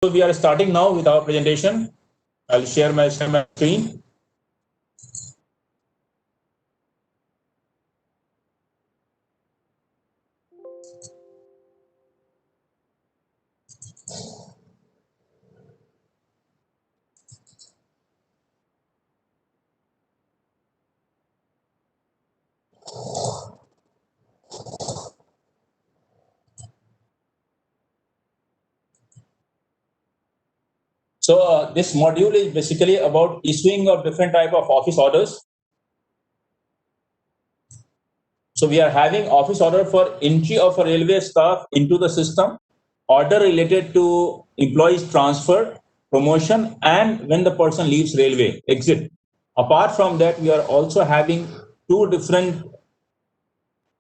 So we are starting now with our presentation. I'll share my screen. So this module is basically about issuing of different type of office orders. So we are having office order for entry of a railway staff into the system, order related to employees transfer, promotion, and when the person leaves railway, exit. Apart from that, we are also having two different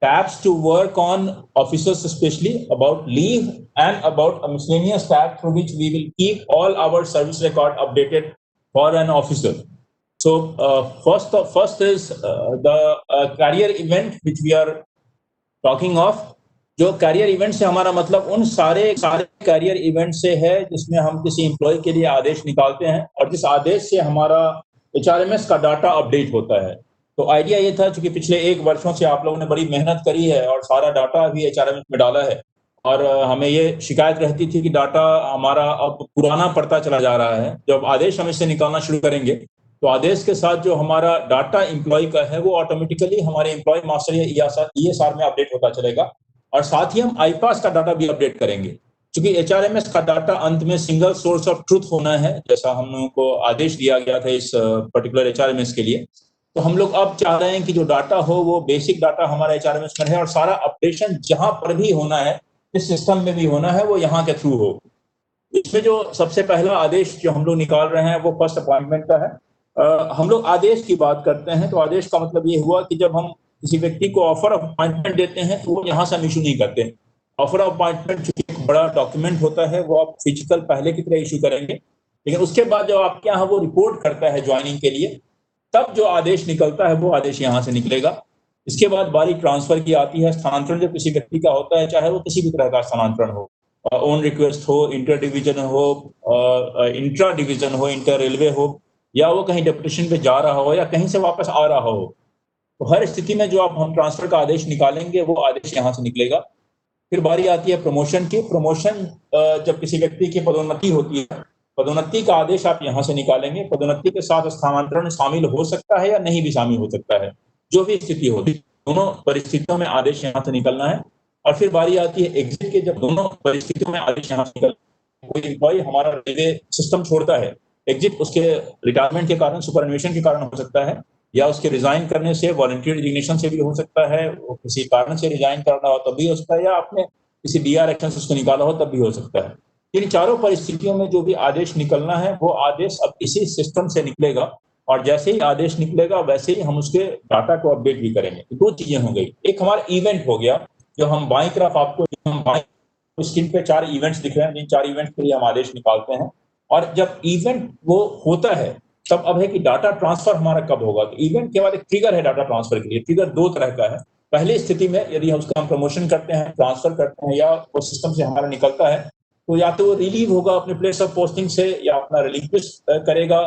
tabs to work on officers, especially about leave and about a miscellaneous tab through which we will keep all our service record updated for an officer. So first is the career event which we are talking of जो career event से हमारा मतलब उन सारे career event से है जिसमें हम किसी एम्प्लॉय के लिए आदेश निकालते हैं और जिस आदेश से हमारा एचआरएमएस का डाटा अपडेट होता है। तो आइडिया ये था क्योंकि पिछले 1 वर्षों से आप लोगों ने बड़ी मेहनत करी है और सारा डाटा भी एचआरएमएस में डाला है और हमें ये शिकायत रहती थी कि डाटा हमारा अब पुराना पड़ता चला जा रहा है। जब आदेश हम इससे निकालना शुरू करेंगे तो आदेश के साथ जो हमारा डाटा एम्प्लॉय का है वो ऑटोमेटिकली हमारे एम्प्लॉय मास्टर या ईएसआर में अपडेट होता चलेगा और साथ ही हम आईपास का डाटा भी अपडेट करेंगे। क्योंकि एचआरएमएस का डाटा अंत में सिंगल सोर्स ऑफ ट्रूथ होना है, जैसा हम लोगों को आदेश दिया गया था इस पर्टिकुलर एचआरएमएस के लिए। तो हम लोग अब चाह रहे हैं कि जो डाटा हो वो बेसिक डाटा हमारा एचआरएमएस में है और सारा अपडेशन जहां पर भी होना है, इस सिस्टम में भी होना है, वो यहाँ के थ्रू हो। इसमें जो सबसे पहला आदेश जो हम लोग निकाल रहे हैं वो फर्स्ट अपॉइंटमेंट का है। हम लोग आदेश की बात करते हैं तो आदेश का मतलब ये हुआ कि जब हम किसी व्यक्ति को ऑफर ऑफ अपॉइंटमेंट देते हैं तो वो यहाँ से हम इशू नहीं करते। ऑफर ऑफ अपॉइंटमेंट जो एक बड़ा डॉक्यूमेंट होता है वो आप फिजिकल पहले की तरह इशू करेंगे, लेकिन उसके बाद जब आपके यहाँ वो रिपोर्ट करता है ज्वाइनिंग के लिए, तब जो आदेश निकलता है वो आदेश यहाँ से निकलेगा। इसके बाद बारी ट्रांसफर की आती है। स्थानांतरण जब किसी व्यक्ति का होता है, चाहे वो किसी भी तरह का स्थानांतरण हो, ओन रिक्वेस्ट हो, इंटर डिवीजन हो, इंट्रा डिवीजन हो, इंटर रेलवे हो, या वो कहीं डेपुटेशन पे जा रहा हो या कहीं से वापस आ रहा हो, तो हर स्थिति में जो आप हम ट्रांसफर का आदेश निकालेंगे वो आदेश यहाँ से निकलेगा। फिर बारी आती है प्रमोशन की। प्रमोशन जब किसी व्यक्ति की पदोन्नति होती है, पदोन्नति का आदेश आप यहाँ से निकालेंगे। पदोन्नति के साथ स्थानांतरण शामिल हो सकता है या नहीं भी शामिल हो सकता है, जो भी स्थिति होगी, दोनों परिस्थितियों में आदेश यहाँ से निकलना है। और फिर बारी आती है एग्जिट के। जब दोनों परिस्थितियों में आदेश यहाँ से निकल, कोई एम्प्लॉय हमारा रेलवे सिस्टम छोड़ता है, एग्जिट उसके रिटायरमेंट के कारण, सुपरन्वेशन के कारण हो सकता है, या उसके रिजाइन करने से, वॉलंटियर रिजिग्नेशन से भी हो सकता है, वो किसी कारण से रिजाइन करना हो तब भी हो सकता है, या आपने किसी डीआर एक्शन से उसको निकाला हो तब भी हो सकता है। इन चारों परिस्थितियों में जो भी आदेश निकलना है वो आदेश अब इसी सिस्टम से निकलेगा और जैसे ही आदेश निकलेगा वैसे ही हम उसके डाटा को अपडेट भी करेंगे। तो 2 चीजें हो गई। एक हमारा इवेंट हो गया, जो हम बाईं तरफ आपको स्क्रीन पे 4 इवेंट्स दिख रहे हैं, जिन 4 इवेंट्स के लिए हम आदेश निकालते हैं। और जब इवेंट वो होता है तब अब है कि डाटा ट्रांसफर हमारा कब होगा। तो इवेंट के बाद एक ट्रिगर है डाटा ट्रांसफर के लिए। ट्रिगर 2 तरह का है। पहली स्थिति में यदि हम उसका प्रमोशन करते हैं, ट्रांसफर करते हैं या वो सिस्टम से हमारा निकलता है, तो या तो वो रिलीव होगा अपने प्लेस ऑफ पोस्टिंग से, या अपना रिलीक्विश करेगा,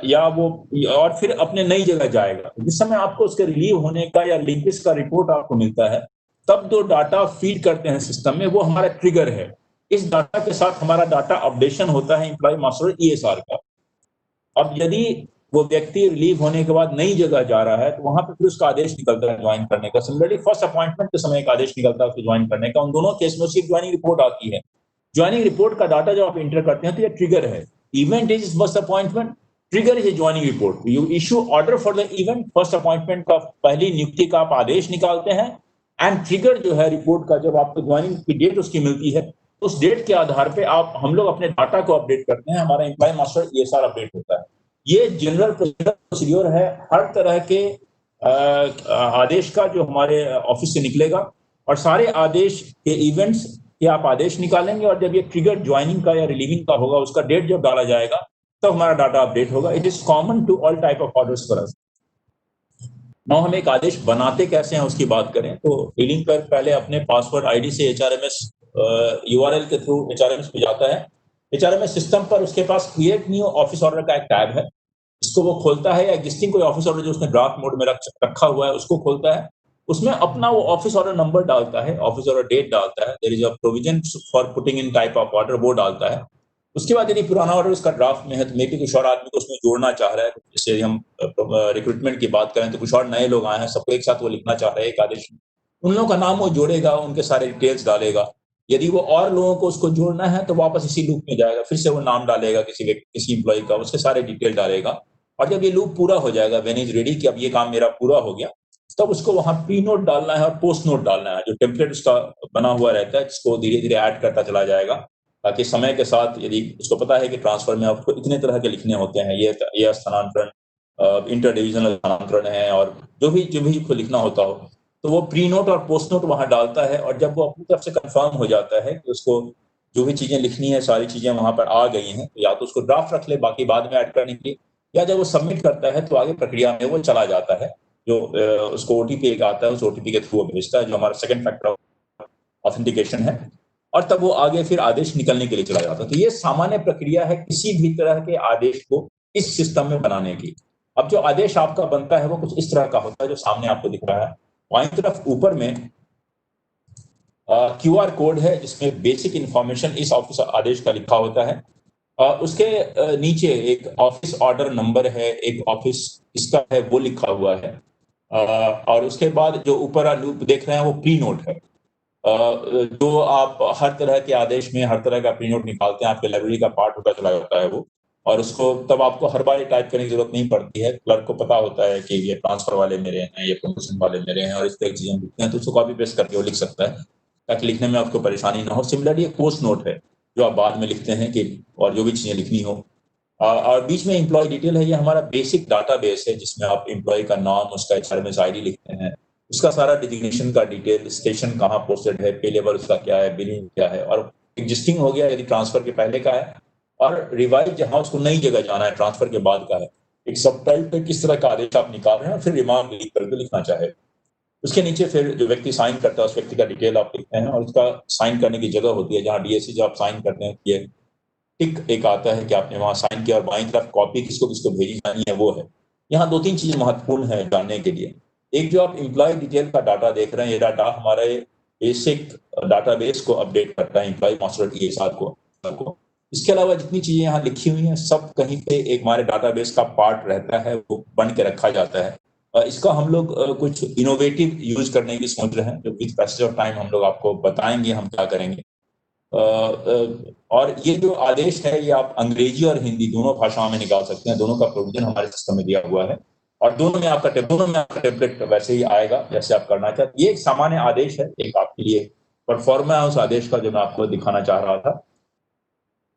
या वो और फिर अपने नई जगह जाएगा। जिस समय आपको उसके रिलीव होने का या रिलीक्विश का रिपोर्ट आपको मिलता है, तब जो डाटा फीड करते हैं सिस्टम में वो हमारा ट्रिगर है। इस डाटा के साथ हमारा डाटा अपडेशन होता है एम्प्लॉय मास्टर ईएसआर का। अब यदि वो व्यक्ति रिलीव होने के बाद नई जगह जा रहा है तो वहां पर फिर उसका आदेश निकलता है ज्वाइन करने का। सिमिलरली फर्स्ट अपॉइंटमेंट के समय एक आदेश निकलता है उसको ज्वाइन करने का। उन दोनों केस में उसकी ज्वाइनिंग रिपोर्ट आती है। ज्वाइनिंग रिपोर्ट का डाटा जब आप इंटर करते हैं तो ये ट्रिगर है। Event is first appointment, trigger is joining report. You issue order for the event. First appointment का पहली नियुक्ति का आप आदेश निकालते हैं, एंड ट्रिगर जो है रिपोर्ट का, जब आपको ज्वाइनिंग की डेट उसकी मिलती है, उस डेट के आधार पे हम लोग अपने डाटा को अपडेट करते हैं। हमारा एम्प्लॉय मास्टर ईएसआर अपडेट होता है। ये जनरल प्रोसीड्योर है हर तरह के आदेश का जो हमारे ऑफिस से निकलेगा। और सारे आदेश के इवेंट्स के आप आदेश निकालेंगे और जब ये ट्रिगर ज्वाइनिंग का या रिलीविंग का होगा, उसका डेट जब डाला जाएगा तब हमारा डाटा अपडेट होगा। It is common to all type of orders for us. Now हम एक आदेश बनाते कैसे हैं उसकी बात करें तो डीलिंग पर पहले अपने पासवर्ड आईडी से एचआरएमएस URL के थ्रू HRMS पे जाता है। HRMS सिस्टम पर उसके पास क्रिएट न्यू ऑफिस ऑर्डर का एक टैब है, इसको वो खोलता है, या एग्जिस्टिंग कोई ऑफिस ऑर्डर जो उसने ड्राफ्ट मोड में रखा हुआ है उसको खोलता है, उसमें अपना वो ऑफिस ऑर्डर नंबर डालता है, ऑफिस ऑर्डर डेट डालता है, there is a provision for putting in type of order, वो डालता है। उसके बाद यदि पुराना ऑर्डर उसका ड्राफ्ट में है तो मे बी कुछ और आदमी को उसमें जोड़ना चाह रहा है, जैसे हम रिक्रूटमेंट की बात करें तो कुछ और नए लोग आए हैं, सबको एक साथ वो लिखना चाह रहे हैं एक आदेश में, उन लोगों का नाम वो जोड़ेगा, उनके सारे डिटेल्स डालेगा। यदि वो और लोगों को उसको जोड़ना है तो वापस इसी लूप में जाएगा, फिर से वो नाम डालेगा किसी एम्प्लॉय का, उसके सारे डिटेल डालेगा, और जब ये लूप पूरा हो जाएगा, व्हेन इज रेडी कि अब ये काम मेरा पूरा हो गया, तब उसको वहां प्री नोट डालना है और पोस्ट नोट डालना है, जो टेम्पलेट उसका बना हुआ रहता है, जिसको धीरे धीरे ऐड करता चला जाएगा, ताकि समय के साथ यदि उसको पता है कि ट्रांसफर में आपको इतने तरह के लिखने होते हैं, ये स्थानांतरण, इंटर डिविजनल स्थानांतरण है, और जो भी को लिखना होता हो, तो वो प्री नोट और पोस्ट नोट वहां डालता है, और जब वो अपनी तरफ से कंफर्म हो जाता है कि उसको जो भी चीजें लिखनी है सारी चीजें वहां पर आ गई हैं, तो या तो उसको ड्राफ्ट रख ले बाकी बाद में ऐड करने के लिए, या जब वो सबमिट करता है तो आगे प्रक्रिया में वो चला जाता है, जो उसको ओटीपी एक आता है, उस ओटीपी के थ्रू वो भेजता है, जो हमारा सेकंड फैक्टर ऑथेंटिकेशन है, और तब वो आगे फिर आदेश निकलने के लिए चला जाता है। तो ये सामान्य प्रक्रिया है किसी भी तरह के आदेश को इस सिस्टम में बनाने की। अब जो आदेश आपका बनता है वो कुछ इस तरह का होता है, जो सामने आपको दिख रहा है। बाईं तरफ ऊपर में QR कोड है, जिसमें बेसिक इंफॉर्मेशन इस ऑफिस आदेश का लिखा होता है। उसके नीचे एक ऑफिस ऑर्डर नंबर है, एक ऑफिस इसका है वो लिखा हुआ है, और उसके बाद जो ऊपर लूप देख रहे हैं वो प्री नोट है। जो आप हर तरह के आदेश में हर तरह का प्री नोट निकालते हैं, आपके लाइब्रेरी का पार्ट होता चला जाता है वो, और उसको तब आपको हर बार टाइप करने की जरूरत नहीं पड़ती है। क्लर्क को पता होता है कि ये ट्रांसफर वाले मेरे हैं, ये प्रमोशन वाले मेरे हैं, और इस तरह की चीजें लिखते हैं, तो उसको कॉपी पेस्ट करके वो लिख सकता है, ताकि लिखने में आपको परेशानी ना हो। सिमिलरली एक पोस्ट नोट है, जो आप बाद में लिखते हैं कि और जो भी चीजें लिखनी हो। और बीच में एम्प्लॉय डिटेल है, ये हमारा बेसिक डाटाबेस है, जिसमें आप एम्प्लॉय का नाम, उसका HRMS ID लिखते हैं, उसका सारा डिजिग्नेशन का डिटेल, स्टेशन कहाँ पोस्टेड है, पे लेवल उसका क्या है, बिलिंग क्या है, और एग्जिस्टिंग हो गया यदि ट्रांसफर के पहले का है, और रिवाइज जहां उसको नई जगह जाना है ट्रांसफर के बाद का है, एक सबटाइप पे किस तरह का आदेश आप निकाल रहे हैं, और फिर रिमार्क लिख करके लिखना चाहे। उसके नीचे फिर जो व्यक्ति साइन करता है उस व्यक्ति का डिटेल आप लिखते हैं, और उसका साइन करने की जगह होती है जहाँ DSC जो आप साइन करते हैं, ये टिक एक आता है कि आपने वहां साइन किया, और बाईं तरफ कॉपी किसको किसको भेजी जानी है वो है। यहाँ दो तीन चीजें महत्वपूर्ण है जानने के लिए। एक, जो आप एम्प्लॉय डिटेल का डाटा देख रहे हैं, ये डाटा हमारे बेसिक डाटाबेस को अपडेट करता है, एम्प्लॉय मास्टर ESR को। इसके अलावा जितनी चीजें यहाँ लिखी हुई हैं, सब कहीं पे एक हमारे डाटाबेस का पार्ट रहता है, वो बन के रखा जाता है। इसका हम लोग कुछ इनोवेटिव यूज करने की सोच रहे हैं, जो विद पैसेज ऑफ टाइम हम लोग आपको बताएंगे हम क्या करेंगे। और ये जो आदेश है, ये आप अंग्रेजी और हिंदी दोनों भाषाओं में निकाल सकते हैं, दोनों का प्रोविजन हमारे सिस्टम में दिया हुआ है, और दोनों में आपका टेम्पलेट वैसे ही आएगा जैसे आप करना चाहते हैं। ये एक सामान्य आदेश है, एक आपके लिए परफॉर्मा है उस आदेश का, जो मैं आपको दिखाना चाह रहा था।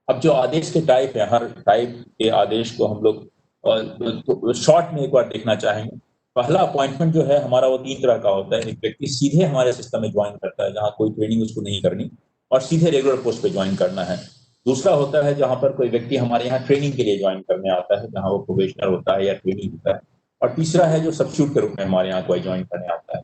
अब जो आदेश के टाइप है, हर टाइप के आदेश को हम लोग शॉर्ट में एक बार देखना चाहेंगे। पहला अपॉइंटमेंट जो है हमारा, वो 3 तरह का होता है। एक व्यक्ति सीधे हमारे सिस्टम में ज्वाइन करता है, जहाँ कोई ट्रेनिंग उसको नहीं करनी, और सीधे रेगुलर पोस्ट पे ज्वाइन करना है। दूसरा होता है जहाँ पर कोई व्यक्ति हमारे यहाँ ट्रेनिंग के लिए ज्वाइन करने आता है, जहाँ वो प्रोबेशनर होता है या ट्रेनिंग होता है। और तीसरा है जो सब्स्टिट्यूट के रूप में हमारे यहाँ कोई ज्वाइन करने आता है।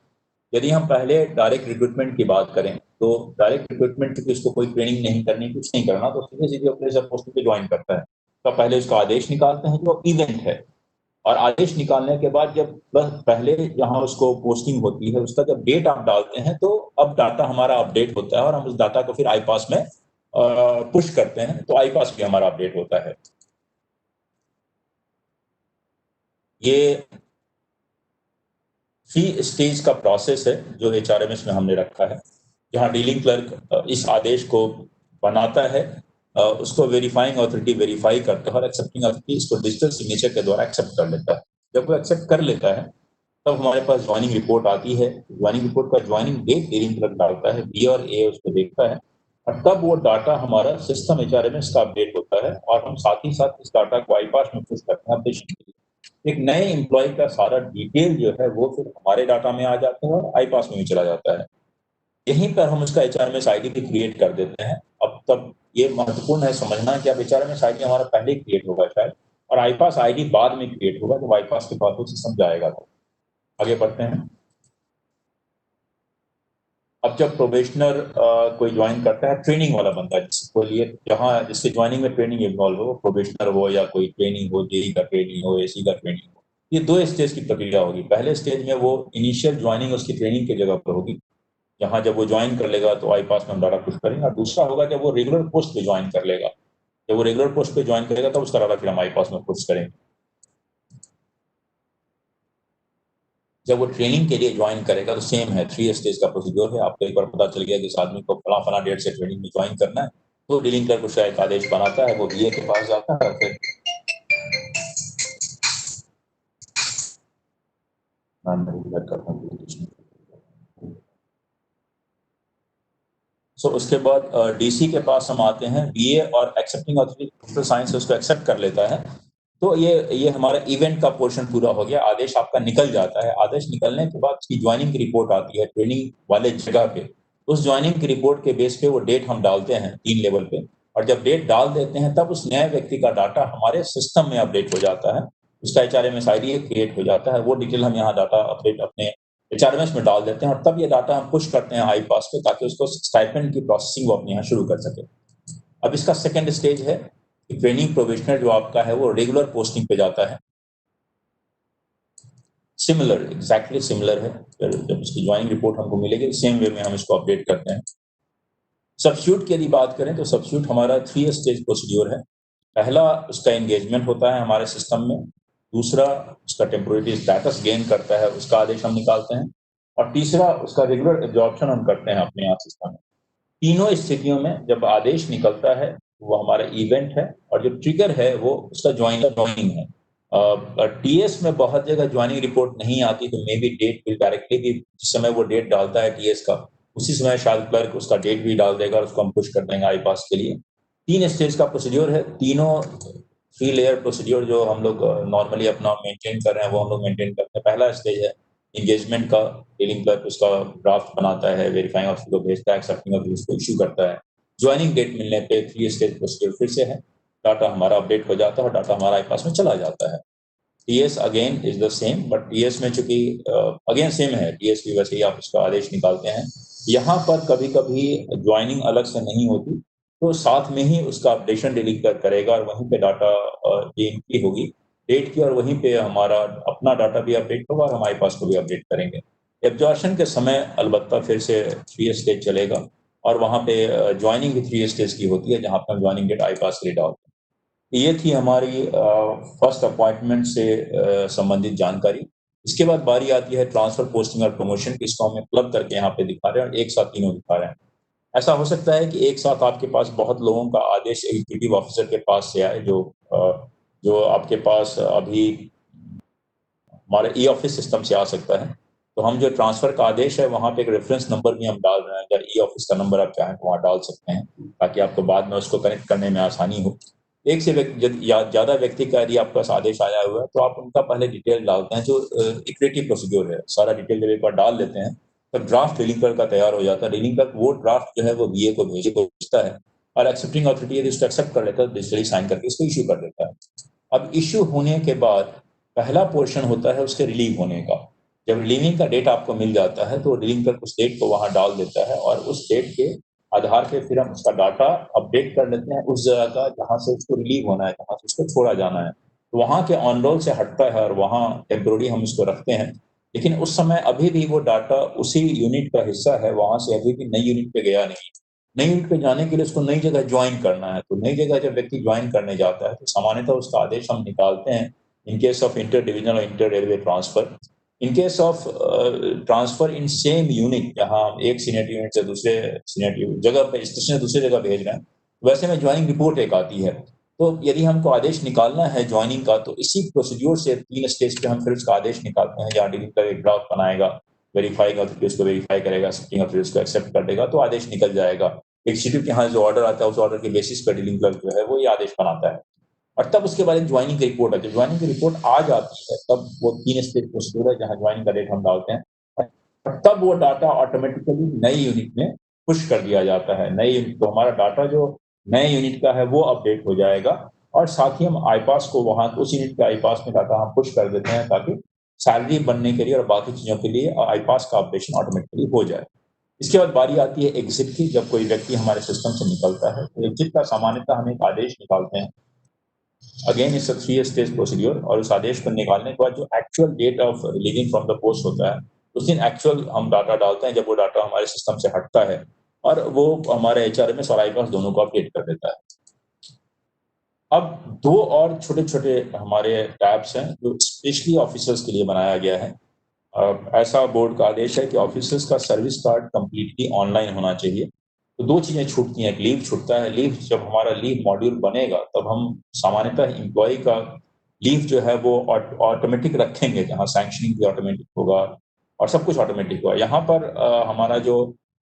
यदि हम पहले डायरेक्ट रिक्रूटमेंट की बात करें, तो डायरेक्ट रिक्रूटमेंट क्योंकि उसको कोई ट्रेनिंग नहीं करनी, कुछ नहीं करना, तो सीधे सीधे अपने सब पोस्ट पे ज्वाइन करता है। तो पहले उसका आदेश निकालते हैं जो इवेंट है, और आदेश निकालने के बाद जब बस पहले जहां उसको पोस्टिंग होती है उसका जब डेट आप डालते हैं, तो अब डाटा हमारा अपडेट होता है, और हम उस डाटा को फिर आईपास में पुश करते हैं, तो आईपास भी हमारा अपडेट होता है। ये 3 स्टेज का प्रोसेस है जो HRMS में हमने रखा है, जहां डीलिंग क्लर्क इस आदेश को बनाता है, उसको वेरीफाइंग अथॉरिटी वेरीफाई करता है, और एक्सेप्टिंग अथॉरिटी इसको डिजिटल सिग्नेचर के द्वारा एक्सेप्ट कर लेता है। जब वो एक्सेप्ट कर लेता है, तब हमारे पास ज्वाइनिंग रिपोर्ट आती है। ज्वाइनिंग रिपोर्ट का ज्वाइनिंग डेट डीलिंग क्लर्क डालता है, B और A उसको देखता है, और तब वो डाटा हमारा सिस्टम HRMS का अपडेट होता है, और हम साथ ही साथ इस डाटा को आईपास में पुश करते हैं अपडेशन के लिए। एक नए एम्प्लॉय का सारा डिटेल जो है वो फिर हमारे डाटा में आ जाता है, और आईपास में भी चला जाता है। यहीं पर हम उसका HRMS ID भी क्रिएट कर देते हैं। अब तब ये महत्वपूर्ण है समझना कि अब HRMS ID हमारा पहले क्रिएट होगा शायद, और आईपास ID बाद में क्रिएट होगा, जब आईपास के पास वो सिस्टम जाएगा। तो आगे बढ़ते हैं। अब जब प्रोबेशनर कोई ज्वाइन करता है, ट्रेनिंग वाला बंदा जिसको लिए जहाँ जिसके ज्वाइनिंग में ट्रेनिंग इन्वॉल्व हो, प्रोबेशनर हो या कोई ट्रेनिंग हो, जेई का ट्रेनिंग हो, एसी का ट्रेनिंग हो, ये 2 स्टेज की प्रक्रिया होगी। पहले स्टेज में वो इनिशियल ज्वाइनिंग उसकी ट्रेनिंग की जगह पर होगी, जहाँ जब वो ज्वाइन कर लेगा तो आईपास में हम डाटा पुश करेंगे, और दूसरा होगा जब वो रेगुलर पोस्ट पे ज्वाइन कर लेगा। जब वो रेगुलर पोस्ट पे ज्वाइन करेगा तब उसका डाटा फिर हम आईपास में पुश करेंगे। जब वो ट्रेनिंग के लिए ज्वाइन करेगा तो सेम है, 3 स्टेज का प्रोसीजर है। आपको एक बार पता चल गया कि इस आदमी को फला डेट से ट्रेनिंग में ज्वाइन करना है, तो डीलिंग क्लर्क उसका एक आदेश बनाता है, वो बीए के पास जाता है, फिर उसके बाद डीसी के पास हम आते हैं। बीए और एक्सेप्टिंग ऑथोरिटी कंप्यूटर साइंस उसको एक्सेप्ट कर लेता है। तो ये हमारा इवेंट का पोर्शन पूरा हो गया। आदेश आपका निकल जाता है। आदेश निकलने के बाद उसकी ज्वाइनिंग की रिपोर्ट आती है ट्रेनिंग वाले जगह पे। उस ज्वाइनिंग की रिपोर्ट के बेस पे वो डेट हम डालते हैं 3 लेवल पे, और जब डेट डाल देते हैं तब उस नए व्यक्ति का डाटा हमारे सिस्टम में अपडेट हो जाता है। उसका HRMS ID क्रिएट हो जाता है। वो डिटेल हम यहाँ डाटा अपडेट अपने HRMS में डाल देते हैं, और तब ये डाटा हम पुश करते हैं आईपास पे, ताकि उसको स्टाइपेंड की प्रोसेसिंग वो अपने यहाँ शुरू कर सके। अब इसका सेकेंड स्टेज है कि ट्रेनिंग प्रोबेशनर जो आपका है वो रेगुलर पोस्टिंग पे जाता है। सिमिलर, एग्जैक्टली सिमिलर है। फिर जब उसकी ज्वाइनिंग रिपोर्ट हमको मिलेगी, सेम वे में हम इसको अपडेट करते हैं। सब्स्टिट्यूट की यदि बात करें तो सब्स्टिट्यूट हमारा 3 स्टेज प्रोसीड्योर है। पहला उसका एंगेजमेंट होता है हमारे सिस्टम में। दूसरा उसका टेम्पोरेरी स्टेटस गेन करता है, उसका आदेश हम निकालते हैं। और तीसरा उसका रेगुलर एब्जॉर्प्शन हम करते हैं अपने यहाँ सिस्टम में। तीनों स्थितियों में जब आदेश निकलता है वो हमारा इवेंट है, और जो ट्रिगर है वो उसका ज्वाइनिंग है। टीएस में बहुत जगह ज्वाइनिंग रिपोर्ट नहीं आती, तो maybe date will directly भी जिस समय वो डेट डालता है टीएस का, उसी समय शायद क्लर्क उसका डेट भी डाल देगा और उसको हम पुश कर देंगे आईपास के लिए। 3 स्टेज का प्रोसीड्योर है। तीनों 3 लेयर प्रोसीड्योर जो हम लोग नॉर्मली अपना मेंटेन कर रहे हैं वो हम लोग मेंटेन करते हैं। पहला स्टेज है एंगेजमेंट का। डीलिंग क्लर्क उसका ड्राफ्ट बनाता है, वेरीफाइंग ऑफिसर को भेजता है, एक्सेप्टिंग ऑफिसर उसको इश्यू करता है। ज्वाइनिंग डेट मिलने पे 3 स्टेज प्रोसीड्योर फिर से है। डाटा हमारा अपडेट हो जाता है और डाटा हमारा पास में चला जाता है। TS again is the same, but TS में चूंकि अगेन सेम है, टीएस भी वैसे ही आप इसका आदेश निकालते हैं। यहाँ पर कभी कभी ज्वाइनिंग अलग से नहीं होती, तो साथ में ही उसका अपडेशन डिलीट करेगा, और वहीं पे डाटा की एंट्री होगी डेट की, और वहीं पे हमारा अपना डाटा भी अपडेट होगा और हमारे पास को भी अपडेट करेंगे। एब्जॉर्शन के समय अलबत्ता फिर से 3 स्टेज चलेगा, और वहाँ पे ज्वाइनिंग भी 3 स्टेज की होती है, जहाँ पर हम ज्वाइनिंग डेट आईपास के लिए डालते हैं। ये थी हमारी फर्स्ट अपॉइंटमेंट से संबंधित जानकारी। इसके बाद बारी आती है ट्रांसफर, पोस्टिंग और प्रमोशन की। इसको हमें क्लब करके यहाँ पे दिखा रहे हैं, और एक साथ तीनों दिखा रहे हैं। ऐसा हो सकता है कि एक साथ आपके पास बहुत लोगों का आदेश एग्जीक्यूटिव ऑफिसर के पास से आए, जो आपके पास अभी हमारे ई ऑफिस सिस्टम से आ सकता है। तो हम जो ट्रांसफर का आदेश है वहाँ पे एक रेफरेंस नंबर भी हम डाल रहे हैं। अगर ई ऑफिस का नंबर आप चाहें तो वहाँ डाल सकते हैं, ताकि आपको बाद में उसको कनेक्ट करने में आसानी हो। एक से ज्यादा व्यक्ति का यदि आपके पास आदेश आया हुआ है, तो आप उनका पहले डिटेल डालते हैं, जो इक्रेटिव प्रोसीड्योर है। सारा डिटेल जब एक बार डाल लेते हैं, तब ड्राफ्ट डीलिंग क्लर्क का तैयार हो जाता है। डीलिंग क्लर्क वो ड्राफ्ट जो है वो बीए को भेजता है, और एक्सेप्टिंग ऑथोरिटी यदि उसको एक्सेप्ट कर लेता है, डिजिटली साइन करके इसको इश्यू कर देता है। अब इश्यू होने के बाद पहला पोर्शन होता है उसके रिलीव होने का। जब रिलीविंग का डेट आपको मिल जाता है, तो रिलीविंग क्लर्क उस डेट को वहां डाल देता है, और उस डेट के आधार पे फिर हम उसका डाटा अपडेट कर लेते हैं उस जगह का जहां से उसको रिलीव होना है, जहां से उसको छोड़ा जाना है। तो वहां के ऑन रोल से हटता है, और वहां टेम्पोररी हम उसको रखते हैं। लेकिन उस समय अभी भी वो डाटा उसी यूनिट का हिस्सा है, वहां से अभी भी नई यूनिट पे गया नहीं। नई यूनिट पे जाने के लिए उसको नई जगह ज्वाइन करना है। तो नई जगह जब व्यक्ति ज्वाइन करने जाता है, तो सामान्यतः उसका आदेश हम निकालते हैं in case of inter divisional और inter railway transfer. In case of transfer in same unit, जहां हम एक सीनियर यूनिट से दूसरे सीनियर जगह पे स्टेशन से दूसरी जगह भेज रहे हैं, वैसे में ज्वाइनिंग रिपोर्ट एक आती है। तो यदि हमको आदेश निकालना है ज्वाइनिंग का, तो इसी प्रोसीड्योर से 3 स्टेज पे हम फिर उसका आदेश निकालते हैं, जहाँ डीलिंग का एक ड्राफ्ट बनाएगा, वेरीफाई का उसको वेरीफाई करेगा, एक्सेप्टिंग ऑफिसर उसको एक्सेप्ट कर देगा, तो आदेश निकल जाएगा। एग्जीक्यूटिव के यहाँ जो ऑर्डर आता है, उस ऑर्डर के बेसिस पर डीलिंग क्लर्क जो है वो ये आदेश बनाता है। और तब उसके बाद एक ज्वाइनिंग की रिपोर्ट है। जब ज्वाइनिंग की रिपोर्ट आ जाती है, तब वो 3 स्टेज प्रोसीड्योर है, जहाँ ज्वाइनिंग का डेट हम डालते हैं, और तब वो डाटा ऑटोमेटिकली नई यूनिट में पुश कर दिया जाता है। नई यूनिट, तो हमारा डाटा जो नए यूनिट का है वो अपडेट हो जाएगा, और साथ ही हम आईपास को वहां उस यूनिट के आईपास में डाटा हम पुश कर देते हैं, ताकि सैलरी बनने के लिए और बाकी चीजों के लिए आईपास का अपडेशन ऑटोमेटिकली हो जाए। इसके बाद बारी आती है एग्जिट की। जब कोई व्यक्ति हमारे सिस्टम से निकलता है तो एग्जिट का सामान्यतः हम एक आदेश निकालते हैं। Again it's a 3 stage procedure, और उस आदेश को निकालने के बाद जो actual date of relieving from the post होता है, उस दिन एक्चुअल हम डाटा डालते हैं, जब वो डाटा हमारे सिस्टम से हटता है, और वो हमारे एचआरएमएस और आईपास दोनों को अपडेट कर देता है। अब दो और छोटे-छोटे हमारे टैब्स हैं जो स्पेशली ऑफिसर्स के लिए बनाया गया है। ऐसा बोर्ड का आदेश है कि ऑफिसर्स का सर्विस कार्ड कंप्लीटली ऑनलाइन होना चाहिए। तो 2 चीज़ें छूटती हैं, एक लीव छूटता है। लीव जब हमारा लीव मॉड्यूल बनेगा तब हम सामान्यतः एम्प्लॉयी का लीव जो है वो ऑटोमेटिक रखेंगे, जहाँ सैंक्शनिंग भी ऑटोमेटिक होगा और सब कुछ ऑटोमेटिक होगा। यहाँ पर हमारा जो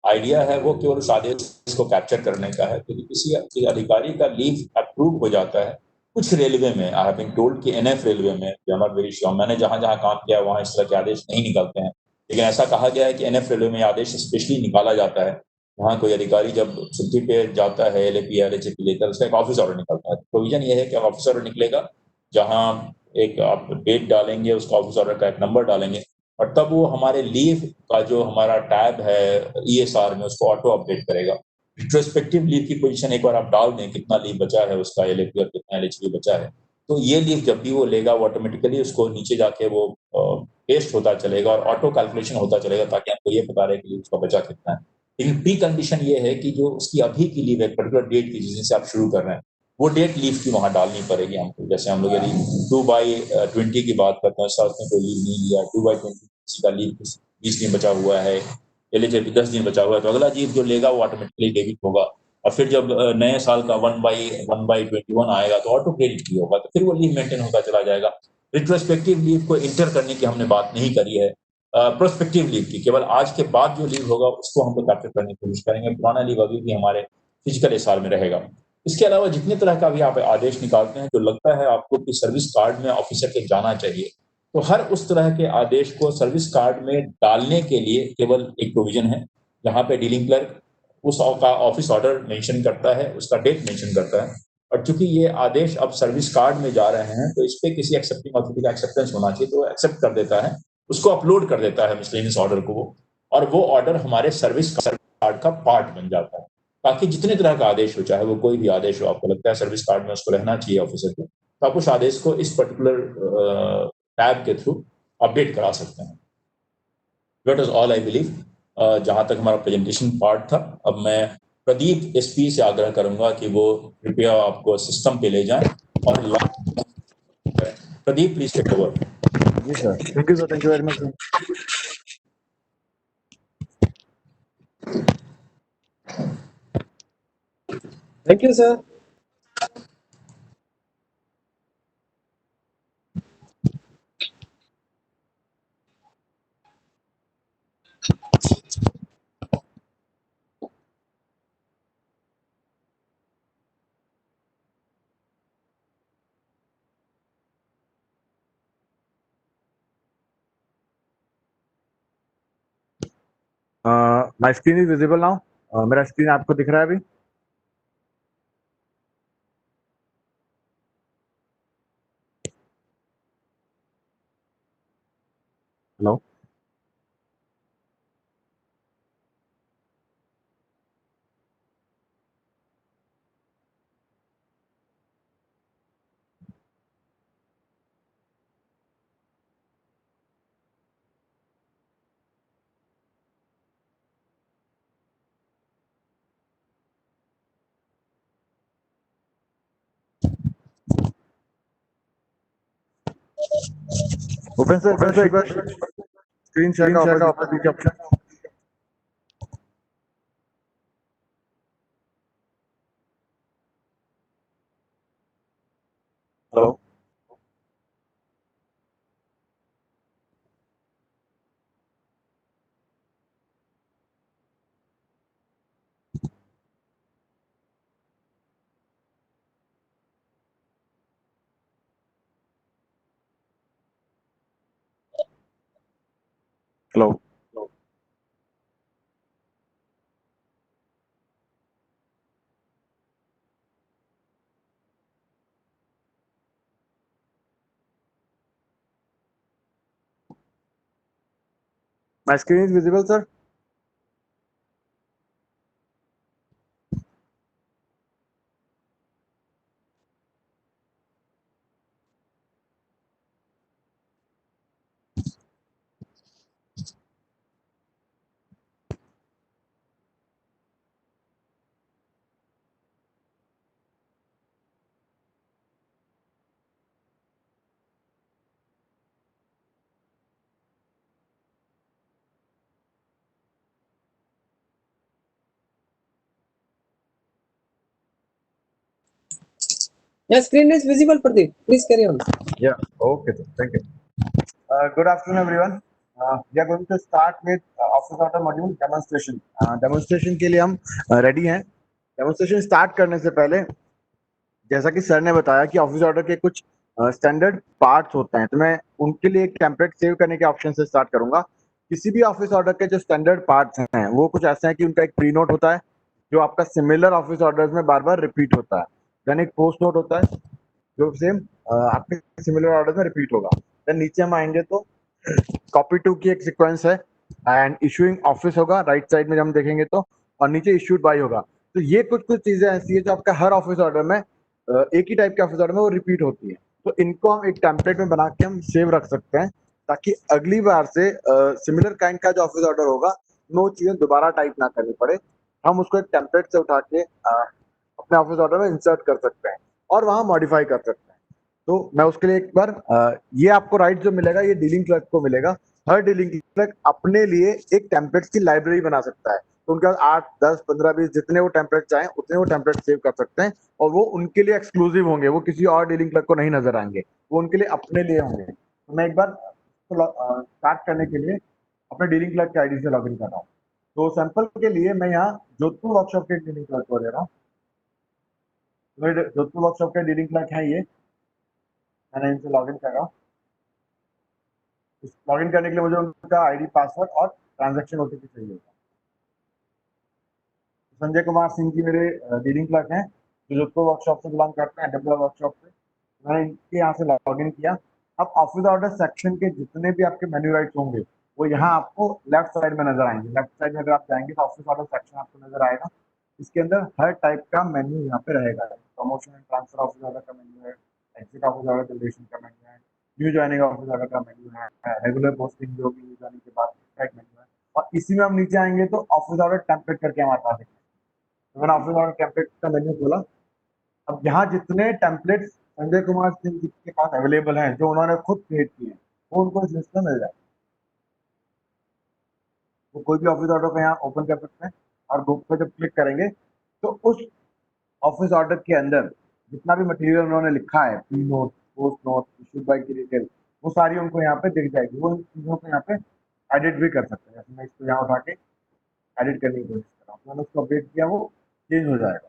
आइडिया है वो केवल उस आदेश को कैप्चर करने का है, क्योंकि किसी अधिकारी का लीव अप्रूव हो जाता है कुछ रेलवे में। आई हैव बीन टोल्ड कि एनएफ रेलवे में, I am not very sure, मैंने जहाँ-जहाँ काम किया है वहाँ इस तरह के आदेश नहीं निकलते हैं। लेकिन ऐसा कहा गया है कि एनएफ रेलवे में आदेश स्पेशली निकाला जाता है। वहाँ कोई अधिकारी जब छुट्टी पे जाता है एलएपी या एलएचए लेकर, उसका एक ऑफिस ऑर्डर निकलता है। प्रोविजन ये है कि ऑफिस ऑर्डर निकलेगा, जहाँ एक आप डेट डालेंगे, उसका ऑफिस ऑर्डर का एक नंबर डालेंगे, और तब वो हमारे लीव का जो हमारा टैब है ईएसआर में, उसको ऑटो अपडेट करेगा। रिट्रोस्पेक्टिव लीव की पोजीशन एक बार आप डाल दें, कितना लीव बचा है उसका एलएपी और कितना एलएचपी बचा है, तो ये लीव जब भी वो लेगा, वो ऑटोमेटिकली उसको नीचे जाके वो पेस्ट होता चलेगा और ऑटो कैलकुलेशन होता चलेगा, ताकि आपको ये पता रहे कि लीव उसका बचा कितना है। लेकिन प्री कंडीशन ये है कि जो उसकी अभी की लीव है, पर्टिकुलर डेट की जिस दिन से आप शुरू कर रहे हैं, वो डेट लीव की वहाँ डालनी पड़ेगी हमको। जैसे हम लोग यदि 2/20 की बात करते हैं, उसमें कोई लीव नहीं लिया, 2/20 किसी का लीव 20 दिन बचा हुआ है, एलिजिबल 10 दिन बचा हुआ है, तो अगला लीव जो लेगा वो ऑटोमेटिकली डेबिट होगा। और फिर जब नए साल का 1/21 आएगा तो ऑटो क्रेडिट भी होगा, तो फिर वो लीव मेंटेन होता चला जाएगा। रिट्रोस्पेक्टिव लीव को इंटर करने की हमने बात नहीं करी है। प्रोस्पेक्टिव लीव की, केवल आज के बाद जो लीव होगा उसको हम लोग कैप्चर करने की कोशिश करेंगे। पुराना लीव अभी भी हमारे फिजिकल एसआर में रहेगा। इसके अलावा जितने तरह का भी आप आदेश निकालते हैं, जो लगता है आपको कि सर्विस कार्ड में ऑफिसर के जाना चाहिए, तो हर उस तरह के आदेश को सर्विस कार्ड में डालने के लिए केवल एक प्रोविजन है, जहाँ पे डीलिंग क्लर्क उस का ऑफिस ऑर्डर मेंशन करता है, उसका डेट मेंशन करता है। और चूंकि ये आदेश अब सर्विस कार्ड में जा रहे हैं, तो इस पे किसी एक्सेप्टिंग अथॉरिटी का एक्सेप्टेंस होना चाहिए, तो वो एक्सेप्ट कर देता है, उसको अपलोड कर देता है मिसलेनियस ऑर्डर को वो, और वो ऑर्डर हमारे सर्विस कार्ड का पार्ट बन जाता है। ताकि जितने तरह का आदेश हो, चाहे वो कोई भी आदेश हो, आपको लगता है सर्विस कार्ड में उसको रहना चाहिए ऑफिसर को, तो आप उस आदेश को इस पर्टिकुलर टैब के थ्रू अपडेट करा सकते हैं। That is all I believe। जहाँ तक हमारा प्रेजेंटेशन पार्ट था, अब मैं प्रदीप एसपी से आग्रह करूंगा कि वो कृपया आपको सिस्टम पे ले जाएं और प्रदीप प्लीज टेक ओवर। जी sir, thank you sir, thank you very much sir. Thank you sir. My screen is visible now. मेरा स्क्रीन आपको दिख रहा है अभी? हेलो? भूपेन सर एक बार स्क्रीन शेयर का ऑफर दीजिए option. Hello? Hello? My screen is visible sir? Yeah, screen is visible, Pradeep. Please carry on. Yeah. Okay, sir. Thank you. Good afternoon, everyone. We are going to start with office order module demonstration. Demonstration के लिए हम ready हैं. Demonstration start करने से पहले जैसा कि sir ने बताया कि ऑफिस ऑर्डर के कुछ स्टैंडर्ड पार्ट्स होते हैं, तो मैं उनके लिए एक टेम्पलेट सेव करने के ऑप्शन से स्टार्ट करूंगा. किसी भी ऑफिस ऑर्डर के जो स्टैंडर्ड पार्ट्स हैं वो कुछ ऐसे हैं कि उनका एक प्री नोट होता है जो आपका सिमिलर ऑफिस ऑर्डर्स में बार बार रिपीट होता है. देन एक पोस्ट नोट होता है जो सेम आपके सिमिलर ऑर्डर में रिपीट होगा. देन नीचे हम आएंगे तो कॉपी टू की एक सीक्वेंस है एंड इशूइंग ऑफिस होगा राइट साइड में, जब हम देखेंगे तो, और नीचे इशूड बाय होगा. तो ये कुछ कुछ चीजें ऐसी है जो आपका हर ऑफिस ऑर्डर में एक ही टाइप के ऑफिस ऑर्डर में वो रिपीट होती है. तो इनको हम एक टेम्पलेट में बना के हम सेव रख सकते हैं ताकि अगली बार से सिमिलर काइंड का जो ऑफिस ऑर्डर होगा वो चीजें दोबारा टाइप ना करनी पड़े. हम उसको एक टेम्पलेट से उठा के अपने ऑफिस ऑर्डर में इंसर्ट कर सकते हैं और वहां मॉडिफाई कर सकते हैं. तो मैं उसके लिए एक बार ये आपको राइट जो मिलेगा ये डीलिंग क्लर्क को मिलेगा. हर डीलिंग क्लर्क अपने लिए एक टेम्पलेट्स की लाइब्रेरी बना सकता है. तो उनके पास 8, 10, 15, 20 जितने वो टेम्पलेट चाहें उतने वो टेम्पलेट सेव कर सकते हैं और वो उनके लिए एक्सक्लूसिव होंगे, वो किसी और डीलिंग क्लर्क को नहीं नजर आएंगे, वो उनके लिए अपने लिए होंगे. तो मैं एक बार स्टार्ट करने के लिए अपने डीलिंग क्लर्क के आईडी से लॉगिन कर रहा हूँ. तो सैंपल के लिए मैं यहाँ जोधपुर वर्कशॉप के डीलिंग क्लर्क को ले रहा हूँ. मेरे जोधपुर वर्कशॉप के डीलिंग क्लर्क है ये. मैंने इनसे लॉगिन कर रहा हूँ. लॉगिन करने के लिए मुझे उनका आईडी, पासवर्ड और ट्रांजैक्शन ओटीपी चाहिए होगा. संजय कुमार सिंह जी मेरे डीलिंग क्लर्क हैं जो जोधपुर वर्कशॉप से बिलोंग करते हैं, डब्ल्यू वर्कशॉप से. मैंने इनके यहाँ से लॉगिन किया. अब ऑफिस ऑर्डर सेक्शन के जितने भी आपके मेन्यू राइट्स होंगे वो यहाँ आपको लेफ्ट साइड में नजर आएंगे. लेफ्ट साइड में अगर आप जाएंगे तो ऑफिस ऑर्डर सेक्शन आपको नजर आएगा. इसके अंदर हर टाइप का मेन्यू यहाँ पे रहेगा. Promotion and transfer office order का मेन्यू है, एग्जिट ऑफिस ऑर्डर जनरेशन का मेन्यू है, न्यू ज्वाइनिंग ऑफिस ऑर्डर का मेन्यू है, रेगुलर पोस्टिंग जो भी न्यू ज्वाइनिंग के बाद का एक मेन्यू है. और इसी में हम नीचे आएंगे तो ऑफिस ऑर्डर टेम्पलेट करके हम आता है. तो मैंने ऑफिस ऑर्डर टेम्पलेट का मेन्यू खोला. अब यहाँ जितने टेम्पलेट्स संजय कुमार सिंह जी के पास अवेलेबल हैं जो उन्होंने खुद क्रिएट किए हैं वो उनको इस लिस्ट में मिल जाए. वो कोई भी ऑफिस ऑर्डर को यहाँ ओपन कर सकते हैं और ग्रुप पे जब क्लिक करेंगे तो उस ऑफिस ऑर्डर के अंदर जितना भी मटेरियल उन्होंने लिखा है, pre note, post note, issued by की डिटेल, वो सारी उनको यहाँ पे दिख जाएगी. वो इन चीजों को यहाँ पे एडिट भी कर सकते हैं. जैसे मैं इसको यहाँ उठा के एडिट करने की कोशिश कर रहा हूँ. मैंने उसको अपडेट किया, वो चेंज हो जाएगा.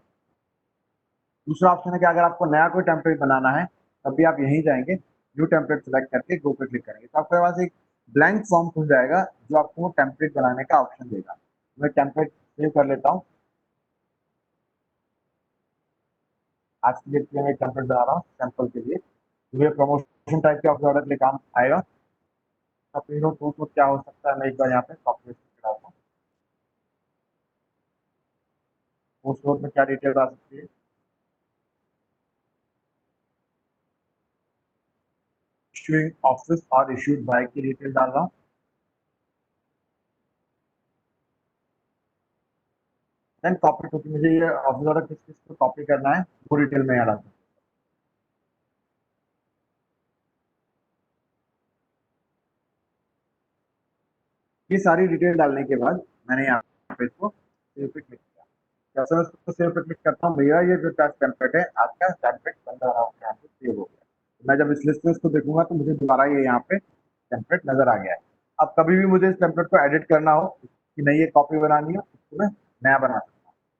दूसरा ऑप्शन है कि अगर आपको नया कोई टेम्पलेट बनाना है तब भी आप यहीं जाएंगे, न्यू टेम्पलेट सेलेक्ट करके गो पे क्लिक करेंगे तो आपके पास एक ब्लैंक फॉर्म खुल जाएगा जो आपको टेम्पलेट बनाने का ऑप्शन देगा. मैं टेम्पलेट सेव कर लेता हूँ. आज की डेट में मैं टेम्पलेट बना रहा हूँ सैंपल के लिए. तो ये प्रमोशन टाइप के ऑफिस ऑर्डर के लिए काम आएगा. अपनी नोट क्या हो सकता है, मैं एक बार यहाँ पे कॉपी कराता हूँ. पोस्ट नोट में क्या डिटेल आ सकती है, इशूइंग ऑफिस और इशूड बाय की डिटेल डाल रहा हूँ. देन कॉपी टू, मुझे ये ऑफिस ऑर्डर किस किस को कॉपी करना है वो डिटेल में यहाँ डालता हूँ. ये सारी डिटेल डालने के बाद मैंने यहाँ पे इसको सेव पे क्लिक किया. जैसे मैं इसको सेव पे क्लिक करता हूँ, भैया ये जो टेम्पलेट है आपका टेम्पलेट बन रहा है, यहाँ पे सेव हो गया. मैं जब इस लिस्ट में इसको देखूंगा तो मुझे दोबारा ये यहाँ पे टेम्पलेट नजर आ गया है. अब कभी भी मुझे इस टेम्पलेट को एडिट करना हो कि नहीं ये कॉपी बनानी है, उसको मैं नया बना सकता हूँ.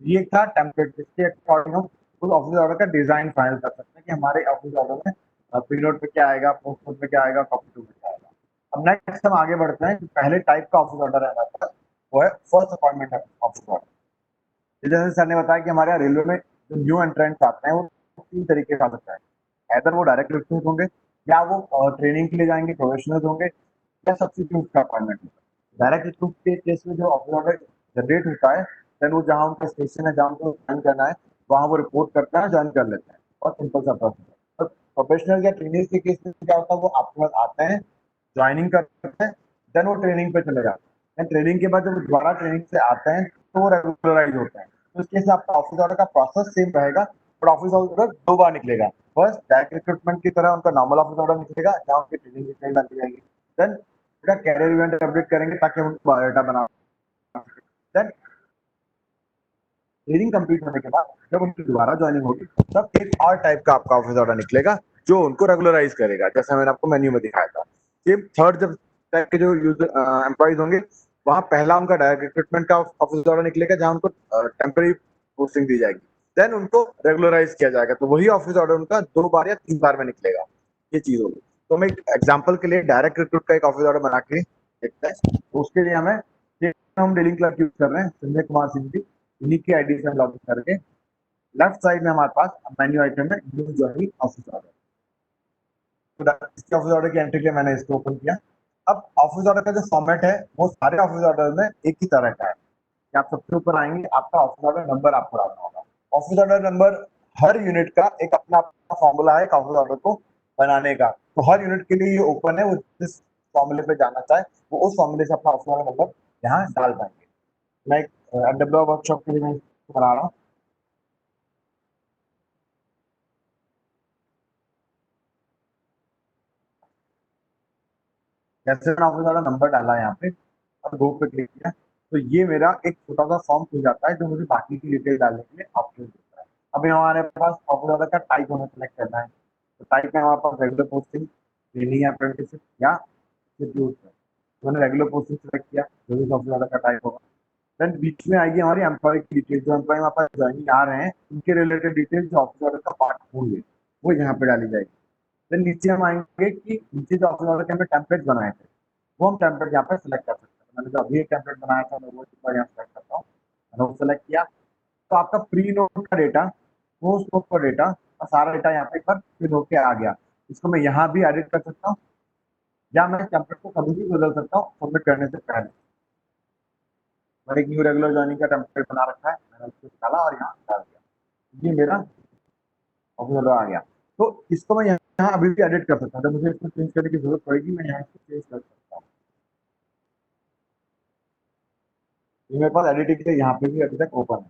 ये था टेम्पलेट, जिसके अकॉर्डिंग हम उस ऑफिस ऑर्डर का डिजाइन फाइनल कर सकते हैं कि हमारे ऑफिस ऑर्डर में प्री नोट पे क्या आएगा, पोस्ट नोट पे क्या आएगा, कॉपी टू पे क्या आएगा. अब नेक्स्ट हम आगे बढ़ते हैं. पहले टाइप का ऑफिस ऑर्डर है हमारे पास, वो है फर्स्ट अपॉइंटमेंट ऑफिस ऑर्डर. जैसे सर ने बताया कि हमारे यहाँ रेलवे में जो न्यू एंट्रेंट्स आते हैं वो 3 तरीके से आ सकता है. ऐदर वो डायरेक्ट रिक्रूट होंगे, या वो ट्रेनिंग के लिए जाएंगे, प्रोफेशनल्स होंगे, या सब्सिट्यूट का अपॉइंटमेंट होगा. डायरेक्ट रिक्रूट के केस में जो ऑफिस ऑर्डर जनरेट होता है, देन वो जहाँ उनका स्टेशन है, जहाँ उनको ज्वाइन करना है, वहाँ वो रिपोर्ट करते हैं, ज्वाइन कर लेते हैं और सिंपल सा प्रोसेस है. और प्रोफेशनल या ट्रेनिंग के केस में क्या होता है, वो आपके पास आते हैं, ज्वाइनिंग करते हैं, देन वो ट्रेनिंग पे चले जाते हैं. ट्रेनिंग के बाद जब दोबारा ट्रेनिंग से आते हैं तो वो रेगुलराइज होते हैं. तो इस केस में आपका ऑफिस ऑर्डर का प्रोसेस सेम रहेगा, बट ऑफिस ऑर्डर 2 बार निकलेगा. फर्स्ट डायरेक्ट रिक्रूटमेंट की तरह उनका नॉर्मल ऑफिस ऑर्डर निकलेगा जहाँ उनकी ट्रेनिंग डिटेल डाली जाएगी. देन उनका कैरियर इवेंट अपडेट करेंगे ताकि हम बायोडाटा बना. देन ट्रेनिंग कंप्लीट होने के बाद जब उनकी दोबारा ज्वाइनिंग होगी तब एक और टाइप का आपका ऑफिस ऑर्डर निकलेगा जो उनको रेगुलराइज करेगा, जैसा मैंने आपको मेन्यू में दिखाया था। ये थर्ड जब टाइप के जो यूजर एम्प्लॉइज होंगे, वहां पहला उनका डायरेक्ट रिक्रूटमेंट का ऑफिस ऑर्डर निकलेगा जहां उनको टेम्पररी पोस्टिंग दी जाएगी, देन उनको रेगुलराइज किया जाएगा, तो वही ऑफिस ऑर्डर उनका 2 बार या 3 बार में निकलेगा। ये चीज होगी। तो हम एक एग्जाम्पल के लिए डायरेक्ट रिक्रूट का एक ऑफिस ऑर्डर बना के देखते हैं। तो उसके लिए हम डीलिंग क्लर्क यूज कर रहे हैं, संजय कुमार सिंह जी। इन्हीं की आईडी से हम लॉग इन करके लेफ्ट साइड में हमारे पास मेन्यू आइटम में न्यू ज्वाइनिंग ऑफिस ऑर्डर, तो इसके ऑफिस ऑर्डर की एंट्री के लिए मैंने इसको ओपन किया। अब ऑफिस ऑर्डर का जो फॉर्मेट है वो सारे ऑफिस ऑर्डर में एक ही तरह का है कि आप सबसे ऊपर आएंगे, आपका ऑफिस ऑर्डर नंबर आपको डालना होगा। ऑफिस ऑर्डर नंबर हर यूनिट का एक अपना अपना फॉर्मूला है ऑफिस ऑर्डर को बनाने का, तो हर यूनिट के लिए ये ओपन है। वो जिस फॉर्मूले पे जाना चाहे वो उस फॉर्मूले से अपना ऑफिस ऑर्डर नंबर यहाँ डाल पाएंगे। मैं एडब्ल्यू वर्कशॉप के लिए मैं इसको बना रहा हूँ। जैसे मैंने ऑफिस ऑर्डर नंबर डाला यहाँ पे और गो पे क्लिक किया, तो ये मेरा एक छोटा सा फॉर्म खुल जाता है जो मुझे बाकी की डिटेल डालने के लिए ऑप्शन देता है। अभी हमारे पास ऑफिस ऑर्डर का टाइप हमें सेलेक्ट करना है, तो टाइप में हमारे पास रेगुलर पोस्टिंग, ट्रेनिंग, अप्रेंटिसशिप या शेड्यूल है। तो मैंने रेगुलर पोस्टिंग सेलेक्ट किया, जो भी ऑफिस ऑर्डर का टाइप होगा। देन बीच में आएगी हमारी एम्प्लॉय की डिटेल, जो एम्प्लॉय हमारे पास ज्वाइनिंग आ रहे हैं उनके रिलेटेड डिटेल जो ऑफिस ऑर्डर का पार्ट होंगे वो यहाँ पे डाली जाएगी। देन नीचे हम आएंगे कि नीचे जो ऑफिस ऑर्डर के हमने टेम्पलेट बनाए थे वो हम टेम्पलेट यहाँ पे सिलेक्ट कर सकते हैं। मैंने जो अभी एक टेम्पलेट बनाया था मैं वो एक बार यहाँ सेलेक्ट करता हूँ, मैंने वो सेलेक्ट किया। तो आपका प्री नोट का डेटा, पोस्ट नोट का डेटा और सारा डेटा यहाँ पे एक बार फिल होके आ गया। इसको मैं यहाँ भी एडिट कर सकता हूँ या मैं टेम्पलेट को कभी भी बदल सकता हूँ सबमिट करने से पहले। मैंने एक न्यू रेगुलर ज्वाइनिंग का टेम्पलेट बना रखा है, मैंने उसको निकाला और यहाँ डाल दिया, ये मेरा ऑफिस ऑर्डर आ गया। तो इसको मैं यहाँ अभी भी एडिट कर सकता हूँ, जब मुझे इसको चेंज करने की जरूरत पड़ेगी मैं यहाँ इसको चेंज कर सकता हूँ। ये मेरे पास एडिटिंग के लिए यहाँ पे भी अभी तक ओपन है।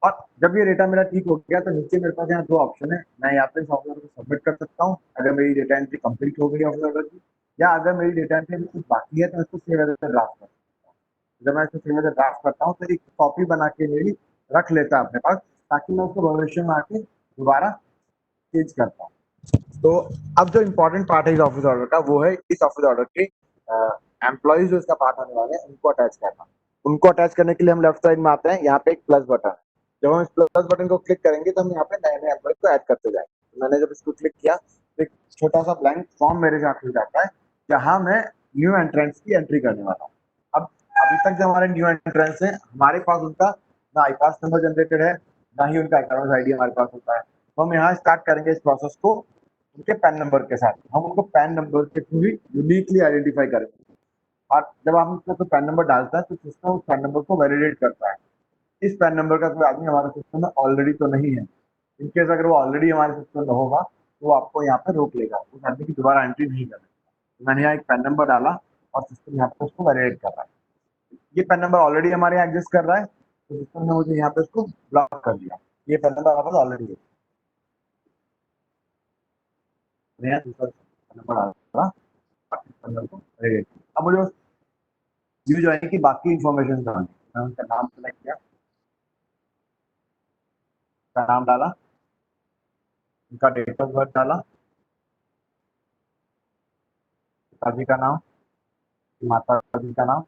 और जब ये डेटा मेरा ठीक हो गया तो नीचे मेरे पास यहाँ 2 ऑप्शन है। मैं यहाँ पे सॉफ्टवेयर को सबमिट कर सकता हूँ अगर मेरी डेटा एंट्री कंप्लीट हो गई ऑफिस ऑर्डर की, या अगर मेरी डेटा एंट्री में कुछ बाकी है तो मैं इसको सेव एज अ ड्राफ्ट कर सकता हूँ। जब मैं इसको सेव एज अ ड्राफ्ट करता हूँ तो एक कॉपी बना के मेरी रख लेता है अपने पास, ताकि मैं उसको भविष्य में आके दोबारा चेंज कर पाऊँ। तो अब जो इम्पोर्टेंट पार्ट है इस ऑफिस ऑर्डर का वो है इस ऑफिस ऑर्डर के एम्प्लॉइज जो इसका पार्ट होने वाले हैं उनको अटैच करना। उनको अटैच करने के लिए हम लेफ्ट साइड में आते हैं, यहाँ पे एक प्लस बटन है। जब हम इस प्लस बटन को क्लिक करेंगे तो हम यहाँ पे नए नए एम्प्लॉइज को ऐड करते जाएंगे। तो मैंने जब इसको क्लिक किया तो एक छोटा सा ब्लैंक फॉर्म मेरे साथ खुल जाता है जहाँ मैं न्यू एंट्रेंस की एंट्री करने वाला हूँ। अब अभी तक जो हमारे न्यू एंट्रेंस है हमारे पास उनका ना आई पास नंबर जनरेटेड है ना ही उनका अकाउंट आईडी हमारे पास होता है। तो हम यहाँ स्टार्ट करेंगे इस प्रोसेस को उनके पैन नंबर के साथ। हम उनको पैन नंबर के थ्रू ही यूनिकली आइडेंटिफाई करेंगे, और जब हम उसको कोई पैन नंबर डालता है तो सिस्टम उस पैन नंबर को वैलिडेट करता है। इस पैन नंबर का कोई आदमी हमारे सिस्टम में ऑलरेडी तो नहीं है। इनकेस अगर वो ऑलरेडी हमारे सिस्टम में होगा तो वो आपको यहाँ पे रोक लेगा, उस आदमी की दोबारा एंट्री नहीं करेगा। तो मैंने यहाँ एक पैन नंबर डाला और सिस्टम यहाँ पे उसको वैलिडेट कर रहा है। ये पैन नंबर ऑलरेडी हमारे यहाँ एग्जिस्ट कर रहा है, तो सिस्टम ने मुझे यहाँ पे उसको ब्लॉक कर दिया। ये पैन नंबर हमारे पास ऑलरेडी है, मैं यहाँ दूसरा पैन नंबर डाल रहा हूँ और इस पैन नंबर को वैलिडेट। अब मुझे उस न्यू ज्वाइन की बाकी इन्फॉर्मेशन डालनी है। मैं उनका नाम सेलेक्ट किया, उनका नाम डाला, उनका डेट ऑफ बर्थ डाला, पिताजी का नाम, माता जी का नाम,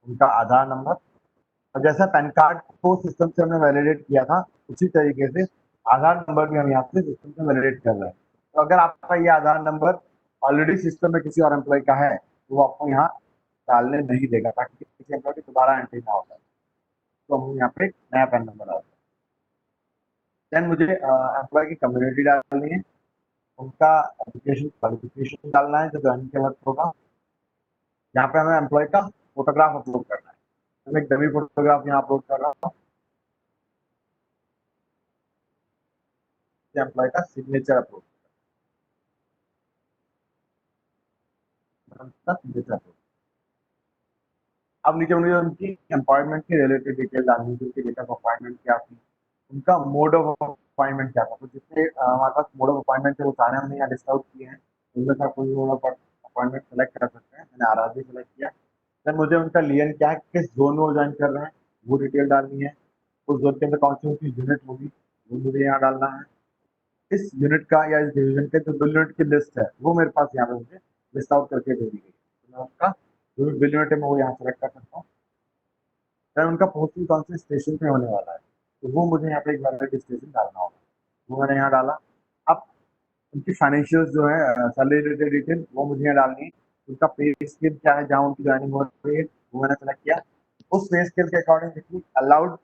उनका आधार नंबर, और जैसा पैन कार्ड को सिस्टम से हमने वैलिडेट किया था उसी तरीके से आधार नंबर भी हम यहाँ पे सिस्टम से वैलिडेट कर रहे हैं। तो अगर आपका ये आधार नंबर ऑलरेडी सिस्टम में किसी और एम्प्लॉय का है तो वो आपको यहाँ डालने नहीं देगा, ताकि किसी एम्प्लॉय की दोबारा एंट्री ना हो जाए। तो हम यहाँ पे एक नया पैन नंबर डालते हैं। देन मुझे एम्प्लॉय की कम्युनिटी डालनी है, उनका एजुकेशन क्वालिफिकेशन डालना है जो ज्वाइनिंग के वक्त होगा। यहाँ पे हमें एम्प्लॉय का फोटोग्राफ अपलोड करना है। मैं एक डमी फोटोग्राफ यहाँ अपलोड कर रहा हूँ। एम्प्लॉय का सिग्नेचर अपलोड, सिग्नेचर अपलोड। अब नीचे मुझे उनकी एम्प्लॉयमेंट की रिलेटेड डिटेल डालनी है, उनकी डेट ऑफ अपॉइंटमेंट क्या थी, उनका मोड ऑफ अपॉइंटमेंट क्या था। तो जितने हमारे पास मोड ऑफ अपॉइंटमेंट है वो सारे हमने यहाँ लिस्ट आउट किए हैं। उनमें से आप कोई अपॉइंटमेंट सेलेक्ट कर सकते हैं। मैंने आरआरबी सेलेक्ट किया। देन मुझे उनका लियन क्या है, किस जोन में वो ज्वाइन कर रहे हैं वो डिटेल डालनी है। उस जोन के अंदर कौन सी उनकी यूनिट होगी वो मुझे यहाँ डालना है। इस यूनिट का या इस डिवीजन के जो बिल यूनिट की लिस्ट है वो मेरे पास यहाँ पे मुझे लिस्ट आउट करके दे दी गई। तो मैं उसका जो बिल यूनिट है मैं वो यहाँ सेलेक्ट कर सकता हूँ। देन उनका पोस्टिंग कौन से स्टेशन पे होने वाला है तो वो मुझे यहाँ पे एक वैलिड स्टेशन डालना होगा, वो मैंने यहाँ डाला। अब उनकी फाइनेंशियल्स जो है सैलरी रिलेटेड डिटेल वो मुझे यहाँ डालनी है। उनका पे स्केल क्या है जहाँ उनकी ज्वाइनिंग हो रही है वो मैंने सेलेक्ट किया। उस पे स्केल के अकॉर्डिंग जितनी अलाउड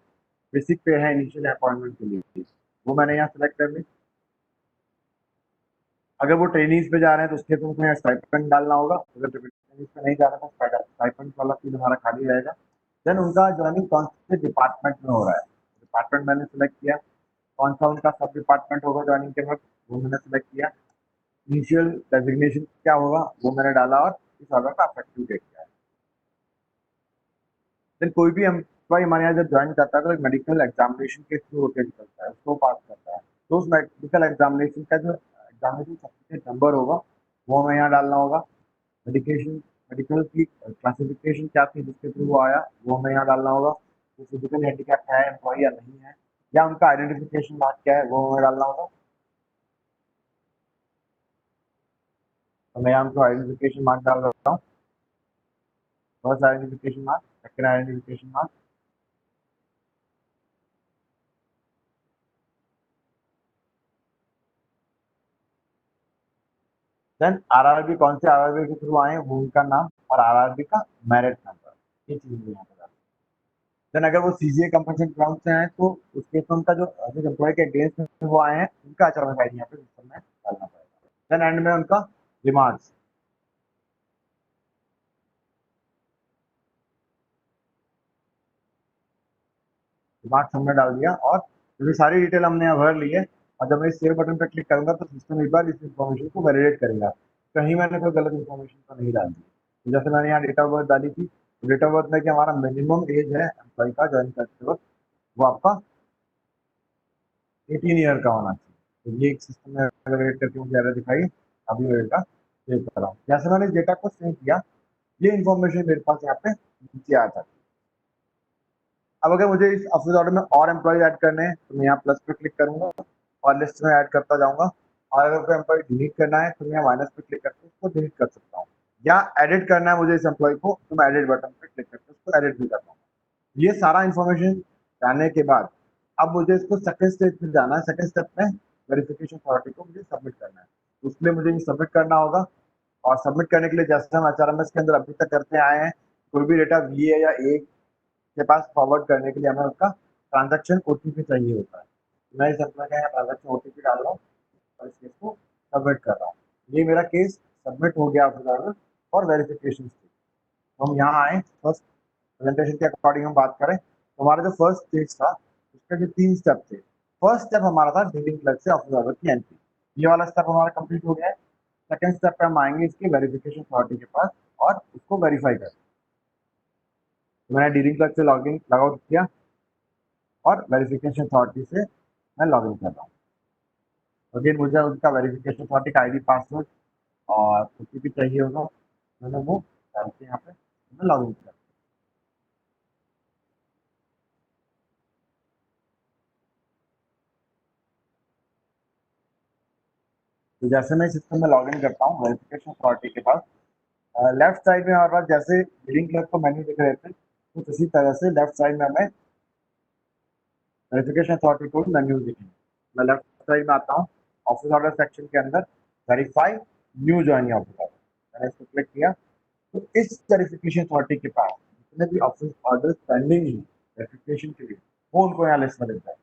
बेसिक पे है इनिशियल अपॉइंटमेंट के लिए वो मैंने यहाँ सेलेक्ट कर ली। अगर वो ट्रेनिंग्स पे जा रहे हैं तो उसके तो उसमें स्टाइपेंड डालना होगा। अगर ट्रेनिंग्स पे नहीं जा रहा तो स्टाइपेंड वाला फील्ड हमारा खाली रहेगा। देन उनका ज्वाइनिंग कौन से डिपार्टमेंट में हो रहा है, डिपार्टमेंट मैंने सेलेक्ट किया। कौन सा उनका सब डिपार्टमेंट होगा ज्वाइनिंग के वक्त वो मैंने सेलेक्ट किया। इनिशियल डेजिग्नेशन क्या होगा वो मैंने डाला और इस ऑर्डर का अफेक्टिव डेट क्या है। देन कोई भी एम्प्लॉय हमारे यहाँ जब ज्वाइन करता है तो एक मेडिकल एग्जामिनेशन के थ्रू होकर निकलता है, उसको पास करता है। तो उस मेडिकल एग्जामिनेशन का जो एग्जामिनेशन सर्टिफिकेट नंबर होगा वो हमें यहाँ डालना होगा। मेडिकेशन मेडिकल की क्लासिफिकेशन क्या थी जिसके थ्रू वो आया वो हमें यहाँ डालना होगा। वो फिजिकल हैंडीकैप है एम्प्लॉय या नहीं है, या उनका आइडेंटिफिकेशन मार्क क्या है वो हमें डालना होगा। तो मैं यहाँ उनको आइडेंटिफिकेशन मार्क डाल रहा हूँ। First identification mark, second identification mark. Then RRB कौन से आरआरबी के थ्रू आए वो उनका नाम और आरआरबी का मेरिट नंबर, ये चीज मुझे यहाँ पे डालनी है। देन अगर वो सीजीए कंपल्सन ग्राउंड से आए तो उसके तो उनका जो जिस एम्प्लॉय के अगेंस्ट में वो आए हैं उनका आचरण आईडी यहाँ पे सिस्टम में डालना पड़ेगा। देन एंड में उनका रिमार्क्स हमने डाल दिया और ये सारी डिटेल हमने यहाँ भर ली है। और जब मैं इस सेव बटन पर क्लिक करूंगा तो सिस्टम एक बार इस इन्फॉर्मेशन को वैलिडेट करेगा कहीं मैंने कोई गलत इन्फॉर्मेशन तो नहीं डाल दी। तो जैसे मैंने यहाँ डेट ऑफ बर्थ डाली थी, डेट ऑफ बर्थ में कि हमारा मिनिमम एज है एम्प्लॉय का ज्वाइन करते वक्त वो आपका 18 ईयर का होना चाहिए। तो ये एक सिस्टम में वैलिडेट करके मुझे एरर दिखाई, अभी मैं डेटा सेव कर रहा हूँ। जैसे मैंने इस डेटा को सेव किया ये इन्फॉर्मेशन मेरे पास यहाँ पे नीचे आ जाती है। अब अगर मुझे इस ऑफिस ऑर्डर में और एम्प्लॉय ऐड करने हैं तो मैं यहाँ प्लस पे क्लिक करूंगा और लिस्ट में ऐड करता जाऊंगा। और अगर कोई एम्प्लॉय डिलीट करना है तो मैं माइनस पे क्लिक करके उसको डिलीट कर सकता हूँ, या एडिट करना है मुझे इस एम्प्लॉय को तो मैं एडिट बटन पे क्लिक करके उसको एडिट भी कर पाऊंगा। ये सारा इन्फॉर्मेशन जानने के बाद अब मुझे इसको सेकंड स्टेज पे जाना है। सेकंड स्टेप में वेरिफिकेशन अथॉरिटी को मुझे सबमिट करना है, उसके लिए मुझे ये सबमिट करना होगा। और सबमिट करने के लिए जैसे हम एचआरएमएस के अंदर अभी तक करते आए हैं, कोई भी डेटा वीए या ए के पास फॉरवर्ड करने के लिए हमें उसका ट्रांजैक्शन ओटीपी चाहिए होता है। मैं इस एम्प्लॉय का यहाँ ट्रांजैक्शन ओटीपी डाल रहा हूँ और इस केस को सबमिट कर रहा हूँ। ये मेरा केस सबमिट हो गया ऑफिस और वेरिफिकेशन स्टेज। तो हम यहाँ आए, फर्स्ट प्रेजेंटेशन के अकॉर्डिंग हम बात करें तो हमारा जो फर्स्ट स्टेज था उसके जो 3 स्टेप थे। फर्स्ट स्टेप हमारा था डीलिंग क्लर्क से ऑफिस ऑर्डर की एंट्री, ये वाला स्टेप हमारा कंप्लीट हो गया है। सेकंड स्टेप पे हम आएंगे इसकी वेरिफिकेशन अथॉरिटी के पास और उसको वेरीफाई करें। तो मैंने डीलिंग क्लर्क से लॉग आउट किया और वेरिफिकेशन अथॉरिटी से मैं लॉग इन कर रहा हूँ। अगेन मुझे उनका वेरिफिकेशन अथॉरिटी का आईडी पासवर्ड और ओटीपी चाहिए होगा, मैंने वो डाल के यहाँ पे मैं लॉग इन किया। तो जैसे मैं सिस्टम में लॉग इन करता हूँ वेरिफिकेशन अथॉरिटी के पास, लेफ्ट साइड में हमारे पास जैसे डीलिंग क्लर्क को मेन्यू दिख रहे थे तो इसी तरह से लेफ्ट साइड में हमें वेरिफिकेशन अथॉरिटी को मेन्यू दिखेंगे। मैं लेफ्ट साइड में आता हूँ, ऑफिस ऑर्डर सेक्शन के अंदर verify new joining office order, मैंने इसको क्लिक किया। तो इस वेरिफिकेशन अथॉरिटी के पास जितने भी ऑफिस ऑर्डर पेंडिंग है वेरिफिकेशन के लिए वो उनको यहाँ लिस्ट में दिखता है।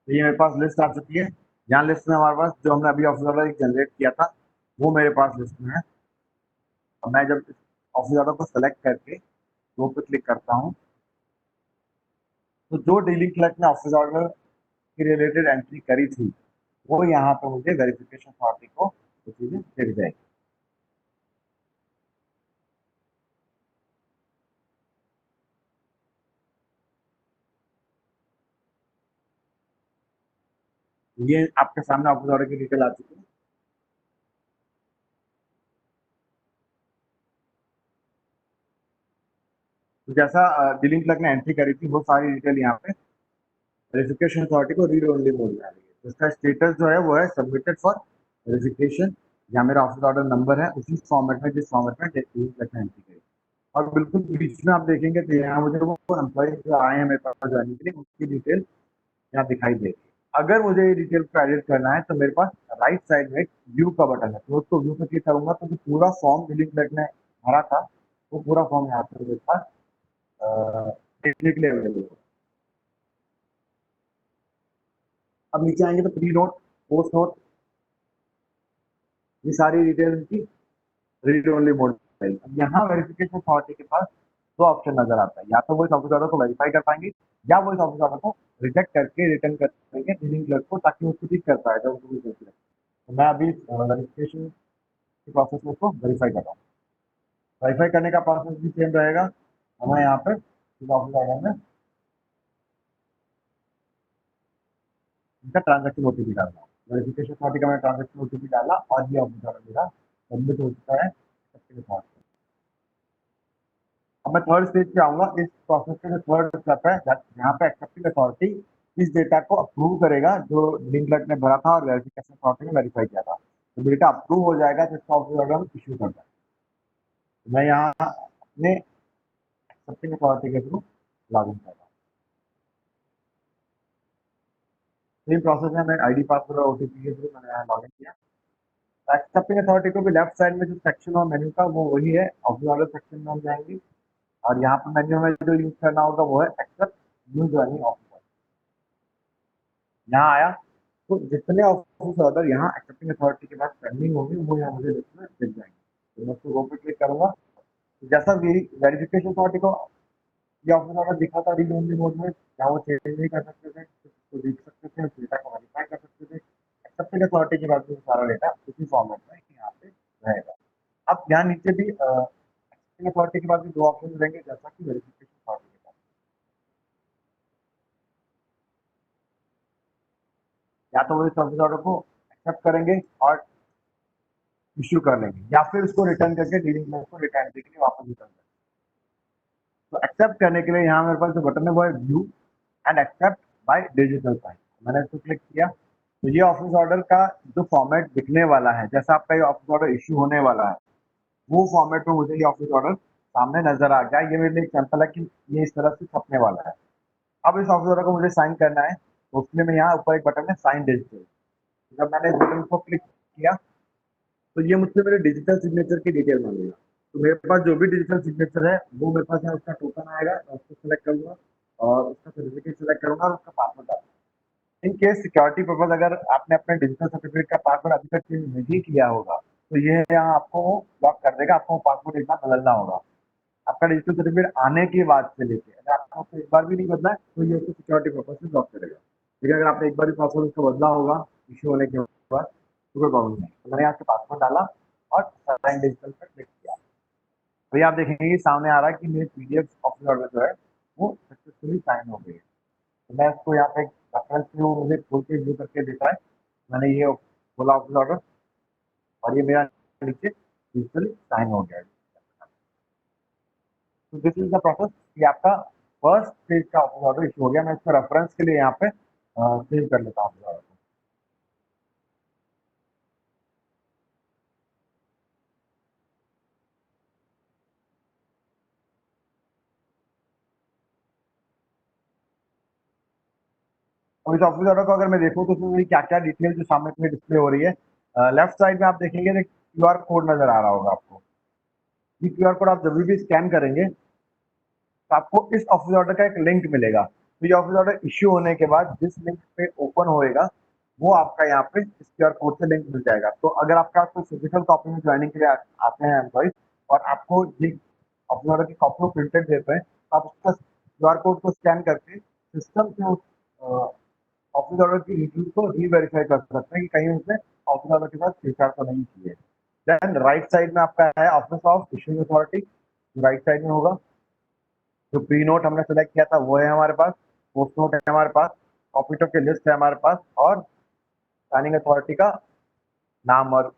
तो ये मेरे पास लिस्ट आ चुकी है। यहाँ लिस्ट में हमारे पास जो हमने अभी ऑफिस ऑर्डर जनरेट किया था वो मेरे पास लिस्ट में है। अब मैं जब ऑफिस ऑर्डर को सेलेक्ट करके वो पे क्लिक करता हूँ तो जो डीलिंग क्लर्क ने ऑफिस ऑर्डर की रिलेटेड एंट्री करी थी वो यहाँ पे मुझे वेरिफिकेशन अथॉरिटी को वो चीजें दिख जाएगी। ये आपके सामने ऑफिस ऑर्डर की डिटेल आ चुकी है। तो जैसा डीलिंग क्लर्क ने एंट्री करी थी वो सारी डिटेल यहाँ पे वेरिफिकेशन अथॉरिटी को रीड ओनली मोड में आ रही है। इसका स्टेटस जो है वो है सबमिटेड फॉर वेरिफिकेशन। यहाँ मेरा ऑफिस ऑर्डर नंबर है उसी फॉर्मेट में जिस फॉर्मेट में डीलिंग क्लर्क ने एंट्री करी। और बिल्कुल बीच में आप देखेंगे तो यहाँ मुझे वो एम्प्लॉय जो आए हैं मेरे पास जाने के लिए उसकी डिटेल यहाँ दिखाई देगी। अगर मुझे ये डिटेल को एडिट करना है तो मेरे पास राइट साइड में एक व्यू का बटन है, तो उसको व्यू पे क्लिक करूंगा तो जो पूरा फॉर्म डीलिंग क्लर्क ने भरा था वो पूरा फॉर्म यहाँ पे मेरे पास देखने के लिए अवेलेबल है। अब नीचे आएंगे तो प्री नोट, पोस्ट नोट, ये सारी डिटेल इनकी रीड ओनली मोड है। अब यहाँ वेरिफिकेशन अथॉरिटी के पास दो ऑप्शन नजर आता है, या तो वो इस ऑफिस ऑर्डर को वेरीफाई कर पाएंगे या वो इस ऑफिस ऑर्डर को रिजेक्ट करके रिटर्न कर देंगे डीलिंग क्लर्क को, ताकि उसको ठीक कर पाए जब उसको भी सोच रहे। तो मैं अभी वेरिफिकेशन के प्रोसेस में उसको वेरीफाई कर रहा हूँ। वेरीफाई करने का प्रोसेस भी सेम रहेगा। हमें यहाँ पे इस ऑफिस ऑर्डर में इनका ट्रांजैक्शन ओटीपी डालना है। वेरिफिकेशन अथॉरिटी का मैंने ट्रांजैक्शन ओटीपी डाला और ये ऑफिस ऑर्डर मेरा सबमिट हो चुका है सबके साथ। अब मैं थर्ड स्टेज पे आऊंगा। इस प्रोसेस का जो थर्ड स्टेप है यहाँ पे एक्सेप्टिंग अथॉरिटी इस डेटा को अप्रूव करेगा जो डीलिंग क्लर्क ने भरा था और वेरिफिकेशन अथॉरिटी ने वेरीफाई किया था। तो डेटा अप्रूव हो जाएगा तो इसका ऑफिस ऑर्डर हम इश्यू कर जाएगा। तो मैं यहाँ अपने एक्सेप्टिंग अथॉरिटी के थ्रू लॉग इन कर रहा हूँ। सेम प्रोसेस है, मैं आईडी पासवर्ड और ओटीपी के थ्रू मैंने यहाँ लॉग इन किया। एक्सेप्टिंग अथॉरिटी को भी लेफ्ट साइड में जो सेक्शन और मेन्यू का वो वही है, ऑफिस ऑर्डर सेक्शन में हम जाएंगे और यहाँ पर मेन्यू में जो यूज करना होगा वो है accept new joining office order. यहाँ आया तो जितने ऑफिस ऑर्डर यहाँ एक्सेप्टिंग अथॉरिटी के पास पेंडिंग होंगे वो यहाँ मुझे लिस्ट में दिख जाएंगे। तो मैं उसको गो पे क्लिक करूंगा तो जैसा वेरिफिकेशन अथॉरिटी को ये ऑफिस ऑर्डर दिखा था रीड ओनली मोड में, जहाँ वो चेंज नहीं कर सकते थे, उसको देख सकते थे, उस डेटा को वेरीफाई कर सकते थे। एक्सेप्टिंग अथॉरिटी के बाद सारा डेटा उसी फॉर्मेट में यहाँ पे रहेगा। अब यहाँ नीचे भी एक्सेप्टिंग अथॉरिटी के बाद भी दो ऑप्शन रहेंगे जैसा कि वेरिफिकेशन अथॉरिटी के पास। या तो वो इस ऑफिस ऑर्डर को एक्सेप्ट करेंगे और इश्यू कर लेंगे या फिर उसको रिटर्न करके डीलिंग क्लर्क को रिटर्न के लिए वापस रिटर्न करेंगे। तो एक्सेप्ट करने के लिए यहाँ मेरे पास जो बटन है वो है view and accept by digital sign. मैंने इसको क्लिक किया तो ये ऑफिस ऑर्डर का जो फॉर्मेट दिखने वाला है, जैसा आपका ये ऑफिस ऑर्डर इश्यू होने वाला है वो फॉर्मेट में मुझे ये ऑफिस ऑर्डर सामने नजर आ गया। ये मेरे लिए एग्जाम्पल है कि ये इस तरह से छपने वाला है। अब इस ऑफिस ऑर्डर को मुझे साइन करना है तो उसके लिए मैं यहाँ ऊपर एक बटन है साइन डिजिटल। जब मैंने इस बटन को क्लिक किया तो ये मुझसे मेरे डिजिटल सिग्नेचर की डिटेल मांगेगा। तो मेरे पास जो भी डिजिटल सिग्नेचर है वो मेरे पास यहाँ उसका टोकन आएगा, मैं उसको सिलेक्ट करूंगा और उसका सर्टिफिकेट सिलेक्ट करूंगा और उसका पासवर्ड डालूंगा। इन केस सिक्योरिटी पर्पज अगर आपने अपने डिजिटल सर्टिफिकेट का पासवर्ड अभी तक चेंज नहीं किया होगा तो ये यहाँ आपको लॉक कर देगा, आपको पासवर्ड एक बार बदलना होगा। आपका डिजिटल सर्टिफिकेट आने के बाद से लेके अगर आपको एक बार भी नहीं बदला है तो ये उसको सिक्योरिटी पर्पज से ब्लॉक करेगा। लेकिन अगर आपने एक बार भी पासवर्ड उसका बदला होगा इश्यू होने के बाद तो कोई प्रॉब्लम नहीं। तो मैंने यहाँ से पासवर्ड डाला और साइन डिजिटल पर क्लिक किया तो ये आप देखेंगे सामने आ रहा है कि मेरे पीडीएफ ऑफिस ऑर्डर जो है वो सक्सेसफुली साइन हो गई है। तो मैं इसको यहाँ पे रेफरेंस व्यू मुझे खोल के व्यू करके देता है। मैंने ये खोला ऑफिस ऑर्डर और ये मेरा नीचे डिजिटली साइन हो गया है। तो दिस इज द प्रोसेस कि आपका फर्स्ट स्टेज का ऑफिस ऑर्डर इशू हो गया। मैं इसको रेफरेंस के लिए यहाँ पे सेव कर लेता हूँ ऑफिस ऑर्डर को। और इस ऑफिस ऑर्डर को अगर मैं देखूँ तो इसमें मेरी क्या क्या डिटेल जो सामने में डिस्प्ले हो रही है। लेफ्ट साइड में आप देखेंगे क्यूआर कोड नजर आ रहा होगा आपको। ये क्यूआर कोड आप जब भी स्कैन करेंगे तो आपको इस ऑफिस ऑर्डर का एक लिंक मिलेगा। तो ये ऑफिस ऑर्डर इश्यू होने के बाद जिस लिंक पे ओपन होएगा वो आपका यहाँ पे इस क्यूआर कोड से लिंक मिल जाएगा। तो अगर आपका कोई फिजिकल कॉपी में ज्वाइनिंग के लिए आते हैं एम्प्लॉइज और आपको ये ऑफिस ऑर्डर की कॉपी को प्रिंटेड देते हैं तो आप उसका क्यूआर कोड को स्कैन करके सिस्टम से उस ऑफिस ऑर्डर की डिटेल को री-वेरीफाई कर सकते हैं कि कहीं उसने ऑफिस ऑर्डर के साथ छेड़छाड़ तो नहीं की है। देन राइट साइड में आपका है office of issuing authority, right side में होगा। जो प्री नोट हमने सेलेक्ट किया था वो है हमारे पास, पोस्ट नोट है हमारे पास, कॉपी टॉप की लिस्ट है हमारे पास और साइनिंग अथॉरिटी का नाम और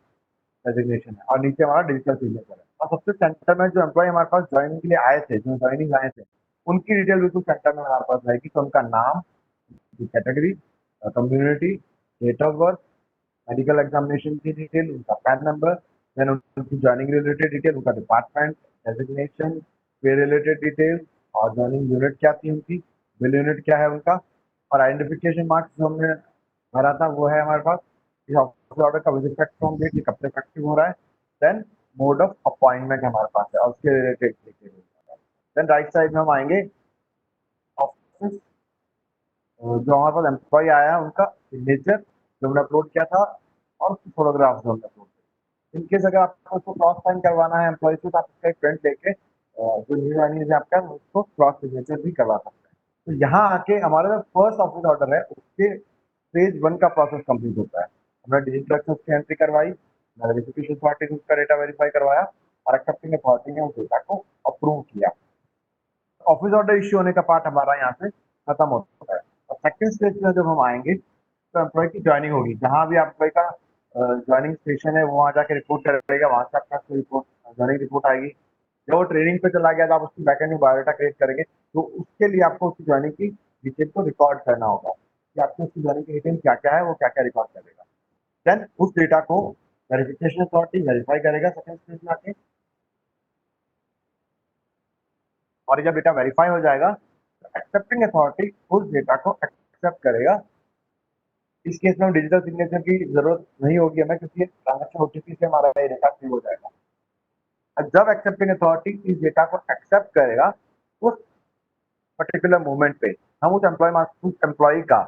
डेजिग्नेशन है और नीचे हमारा डिजिटल सिग्नेचर है। और सबसे सेंटर में जो एम्प्लॉय हमारे पास ज्वाइनिंग के लिए आए थे, जो ज्वाइनिंग आए थे, उनकी डिटेल बिल्कुल सेंटर में हमारे पास रहेगी। तो उनका नाम, category, community, date of birth, medical examination की डिटेल, उनका पैन नंबर, देन उनकी ज्वाइनिंग रिलेटेड डिटेल, उनका department, designation, pay related detail और ज्वाइनिंग यूनिट क्या थी उनकी, बिल यूनिट क्या है उनका, और आइडेंटिफिकेशन मार्क्स जो हमने भरा था वो है हमारे पास। इस ऑफिस ऑर्डर का विजिट फ्रॉम डेट, ये कब से इफेक्टिव हो रहा है, देन मोड ऑफ अपॉइंटमेंट हमारे पास है और उसके related detail. Then right side में हम आएंगे ऑफिस, जो हमारे पास एम्प्लॉय आया है उनका सिग्नेचर जो हमने अपलोड किया था और उसकी फोटोग्राफ जो हमने अपलोड किया। इनकेस अगर आपको उसको क्रॉस साइन करवाना है एम्प्लॉय से, तो आप उसका एक प्रिंट लेके जो न्यू ज्वाइनिंग है आपका, उसको क्रॉस सिग्नेचर भी करवा सकते हैं। तो यहाँ आके हमारा जो फर्स्ट ऑफिस ऑर्डर है उसके फेज 1 का प्रोसेस कंप्लीट होता है। हमने डिजिटल एक्सेस की एंट्री करवाई, वेरिफिकेशन अथॉरिटी ने उसका डेटा वेरीफाई करवाया और एक्सेप्टिंग अथॉरिटी ने उस डेटा को अप्रूव किया। ऑफिस ऑर्डर इश्यू होने का पार्ट हमारा यहाँ से खत्म होता है। और सेकंड स्टेज में जब हम आएंगे तो एम्प्लॉय की ज्वाइनिंग होगी। जहाँ भी एम्प्लॉय का ज्वाइनिंग स्टेशन है वो वहाँ जाके रिपोर्ट करेगा, वहाँ से आपका रिपोर्ट, ज्वाइनिंग रिपोर्ट आएगी। जब वो ट्रेनिंग पे चला गया तो आप उसकी बैकएंड में बायोडाटा क्रिएट करेंगे, तो उसके लिए आपको उसकी ज्वाइनिंग की डिटेल को रिकॉर्ड करना होगा कि आपकी उसकी ज्वाइनिंग की डिटेल क्या क्या है, वो क्या क्या रिकॉर्ड करेगा। देन उस डेटा को वेरिफिकेशन अथॉरिटी वेरीफाई करेगा सेकंड स्टेज में आके, और जब डेटा वेरीफाई हो जाएगा तो एक्सेप्टिंग अथॉरिटी उस डेटा को एक्सेप्ट करेगा। इस केस में हम डिजिटल सिग्नेचर की जरूरत नहीं होगी हमें, क्योंकि ट्रांजेक्शन ओटीपी से हमारा ये डेटा सेव हो जाएगा। और जब एक्सेप्टिंग अथॉरिटी इस डेटा को एक्सेप्ट करेगा उस पर्टिकुलर मोमेंट पे हम उस एम्प्लॉय का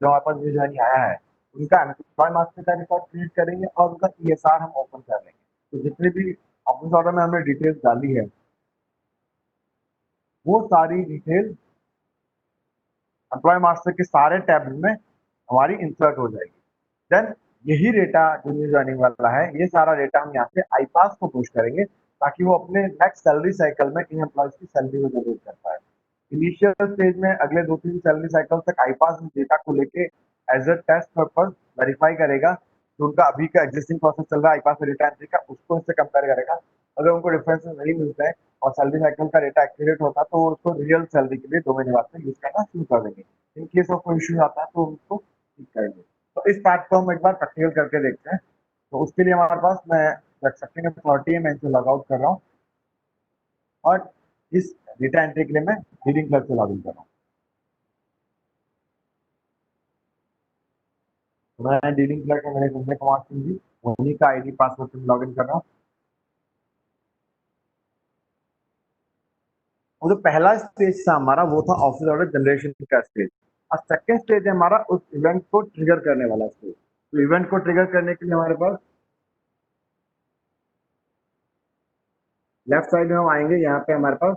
जो हमारे पास ये ज्वाइनिंग आया है उनका एम्प्लॉय मास्टर का रिकॉर्ड क्रिएट करेंगे और उनका ईएसआर हम ओपन कर लेंगे। तो जितनी भी ऑफिस ऑर्डर में हमने डिटेल्स डाली है वो सारी डिटेल एम्प्लॉय मास्टर के सारे टैब में हमारी इंसर्ट हो जाएगी। देन यही डेटा जो न्यू ज्वाइनिंग वाला है, ये सारा डेटा हम यहाँ से आईपास को पुश करेंगे ताकि वो अपने नेक्स्ट सैलरी साइकिल में इन एम्प्लॉयज की सैलरी को जनरेट कर पाए। इनिशियल स्टेज में अगले 2-3 सैलरी साइकिल तक आईपास इस डेटा को लेके as a test purpose verify करेगा जो उनका अभी का एग्जिस्टिंग प्रोसेस चल रहा है आईपास डेटा एंट्री का, उसको इससे कंपेयर करेगा। अगर उनको डिफरेंसेस नहीं मिलता है और सैलरी साइकिल का डेटा एक्यूरेट होता है तो वो उसको रियल सैलरी के लिए 2 महीने बाद में यूज करना शुरू कर देंगे। इन केस ऑफ कोई इश्यू आता है तो उसको ठीक करेंगे। तो इस पार्ट को हम एक बार प्रैक्टिकल करके देखते हैं। तो उसके लिए हमारे पास मैं एक्सेप्टिंग अथॉरिटी है, मैं इसे लॉग आउट कर रहा हूँ और इस डेटा एंट्री के लिए मैं रीडिंग क्लर्क से लॉग इन कर रहा हूँ। तो मैं डीलिंग क्लर्क में मैंने संजय कुमार सिंह जी उन्हीं का आईडी पासवर्ड से लॉग इन कर रहा हूँ। और जो पहला स्टेज था हमारा वो था ऑफिस ऑर्डर जनरेशन का स्टेज, और सेकंड स्टेज है हमारा उस इवेंट को ट्रिगर करने वाला स्टेज। तो इवेंट को ट्रिगर करने के लिए हमारे पास लेफ्ट साइड में हम आएंगे, यहाँ पे हमारे पास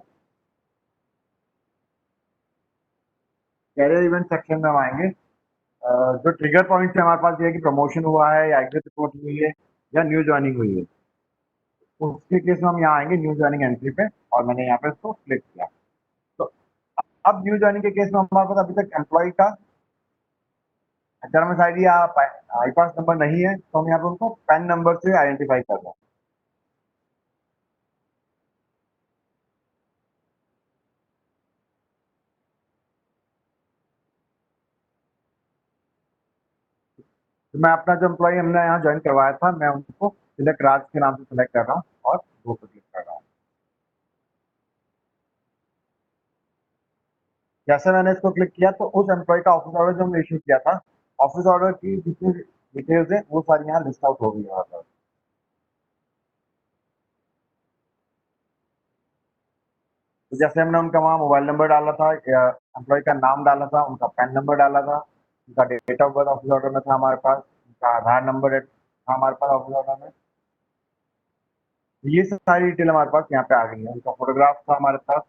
कैरियर इवेंट सेक्शन में हम आएंगे। जो ट्रिगर पॉइंट है हमारे पास ये है कि प्रमोशन हुआ है या एग्जिट रिपोर्ट हुई है या न्यू ज्वाइनिंग हुई है। उसके केस में हम यहाँ आएंगे न्यू ज्वाइनिंग एंट्री पे और मैंने यहाँ पे इसको क्लिक किया। तो अब न्यू ज्वाइनिंग के केस में हमारे पास अभी तक एम्प्लॉय का एचआरएमएस आईडी या आईपास नंबर नहीं है, तो हम यहाँ पे उनको पैन नंबर से आइडेंटिफाई कर रहे हैं। तो मैं अपना जो एम्प्लॉय हमने यहाँ ज्वाइन करवाया था मैं उनको सिलेक्ट राज के नाम से सिलेक्ट कर रहा हूँ और वो पे क्लिक कर रहा हूँ। जैसे मैंने इसको क्लिक किया तो उस एम्प्लॉय का ऑफिस ऑर्डर जो हमने इश्यू किया था, ऑफिस ऑर्डर की जितनी डिटेल्स है वो सारी यहाँ लिस्ट आउट हो गई यहाँ पर। तो जैसे हमने उनका वहाँ मोबाइल नंबर डाला था, एम्प्लॉय का नाम डाला था, उनका पैन नंबर डाला था, उनका date of birth office order में था हमारे पास, उनका आधार नंबर था हमारे पास ऑफिस ऑर्डर में। ये सारी डिटेल हमारे पास यहाँ पे आ गई है। उनका फोटोग्राफ था हमारे पास,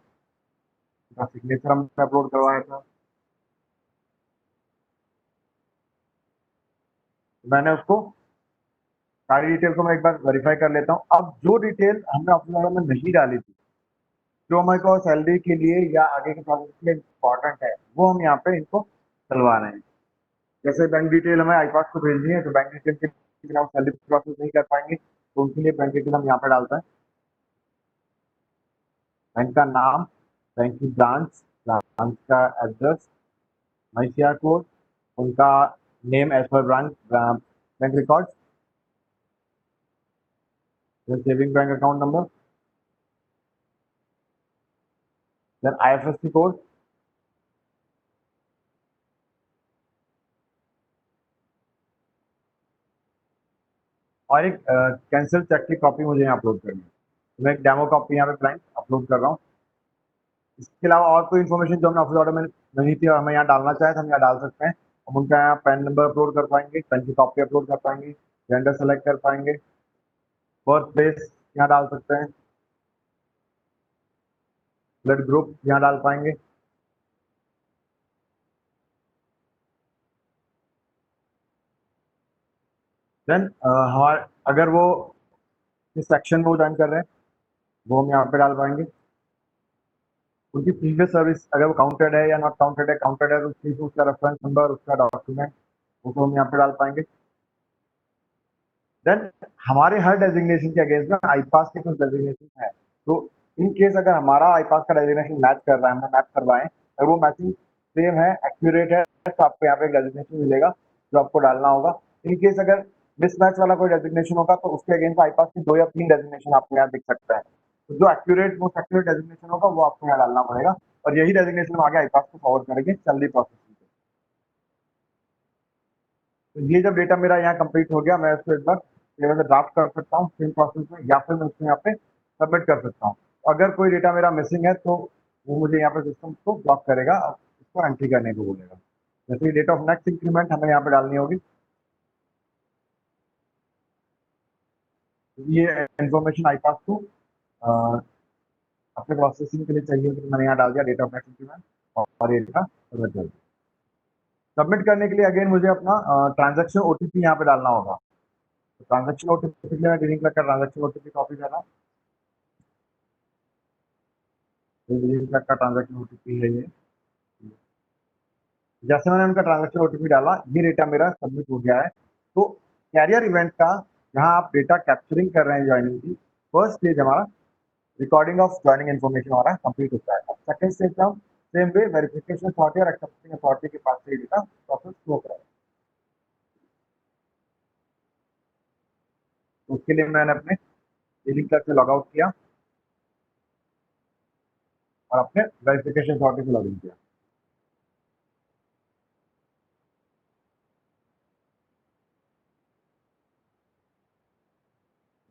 उनका सिग्नेचर हमने अपलोड करवाया था। मैंने उसको सारी डिटेल को मैं एक बार वेरीफाई कर लेता हूँ। अब जो डिटेल हमने ऑफिस ऑर्डर में नहीं डाली थी, जो हमारे को सैलरी के लिए या आगे के प्रोसेस के लिए इम्पोर्टेंट है, वो हम यहाँ पे इनको डलवा रहे हैं। जैसे बैंक डिटेल हमें आईपास को भेजनी है, तो बैंक डिटेल के बिना हम सैलरी प्रोसेस नहीं कर पाएंगे, तो उनके लिए बैंक डिटेल हम यहाँ पे डालते हैं। बैंक का नाम, बैंक की ब्रांच, ब्रांच का एड्रेस, ICR कोड, उनका name as per branch bank record, saving bank account number, then IFSC code, और एक कैंसिल चेक की कॉपी मुझे यहाँ अपलोड करनी है। तो मैं एक डेमो कॉपी यहाँ पे ब्लैंक अपलोड कर रहा हूँ। इसके अलावा और कोई इन्फॉर्मेशन जो हमने ऑफिस ऑर्डर में नहीं थी और हमें यहाँ डालना चाहे तो हम यहाँ डाल सकते हैं। हम उनका यहाँ पैन नंबर अपलोड कर पाएंगे, पैन की कॉपी अपलोड कर पाएंगे, जेंडर सेलेक्ट कर पाएंगे, बर्थ प्लेस यहाँ डाल सकते हैं, ब्लड ग्रुप यहाँ डाल पाएंगे। देन हमारे अगर वो इस सेक्शन में वो ज्वाइन कर रहे हैं वो हम यहाँ पे डाल पाएंगे। उनकी प्रीवियस सर्विस अगर वो काउंटेड है या नॉट काउंटेड है, काउंटेड है तो उसका रेफरेंस नंबर, उसका डॉक्यूमेंट, उसको हम यहाँ पे डाल पाएंगे। देन हमारे हर डेजिग्नेशन के अगेंस्ट में आईपास के कुछ डेजिग्नेशन है, तो इन केस अगर हमारा आईपास का डेजिग्नेशन मैच कर रहा है, हमने मैच करवाएं, अगर वो मैचिंग सेम है, एक्यूरेट है, तो आपको यहाँ पे एक डेजिग्नेशन मिलेगा जो आपको डालना होगा। इन केस अगर मिसमैच वाला कोई डेजिग्नेशन होगा तो उसके अगेंस्ट आईपास की 2 या 3 डेजिग्नेशन आपको यहाँ दिख सकते हैं। तो जो एक्यूरेट मोस्ट एक्यूरेट डेजिग्नेशन होगा वो आपको यहाँ डालना पड़ेगा, और यही डेजिग्नेशन हम आगे आईपास को फॉरवर्ड करेंगे सैलरी प्रोसेसिंग पे। तो ये जब डेटा मेरा यहाँ कंप्लीट हो गया, मैं इसको एक बार मैं ड्राफ्ट कर सकता हूँ सेम प्रोसेस में, या फिर मैं उसको यहाँ पे सबमिट कर सकता हूँ। अगर कोई डेटा मेरा मिसिंग है तो वो मुझे यहाँ पे सिस्टम को ब्लॉक करेगा और उसको एंट्री करने को बोलेगा। जैसे डेट ऑफ नेक्स्ट इंक्रीमेंट हमें यहाँ पे डालनी होगी। ये इन्फॉर्मेशन आईपास को अपने प्रोसेसिंग के लिए चाहिए, तो मैंने यहाँ डाल दिया डेट ऑफ नेक्स्ट इंक्रीमेंट और ये डेटा सबमिट कर दिया। सबमिट करने के लिए अगेन मुझे अपना ट्रांजेक्शन OTP यहाँ पे डालना होगा। तो ट्रांजेक्शन OTP के लिए मैं डिलीट कर ट्रांजेक्शन OTP कॉपी कर रहा हूँ। डिलीट का ट्रांजेक्शन OTP है ये। जैसे मैंने उनका ट्रांजेक्शन OTP डाला, ये डेटा मेरा सबमिट हो गया है। तो कैरियर इवेंट का जहां आप डेटा कैप्चरिंग कर रहे हैं ज्वाइनिंग की, फर्स्ट स्टेज हमारा रिकॉर्डिंग ऑफ ज्वाइनिंग इन्फॉर्मेशन हमारा कंप्लीट होता है। अब सेकंड स्टेज में हम सेम वे वेरिफिकेशन अथॉरिटी और एक्सेप्टिंग अथॉरिटी के पास से ये डेटा प्रोसेस फ्लो कराएं। तो उसके लिए मैंने अपने डीलिंग क्लर्क से लॉग आउट किया और अपने वेरिफिकेशन अथॉरिटी से लॉग इन किया।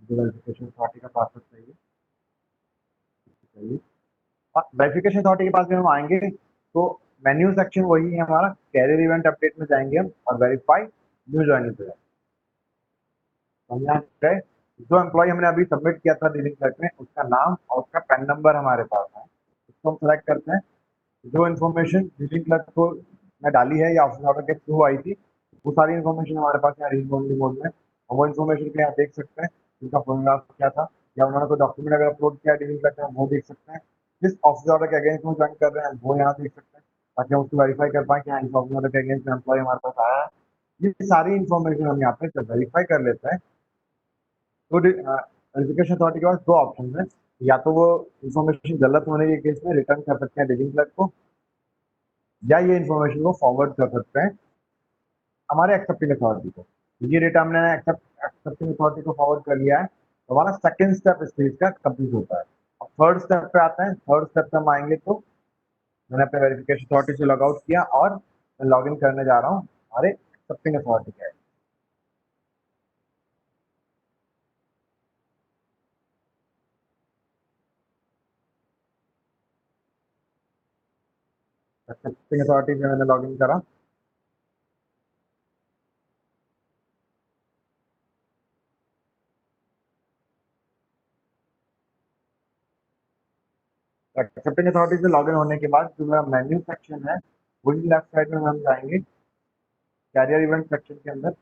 वेरिफिकेशन अथॉरिटी का पासवर्ड चाहिए। वेरिफिकेशन अथॉरिटी के पास जब हम आएंगे तो मेन्यू सेक्शन वही है हमारा, कैरियर इवेंट अपडेट में जाएंगे हम और वेरीफाई न्यू ज्वाइनिंग पे जाएंगे। हम यहाँ गए, जो एम्प्लॉय हमने अभी सबमिट किया था डीलिंग क्लर्क में, उसका नाम और उसका पैन नंबर हमारे पास है, उसको हम सेलेक्ट करते हैं। जो इन्फॉर्मेशन डीलिंग क्लर्क को मैं डाली है या ऑफिस ऑर्डर के थ्रू आई थी, वो सारी इन्फॉर्मेशन हमारे पास यहाँ रीड ओनली मोड में, और वो इन्फॉर्मेशन को यहाँ देख सकते हैं उनका फोटोग्राफ क्या था, या उन्होंने कोई डॉक्यूमेंट अगर अपलोड किया डीलिंग क्लर्क में वो देख सकते हैं। जिस ऑफिस ऑर्डर के अगेंस्ट में ज्वाइन कर रहे हैं वो यहाँ देख सकते हैं, ताकि हम उसको वेरीफाई कर पाए कि हाँ इस ऑफिस ऑर्डर के अगेंस्ट में एम्प्लॉय हमारे पास आया है। ये सारी इन्फॉर्मेशन हम यहाँ पे जब वेरीफाई कर लेते हैं तो वेरिफिकेशन अथॉरिटी के पास 2 ऑप्शन है, या तो वो इन्फॉर्मेशन गलत होने के केस में रिटर्न कर सकते हैं डीलिंग क्लर्क को, या ये इन्फॉर्मेशन को फॉरवर्ड कर सकते हैं हमारे एक्सेप्टिंग अथॉरिटी को। ये डेटा हमने एक्सेप्टिंग अथॉरिटी को फॉरवर्ड कर लिया है, तो हमारा सेकंड स्टेप इस चीज का कंप्लीट होता है। अब थर्ड स्टेप पे आते हैं। थर्ड स्टेप पे हम आएंगे तो मैंने अपने वेरिफिकेशन अथॉरिटी से लॉग आउट किया और मैं लॉग इन करने जा रहा हूँ हमारे एक्सेप्टिंग अथॉरिटी के। एक्सेप्टिंग अथॉरिटी में मैंने लॉग इन करा। एक्सेप्टिंग अथॉरिटी से लॉगिन होने के बाद जो मेरा मेन्यू सेक्शन है वही लेफ्ट साइड में हम जाएंगे कैरियर इवेंट सेक्शन के अंदर।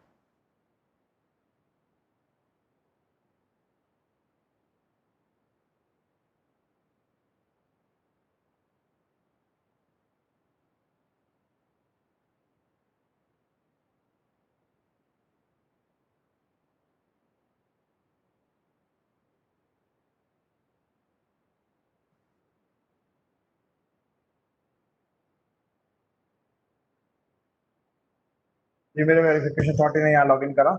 ये मेरे वेरिफिकेशन अथॉरिटी ने यहाँ लॉग इन करा।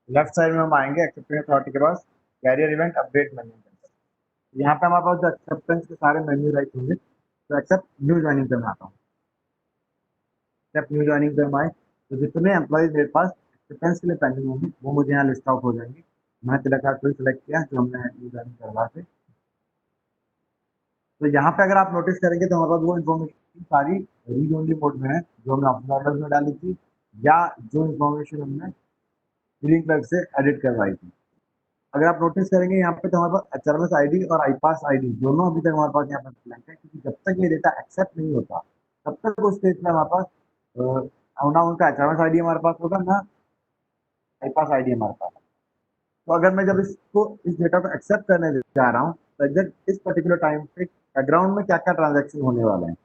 लेफ्ट साइड में हम आएंगे एक्सेप्टेंस अथॉरिटी के पास, कैरियर इवेंट अपडेट मेन्यू के अंदर। यहाँ पे हमारे पास जो एक्सेप्टेंस के सारे मेन्यू राइट होंगे, तो एक्सेप्ट न्यू ज्वाइनिंग पे मैं आता हूँ। एक्सेप्ट न्यू ज्वाइनिंग पे हम आए तो जितने एम्प्लॉइज मेरे पास एक्सेप्टेंस के लिए पेंडिंग होंगे वो मुझे यहाँ लिस्ट आउट हो जाएंगे। मैं तिलक को सिलेक्ट किया जो हमने न्यू ज्वाइनिंग करवा थे। तो यहाँ पे अगर आप नोटिस करेंगे तो हमारे पास वो इन्फॉर्मेशन सारी रीड ओनली मोड में है जो हमने ऑफिस ऑर्डर में डाली थी, या जो इन्फॉर्मेशन हमने बिलिंग क्लर्क से एडिट करवाई थी। अगर आप नोटिस करेंगे यहाँ पे तो हमारे पास एचआरएमएस आईडी और आईपास आईडी दोनों अभी तक हमारे पास यहाँ पर ब्लैंक है, क्योंकि जब तक ये डेटा एक्सेप्ट नहीं होता तब तक उस स्टेज में हमारे पास ना उनका एचआरएमएस आईडी हमारे पास होगा, ना आईपास आईडी हमारे पास। तो अगर मैं जब इसको इस डेटा को एक्सेप्ट करने जा रहा हूँ तो एग्जैक्ट इस पर्टिकुलर टाइम पे बैकग्राउंड में क्या क्या ट्रांजेक्शन होने वाले हैं,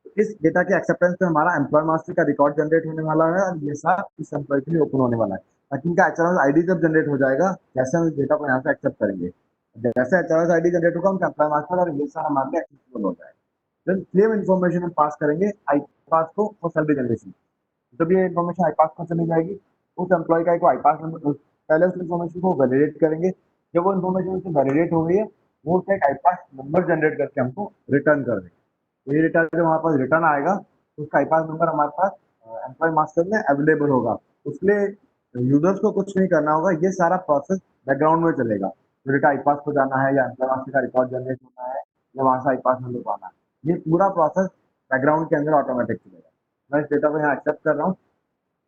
तो इस डेटा के एक्सेप्टेंस पे हमारा एम्प्लॉय मास्टर का रिकॉर्ड जनरेट होने वाला है और ये सारा इस एम्प्लॉय के लिए ओपन होने वाला है, ताकि इनका एचआरएस आईडी जब जनरेट हो जाएगा जैसे हम इस डेटा को यहाँ से एक्सेप्ट करेंगे, जैसे एचआरएस आईडी जनरेट होगा उनका एम्प्लॉय मास्टर और ये सारा हमारे लिए एक्सेसिबल हो जाएगा। देन सेम इन्फॉर्मेशन हम पास करेंगे आई पास को और सैलरी जनरेशन। जब ये इन्फॉर्मेशन आई पास को चली जाएगी उस एम्प्लॉय का एक आई पास नंबर, पहले उस इन्फॉर्मेशन को वैलिडेट करेंगे। जब वो इन्फॉर्मेशन उससे वैलिडेट हो गई है वो उसका एक आई पास नंबर जनरेट करके हमको रिटर्न कर देंगे। तो ये डेटा जब हमारे पास रिटर्न आएगा तो उसका आई पास नंबर हमारे पास एम्प्लॉय मास्टर में अवेलेबल होगा। उसके लिए यूजर्स को कुछ नहीं करना होगा, ये सारा प्रोसेस बैकग्राउंड में चलेगा। तो डेटा आई पास को जाना है या एम्प्लॉय मास्टर का रिकॉर्ड जनरेट होना है या वहां से आई पास नंबर पाना है, ये पूरा प्रोसेस बैकग्राउंड के अंदर ऑटोमेटिक चलेगा। मैं इस डेटा को यहाँ एक्सेप्ट कर रहा हूँ।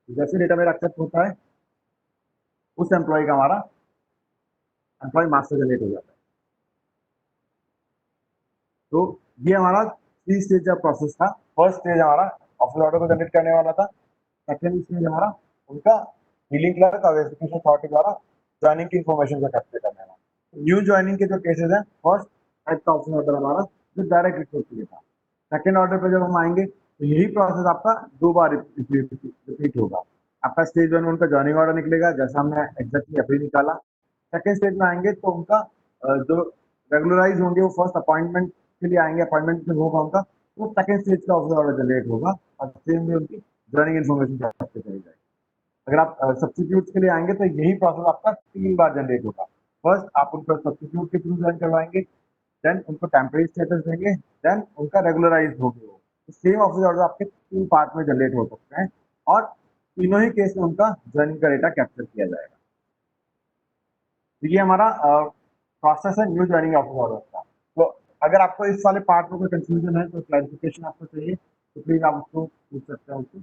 जैसे डेटा मेरा एक्सेप्ट होता है उस एम्प्लॉय का हमारा एम्प्लॉय मास्टर जनरेट हो जाता है। तो ये हमारा 3 स्टेज का प्रोसेस था। फर्स्ट स्टेज हमारा ऑफिस ऑर्डर को जनरेट करने वाला था। सेकंड स्टेज हमारा उनका डीलिंग क्लर्क और वेरिफिकेशन अथॉरिटी द्वारा ज्वाइनिंग की इन्फॉर्मेशन को कैप्चर करने वाला। न्यू ज्वाइनिंग के जो केसेस हैं, फर्स्ट टाइप का ऑफिस ऑर्डर हमारा जो डायरेक्ट रिक्रूट के लिए था। सेकंड ऑर्डर पे जब हम आएंगे तो यही प्रोसेस आपका 2 बार रिपीट होगा। आपका स्टेज 1 में उनका ज्वाइनिंग ऑर्डर निकलेगा जैसा हमने एग्जैक्टली अभी निकाला। सेकंड स्टेज में आएंगे तो उनका जो रेगुलराइज होंगे वो फर्स्ट अपॉइंटमेंट के लिए आएंगे, अपॉइंटमेंट जब होगा उनका तो सेकंड स्टेज का ऑफिस ऑर्डर जनरेट होगा और सेम में उनकी ज्वाइनिंग इन्फॉर्मेशन कैप्चर करी जाएगी। अगर आप सब्स्टिट्यूट के लिए आएंगे तो यही प्रोसेस आपका 3 बार जनरेट होगा। फर्स्ट आप उनको सब्स्टिट्यूट के थ्रू ज्वाइन करवाएंगे, देन उनको टेम्परेरी स्टेटस देंगे, देन उनका रेगुलराइज हो गया। तो सेम ऑफिस ऑर्डर आपके 3 पार्ट में जनरेट हो सकते हैं और तीनों ही केस में उनका ज्वाइनिंग का डेटा कैप्चर किया जाएगा। तो ये हमारा प्रोसेस है न्यू ज्वाइनिंग ऑफिस ऑर्डर का। तो अगर आपको इस वाले पार्ट में कोई कंफ्यूजन है तो क्लैरिफिकेशन आपको चाहिए तो प्लीज आप उसको पूछ सकते हैं उसको।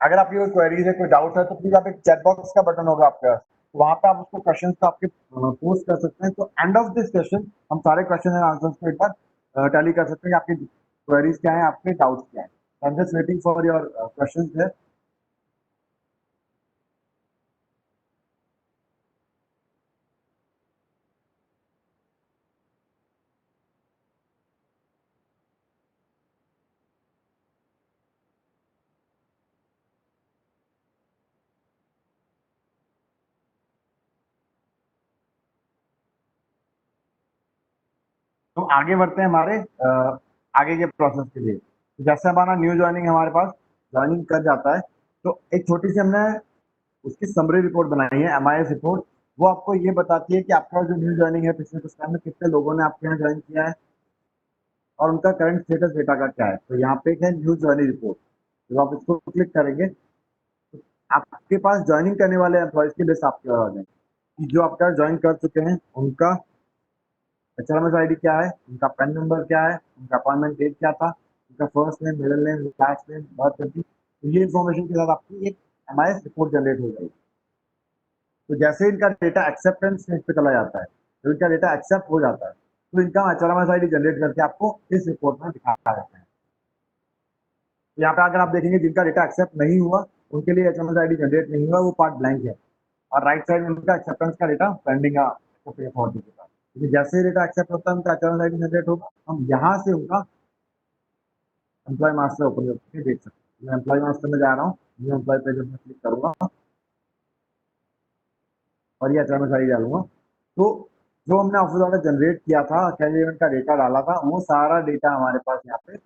अगर आपकी कोई क्वेरीज है, कोई डाउट है तो प्लीज आप एक चैट बॉक्स का बटन होगा आपके पास, तो वहां पे आप उसको क्वेश्चंस को आपके पोस्ट कर सकते हैं। तो एंड ऑफ दिस सेशन हम सारे क्वेश्चन एंड आंसर्स को एक बार टैली कर सकते हैं कि आपकी क्वेरीज क्या है, आपके डाउट्स क्या है। I am just waiting for your questions है। तो आगे बढ़ते हैं हमारे आगे के प्रोसेस के लिए। तो जैसे हमारा न्यू ज्वाइनिंग हमारे पास ज्वाइनिंग कर जाता है तो एक छोटी सी हमने उसकी समरी रिपोर्ट बनाई है, एमआईएस रिपोर्ट। वो आपको ये बताती है कि आपका जो न्यू ज्वाइनिंग है पिछले कुछ टाइम में कितने लोगों ने आपके यहाँ ज्वाइन किया है और उनका करंट स्टेटस डेटा का क्या है। तो यहाँ पे एक है न्यू ज्वाइनिंग रिपोर्ट। जब आप इसको क्लिक करेंगे तो आपके पास ज्वाइनिंग करने वाले एम्प्लॉयज की लिस्ट आपके पास आ जाएगी कि जो आपका ज्वाइन कर चुके हैं उनका HRMS आईडी क्या है, उनका पैन नंबर क्या है, उनका अपॉइंटमेंट डेट क्या था, उनका first name, middle name, last name, birth तिथि, तो ये इन्फॉर्मेशन के साथ आपकी एक MIS रिपोर्ट जनरेट हो जाएगी। तो जैसे इनका डेटा एक्सेप्टेंस स्टेज पे चला जाता है, तो इनका डेटा एक्सेप्ट हो जाता है, तो इनका HRMS आईडी जनरेट करके आपको इस रिपोर्ट में दिखा देते हैं। तो यहाँ पे अगर आप देखेंगे जिनका डेटा एक्सेप्ट नहीं हुआ उनके लिए HRMS आईडी जनरेट नहीं हुआ, वो पार्ट ब्लैंक है, और राइट साइड में उनका एक्सेप्टेंस का डेटा पेंडिंग अथॉरिटी के पास। क्योंकि जैसे ही डेटा एक्सेप्ट होता है उनका HRMS आईडी जनरेट होगा, हम यहाँ से उनका एम्प्लॉय मास्टर ओपन करके देख सकते हैं। मैं एम्प्लॉय मास्टर में जा रहा हूँ, न्यू एम्प्लॉय पेज में क्लिक करूंगा और ये HRMS आईडी डालूंगा। तो जो हमने ऑफिस ऑर्डर जनरेट किया था, कैंडिडेट का डेटा डाला था, वो सारा डेटा हमारे पास यहाँ पे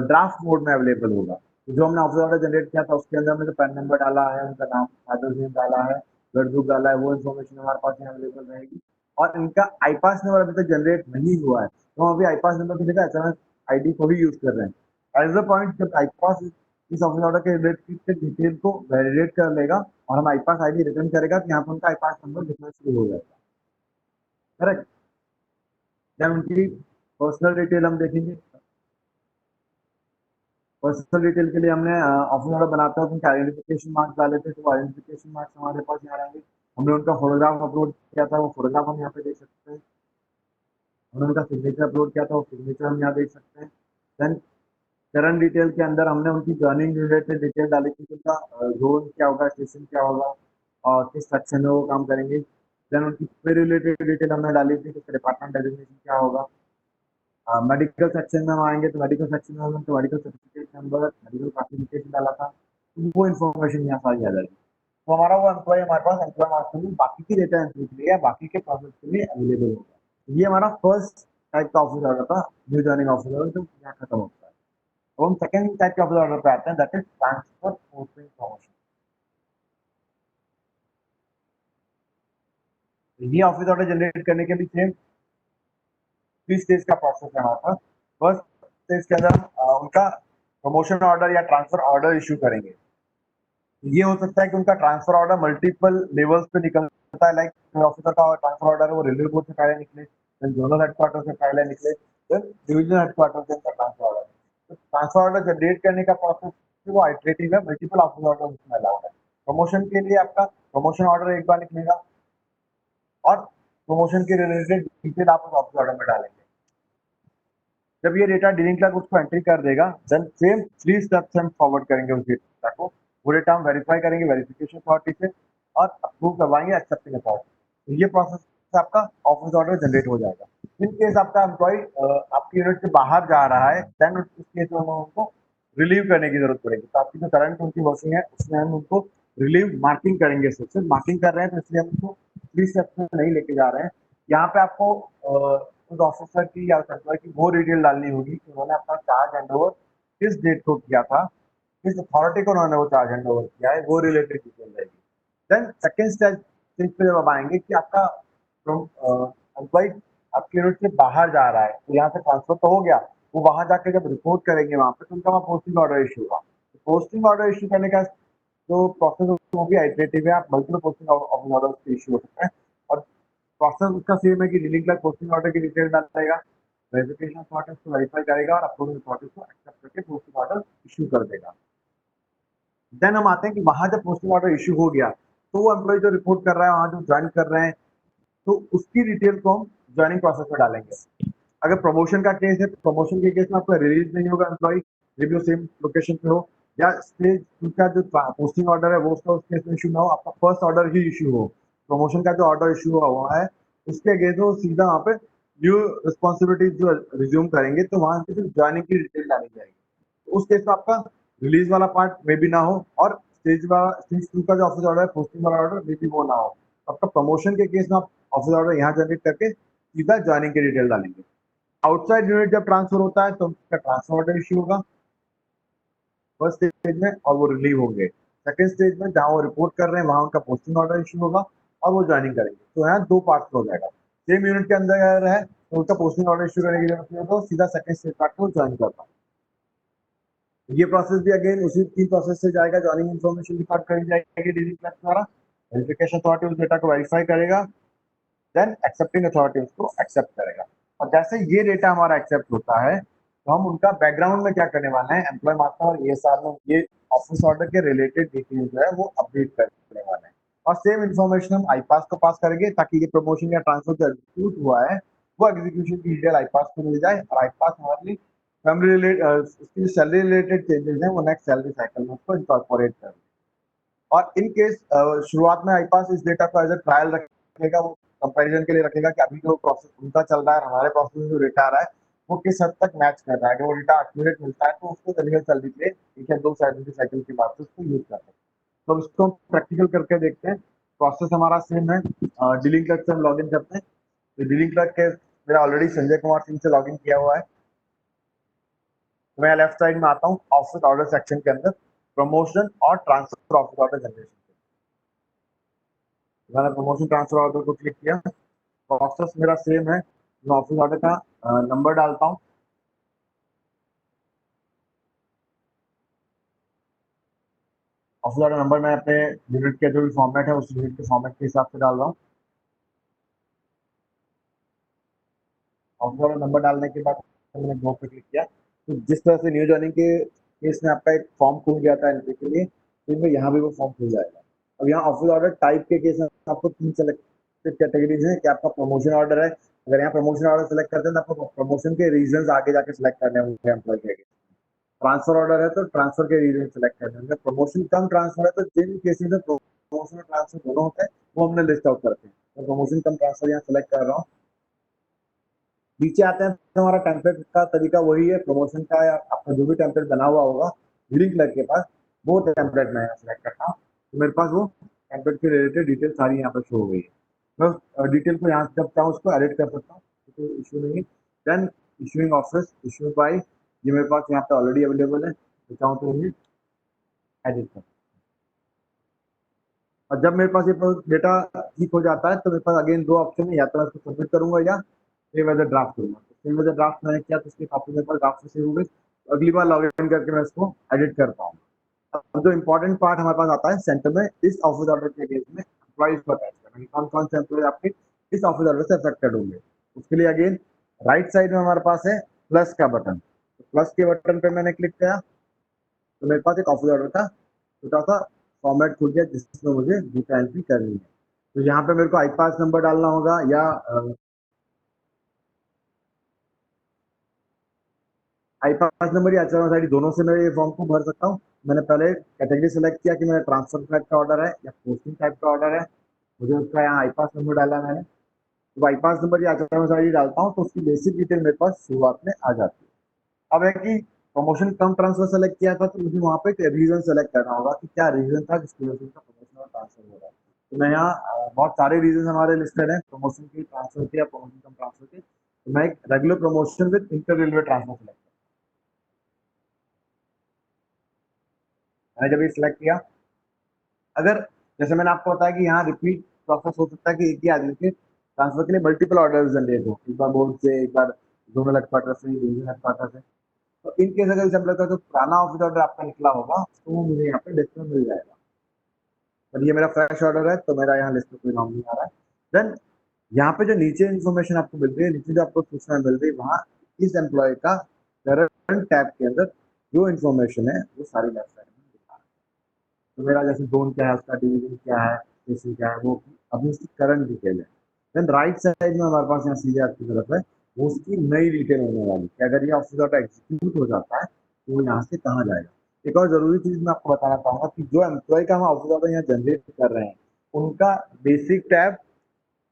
ड्राफ्ट मोड में अवेलेबल होगा। तो जो हमने ऑफिस ऑर्डर जनरेट किया था उसके अंदर हमने जो पैन नंबर डाला है, उनका नाम, फादर्स नेम डाला है, ब्लड ग्रुप डाला है, वो इन्फॉर्मेशन हमारे पास यहाँ अवेलेबल रहेगी। और इनका आईपास नंबर अभी तक जनरेट नहीं हुआ है, तो हम अभी आईपास नंबर की जगह HRMS आईडी को भी यूज कर रहे हैं। एज अ पॉइंट, जब आईपास इस ऑफिस ऑर्डर के रिलेटेड के डिटेल को वैलिडेट कर लेगा और हम आईपास आईडी रिटर्न करेगा, तो यहाँ पर उनका आईपास नंबर दिखना शुरू हो जाएगा। करेक्ट। देन उनकी पर्सनल डिटेल हम देखेंगे। पर्सनल डिटेल के लिए हमने ऑफिस ऑर्डर बनाते हैं उनके आइडेंटिफिकेशन मार्क्स डाले थे, तो आइडेंटिफिकेशन मार्क्स हमारे पास यहाँ रहेंगे। हमने उनका फोटोग्राफ अपलोड किया था, वो फोटोग्राफ हम यहाँ पे देख सकते हैं। हमने उनका सिग्नेचर अपलोड किया था, वो सिग्नेचर हम यहाँ देख सकते हैं। देन करंट डिटेल के अंदर हमने उनकी जर्निंग रिलेटेड डिटेल डाली थी, उनका जोन क्या होगा, स्टेशन क्या होगा और किस सेक्शन में वो काम करेंगे। देन उनकी पे रिलेटेड डिटेल हमने डाली थी, कि डिपार्टमेंट डेजिग्नेशन क्या होगा। मेडिकल सेक्शन में हम आएंगे, तो मेडिकल सेक्शन में हमने medical certificate number, medical classification डाला था, तो वो इन्फॉर्मेशन यहाँ सारी आ जाएगी। तो हमारा वो एम्प्लॉय हमारे पास एम्प्लॉय मास्टर में बाकी की डेटा एंट्री के लिए या बाकी के प्रोसेस के लिए अवेलेबल होगा। ये हमारा फर्स्ट टाइप का ऑफिस ऑर्डर था, न्यू जॉइनिंग ऑफिस ऑर्डर, जो यहाँ खत्म होता है। तो हम सेकंड टाइप के ऑफिस ऑर्डर पे आते हैं, that is transfer posting promotion. ये ऑफिस ऑर्डर जनरेट करने के लिए सेम 3 स्टेज का प्रोसेस है हमारे पास। फर्स्ट स्टेज के अंदर हम उनका प्रमोशन ऑर्डर या ट्रांसफर ऑर्डर इशू करेंगे। ये हो सकता है कि उनका ट्रांसफर ऑर्डर मल्टीपल लेवल्स पे निकलता है, लाइक ऑफिसर का ट्रांसफर ऑर्डर है वो रेलवे बोर्ड से पहले निकले, फिर जोनल हेडक्वार्टर से पहले निकले, फिर डिवीजन हेडक्वार्टर से उनका ट्रांसफर ऑर्डर। तो ट्रांसफर ऑर्डर जनरेट करने का प्रोसेस वो आइटरेटिव है, मल्टीपल ऑफिस ऑर्डर उसमें अलाउड है। प्रमोशन के लिए आपका प्रमोशन ऑर्डर एक बार निकलेगा और प्रमोशन के रिलेटेड डिटेल आप उस ऑफिस ऑर्डर में डालेंगे। जब ये डेटा डीलिंग क्लर्क उसको एंट्री कर देगा, देन सेम 3 स्टेप्स हम फॉरवर्ड करेंगे उस डेटा को। वो डेटा हम वेरीफाई करेंगे वेरिफिकेशन अथॉरिटी से और अप्रूव करवाएंगे एक्सेप्टिंग अथॉरिटी। तो ये प्रोसेस से आपका ऑफिस ऑर्डर जनरेट हो जाएगा। इन केस आपका एम्प्लॉय आपकी यूनिट से बाहर जा रहा है, देन उस केस में हम उनको रिलीव करने की जरूरत पड़ेगी। तो आपकी जो करंट उनकी वर्किंग है उसमें हम उनको रिलीव मार्किंग करेंगे। सिर्फ मार्किंग कर रहे हैं तो इसलिए हम उनको 3 स्टेप्स में नहीं लेके जा रहे हैं। यहाँ पे आपको उस ऑफिसर की या एम्प्लॉय की वो डिटेल डालनी होगी कि उन्होंने अपना चार्ज हैंडओवर किस डेट को किया था, किस अथॉरिटी को उन्होंने वो चार्ज हैंडओवर किया है, वो रिलेटेड डिटेल रहेगी। देन सेकंड स्टेज पे जब आप आएंगे कि आपका एम्प्लॉय आपके यूनिट से बाहर जा रहा है, तो यहाँ से ट्रांसफर तो हो गया, वो वहां जाके जब रिपोर्ट करेंगे वहां पे, तो उनका वहाँ पोस्टिंग ऑर्डर इशू होगा। पोस्टिंग ऑर्डर इशू करने का जो प्रोसेस है वो भी आइटरेटिव है, आप मल्टीपल पोस्टिंग ऑर्डर इशू हो सकते हैं। और प्रोसेस उसका सेम है कि डीलिंग क्लर्क पोस्टिंग ऑर्डर की डिटेल डालेगा, वेरिफिकेशन अथॉरिटी उसको वेरीफाई करेगा और अप्रूवल अथॉरिटी को एक्सेप्ट करके पोस्टिंग ऑर्डर इशू कर देगा। देन हम आते हैं कि वहां जब पोस्टिंग ऑर्डर इशू हो गया, तो वो एम्प्लॉय जो रिपोर्ट कर रहा है, वहां जो ज्वाइन कर रहे हैं, तो उसकी डिटेल को हम ज्वाइनिंग प्रोसेस में डालेंगे। अगर प्रमोशन का केस है, तो प्रमोशन के केस में आपका रिलीज नहीं होगा एम्प्लॉय, ये भी सेम लोकेशन पे हो, या स्टेज का जो पोस्टिंग ऑर्डर है वो उसका उस केस में इशू ना हो, आपका फर्स्ट ऑर्डर ही इशू हो। प्रमोशन का जो ऑर्डर इशू हुआ है उसके अगेंस्ट वो सीधा वहाँ पे न्यू रिस्पॉन्सिबिलिटी जो रिज्यूम करेंगे, तो वहां से फिर ज्वाइनिंग की डिटेल डाली जाएगी। उस केस में आपका रिलीज वाला पार्ट में भी ना हो और स्टेज 2 का जो ऑफिस ऑर्डर है, पोस्टिंग वाला ऑर्डर, मे भी वो ना हो। आपका प्रमोशन के केस में आप ऑफिस ऑर्डर यहाँ जनरेट करके सीधा ज्वाइनिंग की डिटेल डालेंगे। आउटसाइड यूनिट जब ट्रांसफर होता है तो उसका ट्रांसफर ऑर्डर इश्यू होगा फर्स्ट स्टेज में, और वो रिलीव होंगे। सेकंड स्टेज में जहां वो रिपोर्ट कर रहे हैं वहां उनका पोस्टिंग ऑर्डर इश्यू होगा और वो ज्वाइनिंग करेंगे। तो यहाँ 2 पार्ट हो जाएगा। सेम यूनिट के अंदर अगर है तो उनका पोस्टिंग ऑर्डर इश्यू करने की जरूरत नहीं होगा, सीधा सेकंड स्टेज पार्ट को ज्वाइन करता है। ये प्रोसेस भी अगेन उसी 3 प्रोसेस से जाएगा। ज्वाइनिंग इन्फॉर्मेशन रिकॉर्ड करी जाएगी डीलिंग क्लर्क द्वारा, वेरिफिकेशन अथॉरिटी उस डेटा को वेरीफाई करेगा, देन एक्सेप्टिंग अथॉरिटी उसको एक्सेप्ट करेगा। और जैसे ये डेटा हमारा एक्सेप्ट होता है तो हम उनका बैकग्राउंड में क्या करने वाले हैं, एम्प्लॉय मास्टर और ESR में ये ऑफिस ऑर्डर के रिलेटेड डिटेल जो है वो अपडेट करने वाले हैं। और सेम इन्फॉर्मेशन हम आईपास को पास करेंगे ताकि ये प्रमोशन या ट्रांसफर जो एग्जीक्यूट हुआ है वो एग्जीक्यूशन की डिटेल आईपास को मिल जाए, और आईपास हमारे लिए फैमिली रिलेटेड उसकी सैलरी रिलेटेड चेंजेस हैं वो नेक्स्ट सैलरी साइकिल में उसको इनकॉर्पोरेट कर। और इन केस शुरुआत में आईपास इस डेटा को एज अ ट्रायल रखेगा, वो कंपैरिजन के लिए रखेगा कि अभी जो प्रोसेस उनका चल रहा है हमारे प्रोसेस में जो डेटा आ रहा है वो किस हद तक मैच कर रहा है। अगर वो डेटा एक्यूरेट मिलता है तो उसको रियल सैलरी के लिए एक या दो सैलरी साइकिल के बाद से उसको यूज कर सकते हैं। तो इसको हम प्रैक्टिकल करके देखते हैं। प्रोसेस हमारा सेम है। डीलिंग क्लर्क से हम लॉग इन करते हैं। तो डीलिंग क्लर्क के मेरा ऑलरेडी संजय कुमार सिंह से लॉग इन किया हुआ है। तो मैं लेफ्ट साइड में आता हूँ ऑफिस ऑर्डर सेक्शन के अंदर, प्रमोशन और ट्रांसफर ऑफिस ऑर्डर जनरेशन। मैंने प्रमोशन ट्रांसफर ऑर्डर को क्लिक किया। प्रोसेस मेरा सेम है। मैं ऑफिस ऑर्डर का नंबर डालता हूँ। ऑफिस ऑर्डर नंबर मैं अपने यूनिट के जो भी फॉर्मेट है उस यूनिट के फॉर्मेट के हिसाब से डाल रहा हूँ। ऑफिस ऑर्डर नंबर डालने के बाद मैंने गो पे क्लिक किया। तो जिस तरह से न्यू जॉइनिंग के केस में आपका एक फॉर्म खुल गया था एंट्री के लिए, तो यहाँ भी वो फॉर्म खुल जाएगा। अब यहाँ ऑफिस ऑर्डर टाइप के केस में आपको 3 सेलेक्टेड कैटेगरीज हैं कि आपका प्रमोशन ऑर्डर है। अगर यहाँ प्रमोशन ऑर्डर सेलेक्ट करते हैं तो आपको प्रमोशन के रीजन आगे जाके सिलेक्ट करने होंगे एम्प्लॉय के। ट्रांसफर ऑर्डर है तो ट्रांसफर के रीजन सेलेक्ट करने होंगे। प्रमोशन कम ट्रांसफर है तो जिन केसेस में प्रमोशन और ट्रांसफर दोनों होते हैं वो हमने लिस्ट आउट करते हैं। तो प्रमोशन कम ट्रांसफर यहाँ सेलेक्ट कर रहा हूँ। नीचे आते हैं तो हमारा टेम्पलेट का तरीका वही है, प्रमोशन का या आपका जो भी टेम्पलेट बना हुआ होगा डीलिंग क्लर्क के पास वो टेम्पलेट मैं यहाँ सेलेक्ट करता हूँ। तो मेरे पास वो टेम्पलेट के रिलेटेड डिटेल सारी यहाँ पर शो हो गई है। मैं डिटेल को यहाँ से जब चाहूँ उसको एडिट कर सकता हूँ, कोई इशू नहीं है। Then issuing office, issue by, ये मेरे पास यहाँ पे ऑलरेडी अवेलेबल है। तो चाहूँ तो इन्हें एडिट कर। और जब मेरे पास ये डेटा ठीक हो जाता है तो मेरे पास अगेन दो ऑप्शन है, या तो मैं इसको सबमिट करूंगा या सेव एज अ ड्राफ्ट करूंगा। सेव एज अ ड्राफ्ट मैंने किया तो इसकी कॉपी मेरे पास ड्राफ्ट से सेव हो गई। अगली बार लॉग इन करके मैं इसको एडिट कर पाऊंगा। अब जो इम्पोर्टेंट पार्ट हमारे पास आता है सेंटर में, इस ऑफिस ऑर्डर के केस में एम्प्लॉइज को अटैच करना, कौन कौन से एम्प्लॉय आपके इस ऑफिस ऑर्डर से अफेक्टेड होंगे। उसके लिए अगेन राइट साइड में हमारे पास है प्लस का बटन। तो प्लस के बटन पे मैंने क्लिक किया तो मेरे पास एक ऑफिस ऑर्डर का छोटा सा फॉर्मेट खुल गया जिसमें मुझे डेटा एंट्री करनी है। तो यहाँ पे मेरे को आईपास नंबर डालना होगा या आईपास नंबर या एचआरएस आईडी दोनों से मैं ये फॉर्म को भर सकता हूँ। मैंने पहले कैटेगरी सेलेक्ट किया कि मेरा ट्रांसफर टाइप का ऑर्डर है या पोस्टिंग टाइप का ऑर्डर है। मुझे उसका यहाँ आईपास नंबर डाला मैंने। तो आईपास नंबर या एचआरएस आईडी डालता हूँ तो उसकी बेसिक डिटेल मेरे पास शुरुआत में आ जाती है। अब है कि प्रमोशन कम ट्रांसफर सेलेक्ट किया था तो मुझे वहाँ पे एक रीजन सेलेक्ट करना होगा कि क्या रीजन था जिसकी वजह से उसका प्रमोशन और ट्रांसफर हो रहा है। तो मैं यहाँ बहुत सारे रीजन हमारे लिस्टेड हैं प्रमोशन के, ट्रांसफर के या प्रमोशन कम ट्रांसफर के। तो मैं एक regular promotion with inter railway transfer select, मैंने जब ये सिलेक्ट किया, अगर जैसे मैंने आपको बताया कि यहाँ रिपीट प्रोसेस हो सकता है कि एक ही आदमी के ट्रांसफर के लिए मल्टीपल ऑर्डर जनरेट हो, एक बार बोर्ड से, एक बार जोनल हेडक्वार्टर से, डिवीजन हेडक्वार्टर से। तो इन केस अगर जब लगता है तो पुराना ऑफिस ऑर्डर आपका निकला होगा तो वो मुझे यहाँ पे लिस्ट में मिल जाएगा। पर ये मेरा फ्रेश ऑर्डर है तो मेरा यहाँ लिस्ट में कोई नाम नहीं आ रहा है। देन यहाँ पे जो नीचे इन्फॉर्मेशन आपको मिल रही है, नीचे जो आपको सूचना मिल रही है, वहाँ इस एम्प्लॉय का करंट टैब के अंदर जो इन्फॉर्मेशन है वो सारी लेफ्ट साइड में दिखा रहा है। तो मेरा जैसे जोन क्या है, उसका डिवीजन क्या है, स्टेशन क्या है, वो अभी उसकी करंट डिटेल है। देन राइट साइड में हमारे पास यहाँ सीधे आपकी तरफ है वो उसकी नई डिटेल होने वाली है। अगर ये ऑफिस ऑर्डर एग्जीक्यूट हो जाता है तो वो यहाँ से कहाँ जाएगा। एक और जरूरी चीज मैं आपको बताना चाहूंगा कि जो एम्प्लॉय का हम ऑफिस ऑर्डर यहाँ जनरेट कर रहे हैं उनका बेसिक टैब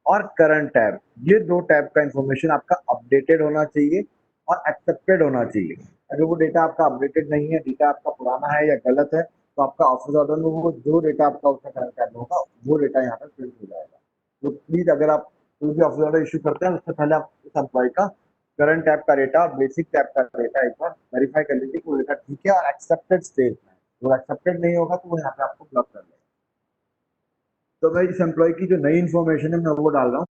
और करंट टैब, ये दो टैब का इंफॉर्मेशन आपका अपडेटेड होना चाहिए और एक्सेप्टेड होना चाहिए। अगर वो डेटा आपका अपडेटेड नहीं है, डेटा आपका पुराना है या गलत है, तो आपका ऑफिस ऑर्डर में वो जो डेटा आपका उसका करंट टैब होगा वो डेटा यहाँ पर प्रिंट हो जाएगा। तो प्लीज अगर आप कोई भी ऑफिस ऑर्डर इशू करते हैं उससे पहले आप उस एम्प्लॉय का करंट टैब का डेटा और बेसिक टैब का डेटा एक बार वेरीफाई कर लीजिए कि वो डेटा ठीक है और एक्सेप्टेड स्टेट में। वो एक्सेप्टेड नहीं होगा तो वो यहाँ पे आपको ब्लॉक कर देगा। तो मैं इस एम्प्लॉय की जो नई इन्फॉर्मेशन है मैं वो डाल रहा हूँ,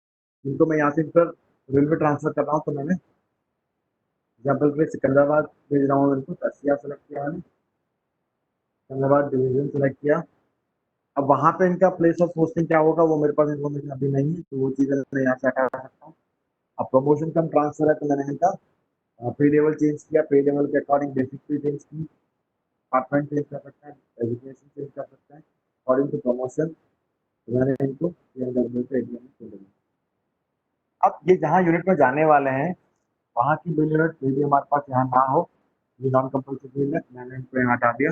जिनको मैं यहाँ से इंटर रेलवे ट्रांसफर कर रहा हूँ। तो मैंने एग्जाम्पल के लिए सिकंदराबाद भेज रहा हूँ, इनको तसिया सेलेक्ट किया मैंने, सिकंदराबाद डिवीजन सेलेक्ट किया। अब वहां पे इनका प्लेस ऑफ पोस्टिंग क्या होगा वो मेरे पास इन्फॉर्मेशन अभी नहीं है, तो वो चीजें मैं यहाँ से हटा सकता हूँ। अब प्रमोशन कम ट्रांसफर है, तो मैंने इनका पे लेवल चेंज किया, पे लेवल के अकॉर्डिंग बेसिक पे चेंज की, डिपार्टमेंट चेंज कर सकते हैं, एजुकेशन चेंज कर सकते हैं अकॉर्डिंग टू प्रमोशन। तो मैंने इनको PNW से ADM में चले गया। अब ये जहाँ यूनिट में जाने वाले हैं वहाँ की बिल यूनिट यदि हमारे पास यहाँ ना हो, ये नॉन कंपल्सरी बिल है, मैंने इनको यहाँ हटा दिया।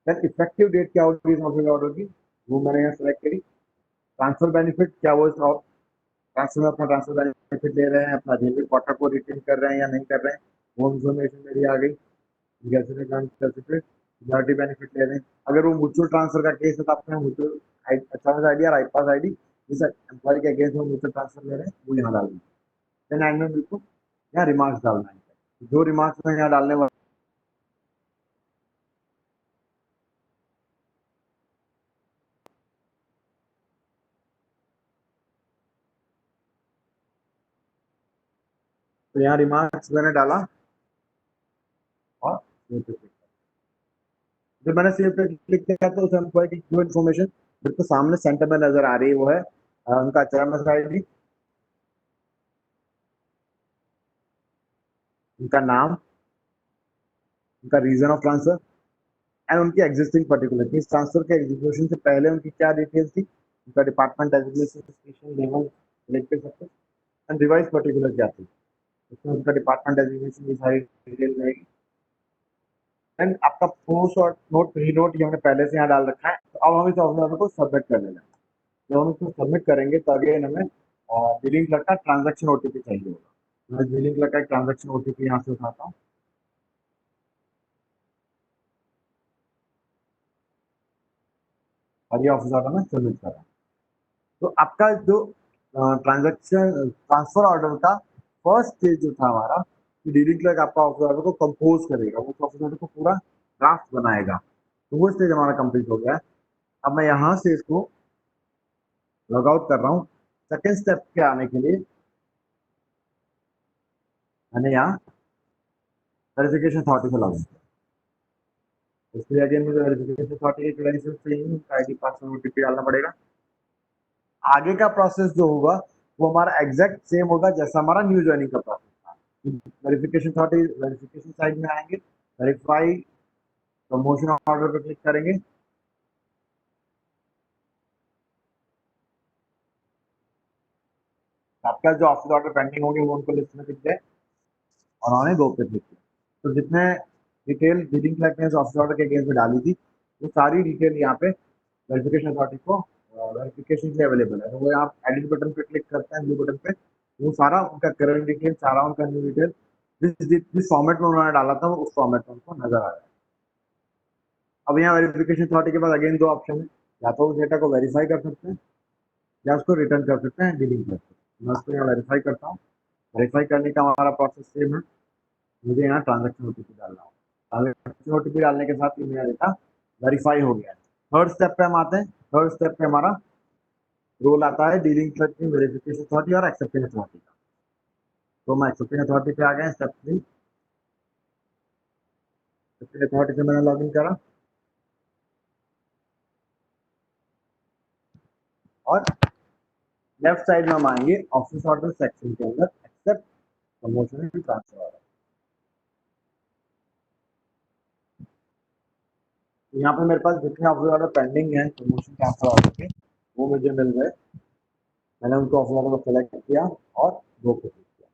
देन इफेक्टिव डेट क्या होगी इस ऑफिस ऑर्डर की, वो मैंने यहाँ सेलेक्ट करी। ट्रांसफर बेनिफिट क्या वो ट्रांसफर में अपना ट्रांसफर बेनिफिट ले रहे हैं, अपना रेलवे क्वार्टर को रिटेन कर रहे हैं या नहीं कर रहे हैं, वो इन्फॉर्मेशन मेरी आ गई। सिक्योरिटी बेनिफिट ले रहे हैं, अगर वो म्यूचुअल ट्रांसफर का केस है तो आपने म्यूचुअल अच्छा आईडी और आईपास आईडी जिस एम्प्लॉय के अगेंस्ट में म्यूचुअल ट्रांसफर ले रहे हैं वो यहाँ डाल दें। देन एंड में बिल्कुल यहाँ रिमार्क्स डालना है, जो रिमार्क्स में यहाँ डालने वाले तो यहाँ रिमार्क्स मैंने डाला और सेव पे क्लिक। जब मैंने सेव पे क्लिक किया तो उस एम्प्लॉय की जो इन्फॉर्मेशन मेरे को सामने सेंटर में नजर आ रही है वो है उनका एचआरएमएस आईडी, उनका नाम, उनका रीजन ऑफ ट्रांसफर एंड उनकी एग्जिस्टिंग पर्टिकुलर। इस ट्रांसफर के एग्जीक्यूशन से पहले उनकी क्या डिटेल्स थी, उनका department designation station level select कर सकते हैं एंड रिवाइज पर्टिकुलर क्या थी, उसमें उनका डिपार्टमेंट डेजिग्नेशन की सारी डिटेल रहेगी। एंड आपका पोस्ट और नोट प्री नोट ये हमने पहले से यहाँ डाल रखा है। तो अब हम इस ऑफर को सबमिट कर लेना है। जब हम इसको सबमिट करेंगे तो अगेन हमें बिलिंग क्लर्क का ट्रांजैक्शन ओटीपी चाहिए होगा। मैं बिलिंग क्लर्क का ट्रांजैक्शन ओटीपी यहाँ से उठाता हूँ और ये ऑफिस ऑर्डर में सबमिट कर रहा हूँ। तो आपका जो ट्रांजैक्शन ट्रांसफर ऑर्डर का फर्स्ट स्टेज जो था हमारा, कि डीलिंग क्लर्क आपका ऑफिस ऑर्डर को कंपोज करेगा, वो ऑफिस ऑर्डर को पूरा ड्राफ्ट बनाएगा, तो वो स्टेज हमारा कंप्लीट हो गया है। अब मैं यहाँ से इसको लॉग आउट कर रहा हूँ। सेकेंड स्टेप पे आने के लिए मैंने यहाँ वेरिफिकेशन अथॉरिटी से लॉग इन किया। इसके लिए अगेन मुझे वेरिफिकेशन अथॉरिटी की क्रेडेंशियल्स चाहिए, उनका आईडी पासवर्ड ओटीपी डालना पड़ेगा। आगे का प्रोसेस जो होगा वो हमारा एग्जैक्ट सेम होगा जैसा हमारा न्यू ज्वाइनिंग का प्रोसेस था। वेरिफिकेशन अथॉरिटी वेरिफिकेशन साइड में आएंगे, वेरीफाई प्रमोशन ऑर्डर पर क्लिक करेंगे। आपका जो ऑफिस ऑर्डर पेंडिंग होंगे वो उनको लिस्ट में दिख जाए और उन्होंने गो पे क्लिक किया। तो जितने डिटेल डीलिंग क्लर्क ने ऑफिस ऑर्डर के अगेंस्ट में डाली थी वो सारी डिटेल यहाँ पे वेरिफिकेशन अथॉरिटी को वेरिफिकेशन के लिए अवेलेबल है। तो वो आप एडिट बटन पे क्लिक करते हैं, ब्लू बटन पे, वो सारा उनका करंट डिटेल, सारा उनका न्यू डिटेल जिस फॉर्मेट में उन्होंने डाला था वो उस फॉर्मेट में उनको नजर आ रहा है। अब यहाँ वेरिफिकेशन अथॉरिटी के पास अगेन दो ऑप्शन है, या तो उस डेटा को वेरीफाई कर सकते हैं या उसको रिटर्न कर सकते हैं डीलिंग क्लर्क को। मैं उसको यहाँ वेरीफाई करता हूँ। वेरीफाई करने का हमारा प्रोसेस सेम है, मुझे यहाँ ट्रांजैक्शन ओटीपी डालना हो। ट्रांजैक्शन ओटीपी डालने के साथ ही मेरा डेटा वेरीफाई हो गया है। थर्ड स्टेप पे हम आते हैं। थर्ड स्टेप पे हमारा रोल आता है डीलिंग क्लर्क की वेरिफिकेशन अथॉरिटी और एक्सेप्टिंग अथॉरिटी का। तो मैं एक्सेप्टिंग अथॉरिटी पे आ गया, स्टेप 3। एक्सेप्टिंग अथॉरिटी से मैंने लॉग इन करा और लेफ्ट साइड में हम आएंगे ऑफिस ऑर्डर सेक्शन के अंदर, accept promotion and transfer order. यहाँ पे मेरे पास जितने ऑफिस ऑर्डर पेंडिंग है प्रमोशन ट्रांसफर ऑर्डर के वो मुझे मिल गए। मैंने उनको ऑफिस ऑर्डर को सेलेक्ट किया और गो पे क्लिक किया।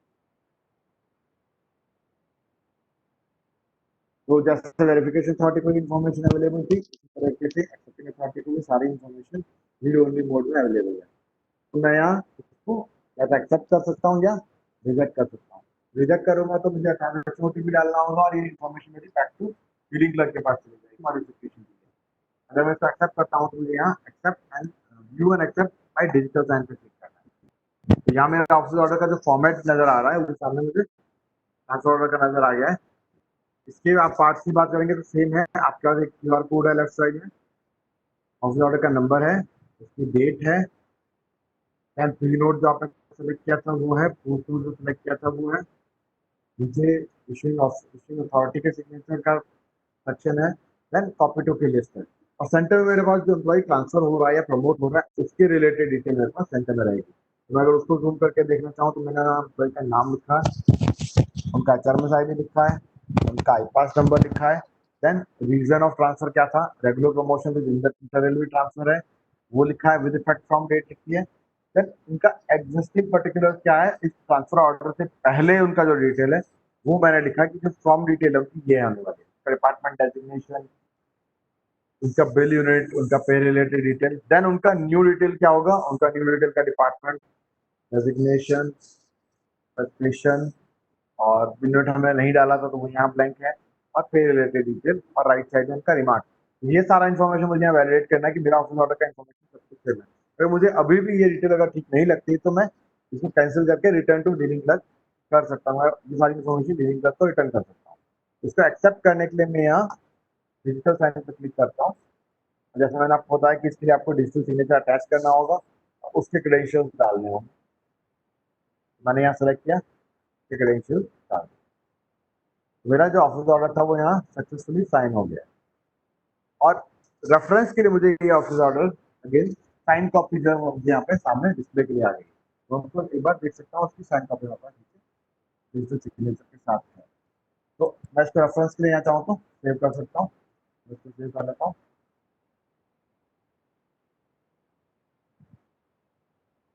तो जैसे वेरिफिकेशन अथॉरिटी को इन्फॉर्मेशन अवेलेबल थी इसी तरीके से एक्सेप्टिंग अथॉरिटी को भी सारी इन्फॉर्मेशन रीड ओनली मोड में अवेलेबल है। तो मैं यहाँ इसको या तो एक्सेप्ट कर सकता हूँ या रिजेक्ट कर सकता हूँ। रिजेक्ट करूंगा तो मुझे ट्रांजैक्शन ओटीपी डालना होगा और ये इन्फॉर्मेशन मेरी बैक टू डीलिंग क्लर्क के पास चली जाएगी मॉडिफिकेशन के लिए। अगर मैं इसको एक्सेप्ट करता हूँ तो मुझे यहाँ accept and view and accept by digital sign पे क्लिक करना है। तो यहाँ मेरा ऑफिस ऑर्डर का जो फॉर्मेट नजर आ रहा है उसके सामने मुझे ट्रांसफर ऑर्डर का नजर आ गया है। इसके आप पार्ट्स की बात करेंगे तो सेम है। आपके पास एक क्यूआर कोड है लेफ्ट साइड में, ऑफिस ऑर्डर का नंबर है, उसकी डेट है, एंड प्री नोट जो आपने सेलेक्ट किया था वो है, पोस्ट नोट जो सेलेक्ट किया था वो है, नीचे इशूइंग अथॉरिटी के सिग्नेचर का सेक्शन है, देन कॉपी टू की लिस्ट है। और सेंटर में मेरे पास जो एम्प्लॉय ट्रांसफर हो रहा है या प्रमोट हो रहा है उसके रिलेटेड डिटेल मेरे पास सेंटर में रहेगी। तो मैं अगर उसको जूम करके देखना चाहूँ तो मैंने एम्प्लॉय का नाम लिखा है, उनका एचआरएमएस आईडी लिखा है, उनका आईपास नंबर लिखा है, देन रीजन ऑफ ट्रांसफर क्या था, रेगुलर प्रमोशन तो इंटर रेलवे ट्रांसफर है वो लिखा है, विद इफेक्ट फ्रॉम डेट लिखी है। देन उनका एग्जिस्टिंग पर्टिकुलर क्या है, इस ट्रांसफर ऑर्डर से पहले उनका जो डिटेल है वो मैंने लिखा है कि जो फ्रॉम डिटेल है उनकी ये आने वाली है, डिपार्टमेंट डेजिग्नेशन, उनका बिल यूनिट, उनका पे रिलेटेड डिटेल। देन उनका न्यू डिटेल क्या होगा, उनका न्यू डिटेल का डिपार्टमेंट डेजिग्नेशन, सस्पेंशन, और बिल यूनिट हमने नहीं डाला था तो वो यहाँ ब्लैंक है, और पे रिलेटेड डिटेल, और राइट साइड में उनका रिमार्क। ये सारा इन्फॉर्मेशन मुझे यहाँ वैलिडेट करना है कि मेरा ऑफिस ऑर्डर का इन्फॉर्मेशन सब कुछ करना है। अगर मुझे अभी भी ये डिटेल अगर ठीक नहीं लगती तो मैं इसको कैंसिल करके रिटर्न टू डीलिंग क्लर्क कर सकता हूँ, ये सारी इन्फॉर्मेशन डीलिंग क्लर्क को रिटर्न कर सकता हूँ। इसको एक्सेप्ट करने के लिए मैं यहाँ डिजिटल साइन पर क्लिक करता हूँ। जैसे मैंने आपको बताया कि इसके लिए आपको डिजिटल सिग्नेचर अटैच करना होगा, उसके क्रेडेंशियल्स डालने होंगे। मैंने यहाँ सेलेक्ट किया कि क्रेडेंशियल्स डाल, मेरा जो ऑफिस ऑर्डर था वो यहाँ सक्सेसफुली साइन हो गया। और रेफरेंस के लिए मुझे ये office order again sine copy जो मुझे यहाँ पे सामने डिस्प्ले के लिए आ गई, तो हम एक बार देख सकता हूँ उसकी साइन कॉपी मेरे पास डिजिटल सिग्नेचर के साथ है। तो मैं इसको रेफरेंस के लिए यहाँ चाहूँ तो सेव कर सकता हूँ, इसको सेव कर लेता हूँ।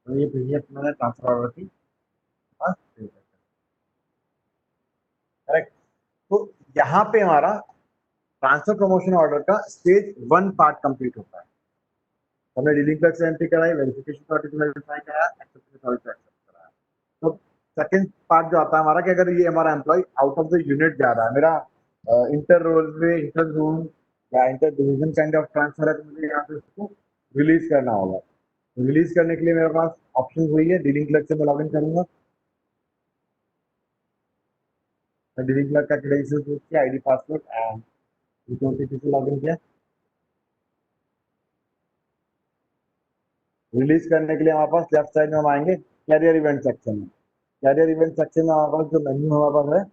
तो ये पीडीएफ मैंने ट्रांसफर ऑर्डर की करेक्ट। तो यहाँ पे हमारा ट्रांसफर प्रमोशन ऑर्डर का स्टेज 1 पार्ट कंप्लीट होता है। हमने डीलिंग क्लर्क से एंट्री कराई, वेरिफिकेशन अथॉरिटी से वेरीफाई कराया, एक्सेप्टेंस अथॉरिटी से एक्सेप्ट कराया। तो सेकंड पार्ट जो आता है हमारा कि अगर ये हमारा employ out of the unit जा रहा है, मेरा इंटर रोल में इंटर जोन या inter division kind of transfer है, तो मुझे यहाँ से उसको रिलीज करना होगा। रिलीज करने के लिए मेरे पास ऑप्शन हुई है, डीलिंग क्लर्क से मैं लॉग इन करूंगा, डीलिंग क्लर्क का क्रेडेंशियल्स यूज किया, आईडी पासवर्ड एंड ओटीपी से लॉग इन किया। रिलीज करने के लिए हमारे पास लेफ्ट साइड में हम आएंगे कैरियर इवेंट सेक्शन में। कैरियर इवेंट सेक्शन में हमारे पास जो मेन्यू हमारे पास है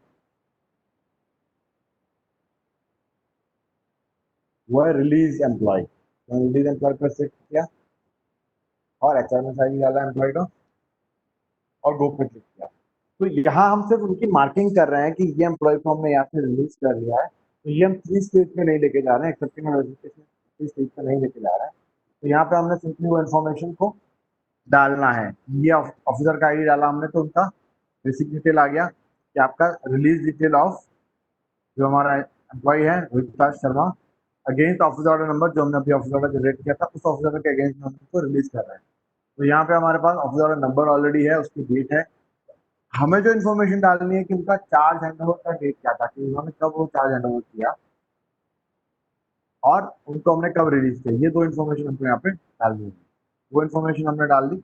वो है रिलीज एम्प्लॉय। रिलीज एम्प्लॉय पर क्लिक किया और एचआरएमएस आईडी डाला एम्प्लॉय का और गो पे क्लिक किया। तो यहाँ हम सिर्फ उनकी मार्किंग कर रहे हैं कि ये एम्प्लॉय को हमने यहाँ से रिलीज कर लिया है, तो ये हम 3 स्टेज में नहीं लेके जा रहे हैं, एक्सेप्टिंग वेरिफिकेशन 3 स्टेज पे नहीं लेके जा रहे हैं। तो यहाँ पे हमने सिंपली वो इन्फॉर्मेशन को डालना है। ये ऑफिसर का आईडी डाला हमने तो उनका बेसिक डिटेल आ गया कि आपका रिलीज डिटेल ऑफ जो हमारा एम्प्लॉय है Vikas Sharma against office order number जो हमने अभी ऑफिस ऑर्डर जनरेट किया था उस ऑफिस ऑर्डर के अगेंस्ट में हम उसको रिलीज कर रहे हैं। तो यहाँ पे हमारे पास ऑफिस ऑर्डर नंबर ऑलरेडी है, उसकी डेट है। हमें जो इन्फॉर्मेशन डालनी है कि उनका चार्ज हैंडओवर का डेट क्या था, कि उन्होंने कब वो चार्ज हैंडओवर किया और उनको हमने कब रिलीज किया, ये 2 इन्फॉर्मेशन हमको यहाँ पे डालनी है। वो इन्फॉर्मेशन हमने डाल दी।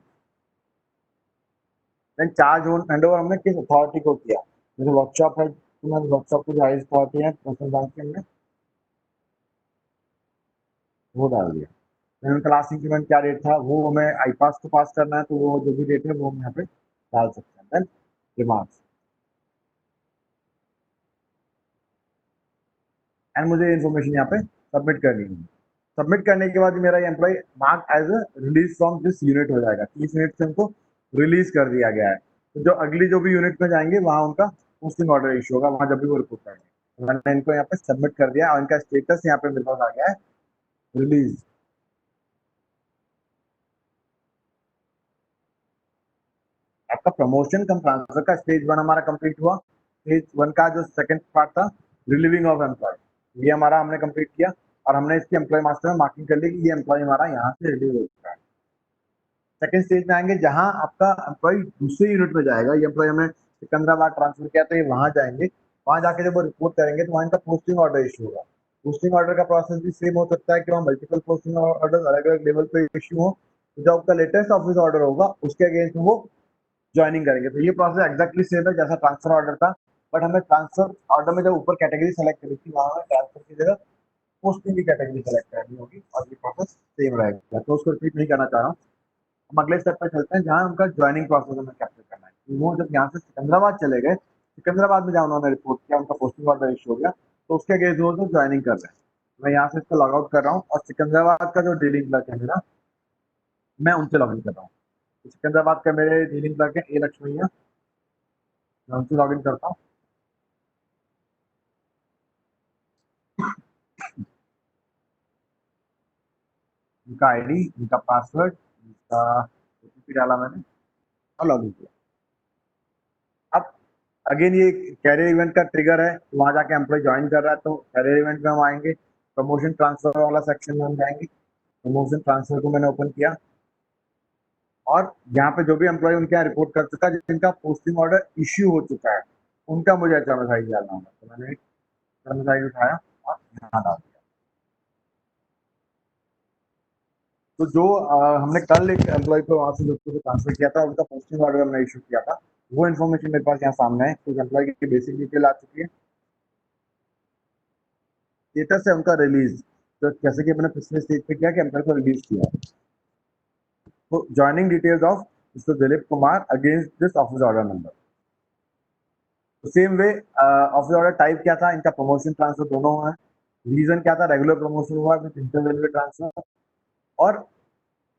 देन चार्ज हैंडओवर हमने किस अथॉरिटी को किया, जैसे वर्कशॉप है तो वर्कशॉप को जो हाईएस्ट अथॉरिटी है पर्सनल बैंक के हमने वो डाल दिया। देन क्लास इंक्रीमेंट क्या रेट था वो हमें आईपास को पास करना है, तो वो जो भी रेट है वो हम यहाँ पे डाल सकते हैं। देन रिमार्क्स एंड मुझे इन्फॉर्मेशन यहाँ पे सबमिट करनी है। सबमिट करने के बाद मेरा employ mark as a release from this unit हो जाएगा, इस यूनिट से उनको रिलीज कर दिया गया है। तो जो अगली जो भी यूनिट में जाएंगे वहां उनका पोस्टिंग ऑर्डर इशू होगा, वहां जब भी वो रिपोर्ट करेंगे। मैंने इनको यहाँ पे सबमिट कर दिया और इनका स्टेटस यहाँ पे मेरे पास आ गया है रिलीज। आपका प्रमोशन कम ट्रांसफर का स्टेज 1 हमारा कंप्लीट हुआ। स्टेज 1 का जो सेकंड पार्ट था रिलीविंग ऑफ एम्प्लॉय, ये हमारा हमने कंप्लीट किया और हमने इसके एम्प्लॉय मास्टर में मार्किंग कर ली कि ये एम्प्लॉय हमारा यहाँ से रिलीव हो चुका है। सेकंड स्टेज में आएंगे जहां आपका एम्प्लॉय दूसरे यूनिट में जाएगा। ये एम्प्लॉय हमने सिकंदराबाद ट्रांसफर किया तो ये वहां जाएंगे, वहां जाके जब वो रिपोर्ट करेंगे तो वहां इनका पोस्टिंग ऑर्डर इशू होगा। पोस्टिंग ऑर्डर का प्रोसेस भी सेम हो सकता है कि वहाँ मल्टीपल पोस्टिंग ऑर्डर अलग अलग लेवल पे इशू हो, तो जब आपका लेटेस्ट ऑफिस ऑर्डर होगा उसके अगेंस्ट में वो ज्वाइनिंग करेंगे। तो ये प्रोसेस एक्जैक्टली सेम है जैसा ट्रांसफर ऑर्डर था, बट हमें ट्रांसफर ऑर्डर में जब ऊपर कैटेगरी सेलेक्ट करी थी वहां हमें ट्रांसफर की जगह पोस्टिंग की कैटेगरी सेलेक्ट करनी होगी और ये प्रोसेस सेम रहेगा। तो उसको रिपीट नहीं करना चाह रहा हूँ। हम अगले स्टेप पे चलते हैं जहाँ उनका ज्वाइनिंग प्रोसेस हमें कैप्चर करना है। तो वो जब यहाँ से सिकंदराबाद चले गए, सिकंदराबाद में जहाँ उन्होंने रिपोर्ट किया उनका पोस्टिंग ऑर्डर इशू हो गया, तो उसके अगेंस्ट वो ज्वाइनिंग कर रहे हैं। मैं यहाँ से इसको लॉग आउट कर रहा हूँ और सिकंदराबाद का जो डीलिंग क्लर्क है मेरा, मैं उनसे लॉग इन कर रहा हूँ। तो सिकंदराबाद का मेरे डीलिंग क्लर्क है ए लक्ष्मैया, मैं उनसे लॉग इन करता हूँ। उनका आईडी, उनका पासवर्ड, उनका ओटीपी डाला मैंने और लॉग इन किया। अब अगेन ये कैरियर इवेंट का ट्रिगर है, वहां जाके एम्प्लॉय ज्वाइन कर रहा है तो कैरियर इवेंट में हम आएंगे, प्रमोशन ट्रांसफर वाला सेक्शन में हम जाएंगे। प्रमोशन ट्रांसफर को मैंने ओपन किया और यहाँ पे जो भी एम्प्लॉय उनके यहाँ रिपोर्ट कर चुका है, जिनका पोस्टिंग ऑर्डर इश्यू हो चुका है, उनका मुझे एचआरएस आईडी डालना होगा। तो मैंने एचआरएस आईडी उठाया और यहाँ डाल दिया। तो जो हमने कल एक एम्प्लॉय को वहां से जो ट्रांसफर किया था, उनका पोस्टिंग ऑर्डर हमने इशू किया था, वो इन्फॉर्मेशन मेरे पास यहाँ सामने है। कुछ एम्प्लॉय की बेसिक डिटेल आ चुकी है, स्टेटस है उनका रिलीज, तो जैसे कि मैंने पिछले स्टेज पे किया कि एम्प्लॉय को रिलीज किया। तो joining details of mister Dilip Kumar against this office order number. तो same way office order type क्या था, इनका प्रमोशन ट्रांसफर दोनों हुआ है। रीजन क्या था, रेगुलर प्रमोशन हुआ विद इंटरवेल ट्रांसफर। और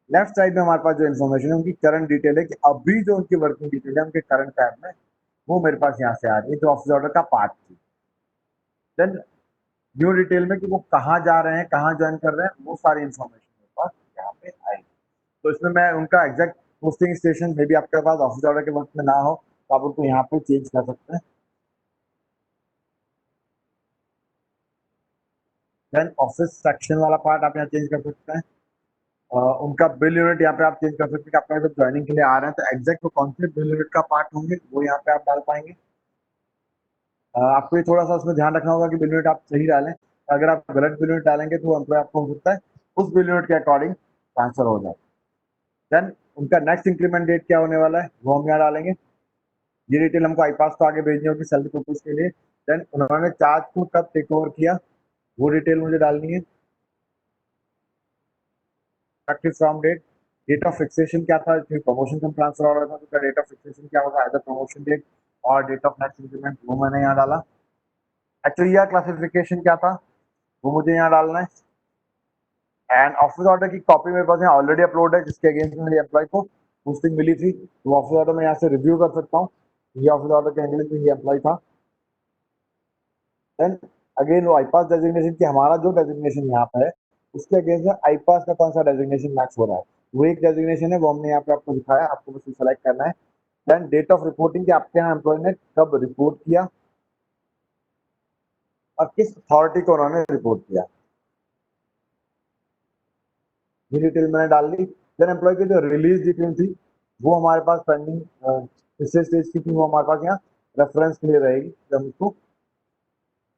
लेफ्ट साइड में हमारे पास जो इन्फॉर्मेशन है उनकी करंट डिटेल है कि अभी जो उनकी वर्किंग डिटेल है उनके करंट टैब में, वो मेरे पास यहाँ से आ रही है, जो ऑफिस ऑर्डर का पार्ट थी। देन न्यू डिटेल में कि वो कहाँ जा रहे हैं, कहाँ ज्वाइन कर रहे हैं, वो सारी इन्फॉर्मेशन मेरे पास यहाँ पे आएगी। तो इसमें मैं उनका एग्जैक्ट पोस्टिंग स्टेशन मे भी आपके पास ऑफिस ऑर्डर के वक्त में ना हो, तो आप उनको यहाँ पे चेंज कर सकते हैं। देन ऑफिस सेक्शन वाला पार्ट आप यहाँ चेंज कर सकते हैं। उनका बिल यूनिट यहाँ पे आप चेंज कर सकते हैं कि आपका जब ज्वाइनिंग के लिए आ रहे हैं तो एग्जैक्ट वो कौन से बिल यूनिट का पार्ट होंगे, वो यहाँ पे आप डाल पाएंगे। आपको ये थोड़ा सा उसमें ध्यान रखना होगा कि बिल यूनिट आप सही डालें। अगर आप गलत बिल यूनिट डालेंगे तो एम्प्लॉय आपको हो सकता है उस बिल यूनिट के अकॉर्डिंग ट्रांसफर हो जाए। देन उनका नेक्स्ट इंक्रीमेंट डेट क्या होने वाला है, वो हम यहाँ डालेंगे। ये डिटेल हमको आईपास को आगे भेजनी होगी सैलरी पर्पज के लिए। देन उन्होंने चार्ज को कब टेक ओवर किया, वो डिटेल मुझे डालनी है। Effective from date, date of fixation क्या था, प्रमोशन का ट्रांसफर हो रहा था तो डेट ऑफ फिक्सेशन क्या होगा, आइदर प्रमोशन डेट और डेट ऑफ नेक्स्ट इंक्रीमेंट, वो मैंने यहाँ डाला। एक्चुअली यह क्लासिफिकेशन क्या था, वो मुझे यहाँ डालना है। एंड ऑफिस ऑर्डर की कॉपी मेरे पास यहाँ ऑलरेडी अपलोड है, जिसके अगेंस्ट मेरे एम्प्लॉय को पोस्टिंग मिली थी। वो ऑफिस ऑर्डर मैं यहाँ से रिव्यू कर सकता हूँ। ये ऑफिस ऑर्डर के अगेंस्ट में ये एम्प्लॉय था। देन अगेन वो आईपास डेजिग्नेशन की, हमारा जो डेजिग्नेशन यहाँ पे है उसके अगेंस्ट में आईपास का कौन सा डेजिग्नेशन मैच हो रहा है, वो एक डेजिग्नेशन है, वो हमने यहाँ पे आपको दिखाया, आपको बस सेलेक्ट करना है। देन डेट ऑफ रिपोर्टिंग कि आपके यहाँ एम्प्लॉय ने कब रिपोर्ट किया और किस अथॉरिटी को उन्होंने रिपोर्ट किया, ये डिटेल मैंने डाल दी। देन एम्प्लॉय की जो रिलीज डिटेल थी वो हमारे पास पेंडिंग पिछले स्टेज की थी, वो हमारे पास यहाँ रेफरेंस के लिए रहेगी, तो हम उसको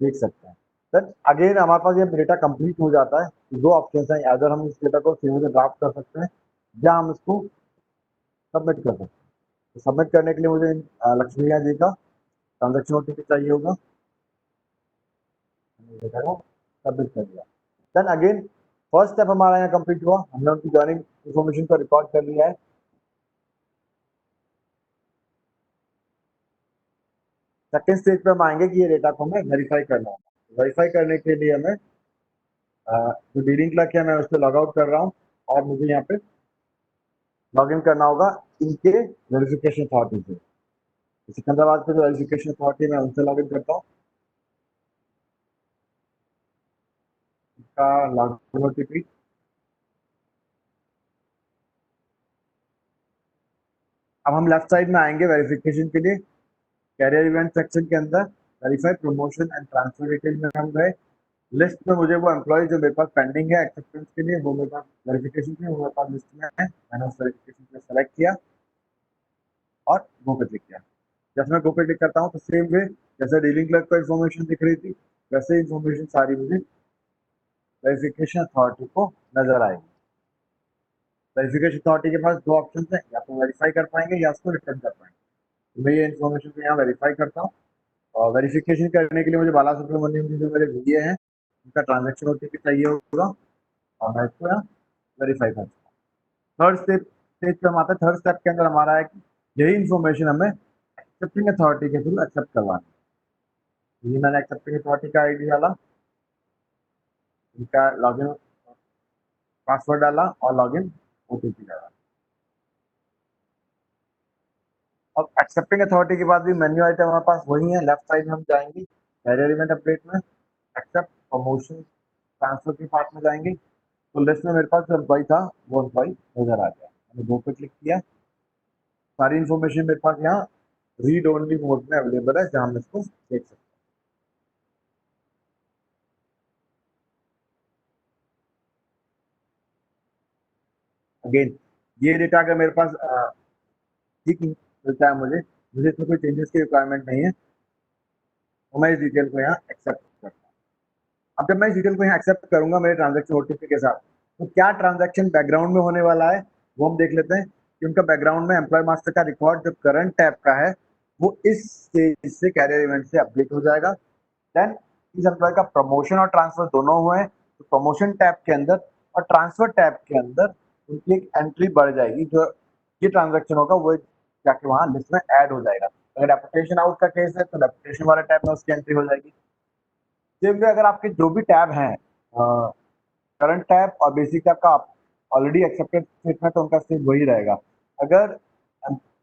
देख सकते हैं। देन अगेन हमारे पास ये डेटा कंप्लीट हो जाता है, दो ऑप्शन है, अगर हम इस डेटा को सीधे से ड्राफ्ट कर सकते हैं या हम इसको सबमिट कर सकते हैं। तो सबमिट करने के लिए मुझे लक्ष्मीया जी का ट्रांजेक्शन ओटीपी चाहिए होगा, सबमिट कर दिया। देन अगेन फर्स्ट स्टेप हमारा यहाँ कंप्लीट हुआ, हमने उनकी ज्वाइनिंग इन्फॉर्मेशन को रिकॉर्ड कर लिया है। सेकेंड स्टेज पे हम आएंगे कि ये डेटा को हमें वेरीफाई करना होगा। वेरीफाई करने के लिए हमें जो डीलिंग क्लर्क है मैं उस पर लॉग आउट कर रहा हूँ और मुझे यहाँ पे लॉग इन करना होगा इनके वेरिफिकेशन अथॉरिटी से। सिकंदराबाद के जो वेरिफिकेशन अथॉरिटी है मैं उनसे लॉग इन करता हूँ। इसका लॉग इन ओटीपी, अब हम लेफ्ट साइड में आएंगे वेरिफिकेशन के लिए। कैरियर इवेंट सेक्शन के अंदर verify promotion and transfer detail में हम गए। लिस्ट में मुझे वो एम्प्लॉय जो मेरे पास पेंडिंग है एक्सेप्टेंस के लिए, वो मेरे पास वेरिफिकेशन के लिए, वो मेरे पास लिस्ट में है। मैंने उस वेरिफिकेशन को सेलेक्ट किया और गो पे क्लिक किया। जैसे मैं गो पे क्लिक करता हूँ तो सेम वे जैसे डीलिंग क्लर्क को इन्फॉर्मेशन दिख रही थी, वैसे इन्फॉर्मेशन सारी मुझे वेरिफिकेशन अथॉरिटी को नजर आएगी। वेरिफिकेशन अथॉरिटी के पास दो ऑप्शन है, या तो वेरीफाई कर पाएंगे या उसको रिटर्न कर पाएंगे। तो मैं ये इन्फॉर्मेशन को यहाँ वेरीफाई करता हूँ और वेरिफिकेशन करने के लिए मुझे बाला सुब्रमण्यम जी जो मेरे VA हैं उनका ट्रांजेक्शन ओटीपी चाहिए होगा और मैं इसको यहाँ वेरीफाई करता हूँ। थर्ड स्टेज पे हम आते हैं। थर्ड स्टेप के अंदर हमारा है कि यही इन्फॉर्मेशन हमें एक्सेप्टिंग अथॉरिटी के थ्रू एक्सेप्ट करवानी है। ये मैंने एक्सेप्टिंग अथॉरिटी का आईडी डाला, इनका लॉगिन पासवर्ड डाला और लॉगिन ओटीपी डाला। अब एक्सेप्टिंग अथॉरिटी के बाद भी मेन्यू आइटम हमारे पास वही है, लेफ्ट साइड में हम जाएंगे कैरियर इवेंट अपडेट में, एक्सेप्ट प्रमोशन ट्रांसफर के पार्ट में जाएंगे, तो लिस्ट में मेरे पास जो एम्प्लॉय था वो एम्प्लॉय नजर आ गया। मैंने दो पे क्लिक किया, सारी इन्फॉर्मेशन मेरे पास यहाँ रीड ओनली मोड में अवेलेबल है, जहां हम इसको देख सकते हैं। अगेन ये डेटा अगर मेरे पास ठीक मिलता है, मुझे मुझे इसमें कोई चेंजेस की रिक्वायरमेंट नहीं है, तो मैं इस डिटेल को यहाँ एक्सेप्ट करता हूँ। अब जब मैं इस डिटेल को यहाँ एक्सेप्ट करूंगा मेरे ट्रांजेक्शन ओटीपी के साथ, तो क्या ट्रांजेक्शन बैकग्राउंड में होने वाला है वो हम देख लेते हैं कि उनका बैकग्राउंड में एम्प्लॉय मास्टर का रिकॉर्ड जो करंट टैब का है वो इस स्टेज से कैरियर इवेंट से अपडेट हो जाएगा। देन इस एम्प्लॉय का प्रमोशन और ट्रांसफर दोनों हुए हैं, तो प्रमोशन टैब के अंदर और ट्रांसफर टैब के अंदर उनकी एक एंट्री बढ़ जाएगी, जो ये ट्रांजेक्शन होगा वो जाके वहां लिस्ट में ऐड हो जाएगा। अगर एप्लीकेशन आउट का केस है तो एप्लीकेशन वाले टैब में उसकी एंट्री हो जाएगी। सिमिलरली अगर आपके जो भी टैब हैं, करंट टैब और बेसिक टैब का ऑलरेडी एक्सेप्टेड स्टेट में, तो उनका स्टेज वही रहेगा। अगर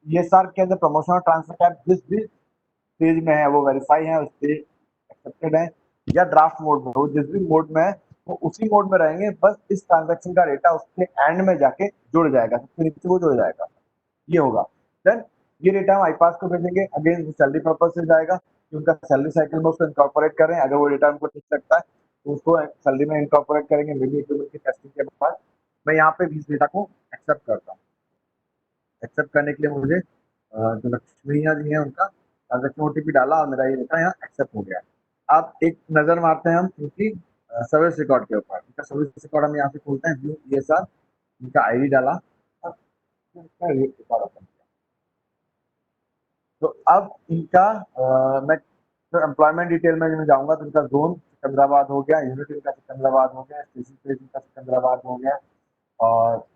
ईएसआर के अंदर प्रमोशन और ट्रांसफर टैब जिस भी स्टेज में है वो वेरीफाई है, उस स्टेज एक्सेप्टेड है, या ड्राफ्ट मोड में, वो जिस भी मोड में है वो उसी मोड में रहेंगे, बस इस ट्रांजेक्शन का डेटा उसके एंड में जाके जुड़ जाएगा, सबसे नीचे वो जुड़ जाएगा, ये होगा। देन ये डेटा हम आईपास को भेजेंगे, अगेन सैलरी पर्पज से जाएगा कि उनका सैलरी साइकिल में उसको इनकॉर्पोरेट करें, अगर वो डेटा उनको ठीक लगता है तो उसको सैलरी में इनकॉर्पोरेट करेंगे। मेरी की टेस्टिंग के बाद मैं यहाँ पे इस डेटा को एक्सेप्ट करता हूँ। एक्सेप्ट करने के लिए मुझे जो लक्ष्मी भैया जी हैं उनका ट्रांजेक्शन ओटीपी डाला और मेरा ये डेटा यहाँ एक्सेप्ट हो गया। अब एक नजर मारते हैं हम उनकी सर्विस रिकॉर्ड के ऊपर। उनका सर्विस रिकॉर्ड हम यहाँ से खोलते हैं, व्यू ईएसआर, उनका आईडी डाला और उनका रिकॉर्ड ओपन किया। तो अब इनका मैं तो एम्प्लॉयमेंट डिटेल में मैं जाऊंगा तो इनका जोन सिकंदराबाद हो गया, यूनिट इनका सिकंदराबाद हो गया, स्टेशन पेज इनका सिकंदराबाद हो गया, और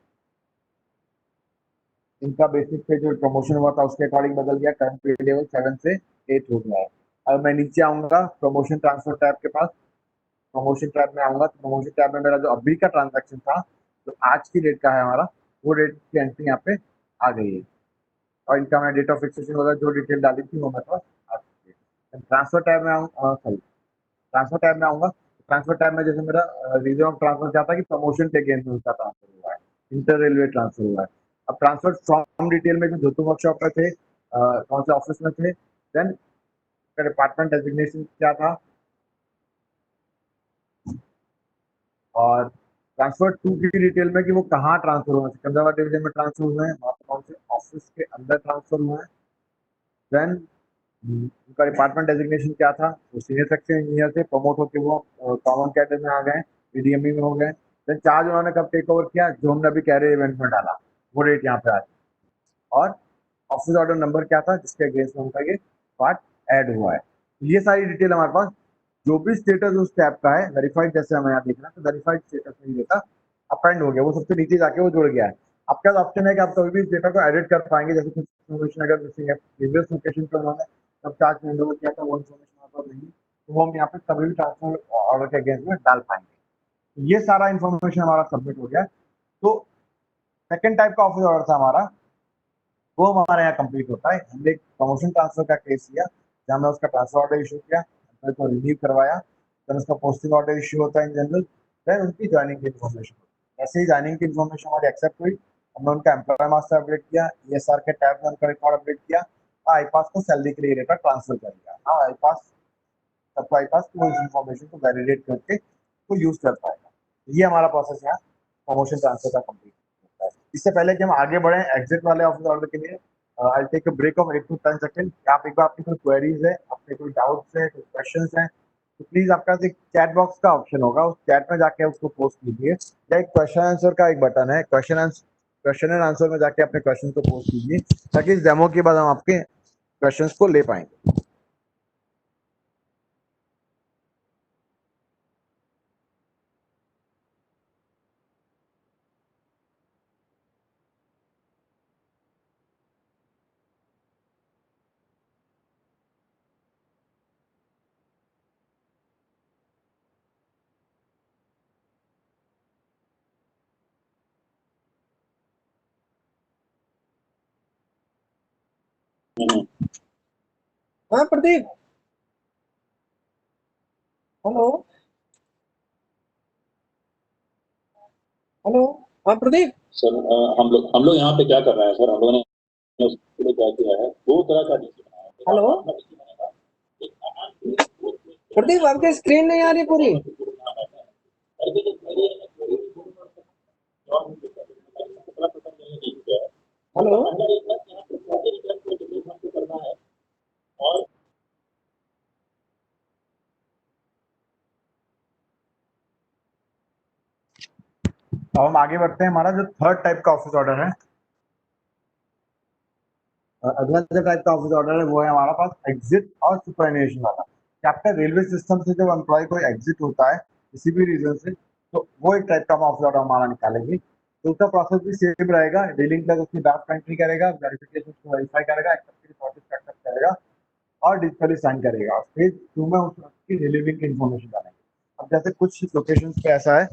इनका बेसिक पे जो प्रमोशन हुआ था उसके अकॉर्डिंग बदल गया, करंट पे लेवल 7 से 8 हो गया है। अब मैं नीचे आऊंगा प्रमोशन ट्रांसफर टैब के पास, प्रमोशन टैब में आऊंगा तो प्रमोशन टैब में मेरा जो अभी का ट्रांजैक्शन था, जो आज की डेट का है हमारा, वो डेट की एंट्री यहाँ पे आ गई है, और इनका मैं डेट ऑफ फिक्सेशन वगैरह जो डिटेल डाली थी वो मेरे पास आ चुकी है। ट्रांसफर टैब में आऊँगा, सॉरी ट्रांसफर टैब में आऊंगा, ट्रांसफर टैब में जैसे मेरा रीजन ऑफ ट्रांसफर क्या था कि प्रमोशन के अगेंस्ट में उसका ट्रांसफर हुआ है, इंटर रेलवे ट्रांसफर हुआ है। अब ट्रांसफर फ्रॉम डिटेल में जो जोतू वर्कशॉप में थे, कौन से ऑफिस में थे, देन डिपार्टमेंट डेजिग्नेशन क्या था, और ट्रांसफर टू की डिटेल में कि वो कहाँ ट्रांसफर हुए, सिकंदराबाद डिवीजन में ट्रांसफर हुए हैं, वहाँ पे कौन से ऑफिस के अंदर ट्रांसफर हुए हैं। देन उनका डिपार्टमेंट डेजिग्नेशन क्या था, वो सीनियर सेक्शन इंजीनियर से प्रमोट होकर वो कॉमन कैडर में आ गए, पीडीएमई में हो गए। देन चार्ज उन्होंने कब टेक ओवर किया, जो हमने अभी कैरियर इवेंट में डाला, वो डेट यहाँ पे आ गई। और ऑफिस ऑर्डर नंबर क्या था जिसके अगेंस्ट में उनका ये पार्ट ऐड हुआ है। ये सारी डिटेल हमारे पास, जो भी स्टेटस उस टैब का है वेरीफाइड, जैसे हमें यहाँ देखना तो वेरीफाइड स्टेटस में डेटा अपेंड हो गया, वो सबसे नीचे जाके वो जुड़ गया है। आपके पास ऑप्शन है कि आप कभी भी इस डेटा को एडिट कर पाएंगे, जैसे कुछ इन्फॉर्मेशन अगर मिसिंग है, प्रीवियस लोकेशन पर उन्होंने जब चार्ज विंडो में किया था वो इन्फॉर्मेशन आपको नहीं, तो वो हम यहाँ पे कभी भी ट्रांसफर ऑर्डर के अगेंस्ट में डाल पाएंगे। ये सारा इन्फॉर्मेशन हमारा सबमिट हो गया। तो सेकेंड टाइप का ऑफिस ऑर्डर था हमारा, वो हमारे यहाँ कंप्लीट होता है। हमने एक प्रमोशन ट्रांसफर का केस किया, जहाँ मैं उसका ट्रांसफर ऑर्डर इशू किया, एम्प्लॉय को रिलीव करवाया, देन उसका पोस्टिंग ऑर्डर इशू होता है इन जनरल, देन उनकी ज्वाइनिंग की इन्फॉर्मेशन होती है। ऐसे ही ज्वाइनिंग की इन्फॉर्मेशन हमारी एक्सेप्ट हुई, हमने उनका एम्प्लॉय मास्टर अपडेट किया, ईएसआर के टैब में उनका रिकॉर्ड अपडेट किया, आईपास को सैलरी के लिए डेटा ट्रांसफर कर दिया। हाँ, आईपास सबको आईपास को इस इन्फॉर्मेशन को वैलिडेट करके वो यूज कर पाएगा। ये हमारा प्रोसेस यहाँ प्रमोशन ट्रांसफर का कंप्लीट होता है। इससे पहले कि हम आगे बढ़े एग्जिट वाले ऑफिस ऑर्डर के लिए, I take a break of 8 to 10 second. आप एक बार आपकी कोई क्वेरीज है, आपके कोई डाउट्स है, कोई क्वेश्चंस हैं, तो प्लीज आपका एक चैट बॉक्स का ऑप्शन होगा, उस चैट में जाके उसको पोस्ट कीजिए, या एक क्वेश्चन आंसर का एक बटन है, क्वेश्चन एंड आंसर में जाके अपने क्वेश्चन को पोस्ट कीजिए, ताकि इस डेमो के बाद हम आपके क्वेश्चंस को ले पाएंगे। हाँ प्रदीप, हेलो हेलो। हाँ प्रदीप, सर हम लोग यहाँ पे क्या कर रहे हैं सर, हम लोगों ने उसके लिए क्या किया है, दो तरह का डीसी बनाया है। हेलो प्रदीप, आपकी स्क्रीन नहीं आ रही पूरी। हेलो अब हम आगे बढ़ते हैं। हमारा जो थर्ड टाइप का ऑफिस ऑर्डर है, अगला जो टाइप का ऑफिस ऑर्डर है वो है हमारा पास एग्जिट और सुपरएनुएशन वाला। कि आपका रेलवे सिस्टम से जब एम्प्लॉय कोई एग्जिट होता है किसी भी रीजन से, तो वो एक टाइप का ऑफिस ऑर्डर हमारा निकालेंगे। तो उसका प्रोसेस भी सेम रहेगा। डीलिंग तक उसकी ड्राफ्ट एंट्री करेगा, वेरिफिकेशन को वेरीफाई करेगा, एक्सेप्ट की प्रोसेस को एक्सेप्ट करेगा और डिजिटली साइन करेगा। फेज 2 में उसकी डिलीवरी की इन्फॉर्मेशन डालेंगे। अब जैसे कुछ लोकेशंस पे ऐसा है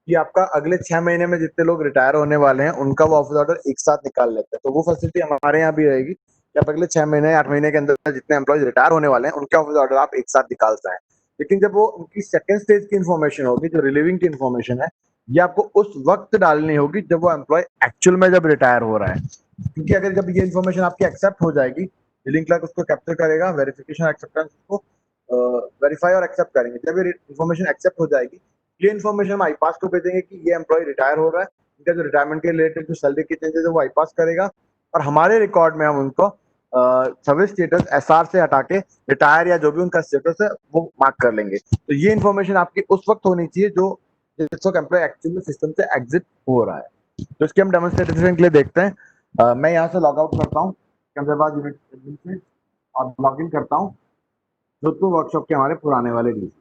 कि आपका अगले 6 महीने में जितने लोग रिटायर होने वाले हैं उनका वो ऑफिस ऑर्डर एक साथ निकाल लेते हैं। तो वो फैसिलिटी हमारे यहाँ भी रहेगी कि आप अगले 6 महीने 8 महीने के अंदर जितने एम्प्लॉयज रिटायर होने वाले हैं उनके ऑफिस ऑर्डर आप एक साथ निकाल सकते हैं। लेकिन जब वो उनकी सेकंड स्टेज की इन्फॉर्मेशन होगी, जो रिलीविंग की इन्फॉर्मेशन है, ये आपको उस वक्त डालनी होगी जब वो एम्प्लॉय एक्चुअल में जब रिटायर हो रहा है। क्योंकि अगर जब ये इन्फॉर्मेशन आपकी एक्सेप्ट हो जाएगी, डीलिंग क्लर्क उसको कैप्चर करेगा, वेरिफिकेशन एक्सेप्टेंस को वेरीफाई और एक्सेप्ट करेंगे। जब ये इन्फॉर्मेशन एक्सेप्ट हो जाएगी, ये इन्फॉर्मेशन हम आईपास को भेजेंगे कि ये एम्प्लॉय रिटायर हो रहा है, इनका जो रिटायरमेंट के रिलेटेड जो सैलरी की चेंजेस है वो आईपास करेगा और हमारे रिकॉर्ड में हम उनको सर्विस स्टेटस एसआर से हटा के रिटायर या जो भी उनका स्टेटस है वो मार्क कर लेंगे। तो ये इन्फॉर्मेशन आपकी उस वक्त होनी चाहिए जो जिस वक्त एम्प्लॉय एक्चुअली सिस्टम से एग्जिट हो रहा है। तो इसके हम डेमोन्स्ट्रेशन के लिए देखते हैं। मैं यहाँ से लॉग आउट करता हूँ कंजरबाज यूनिट से और लॉग इन करता हूँ जोधपुर वर्कशॉप के हमारे पुराने वाले डीसी।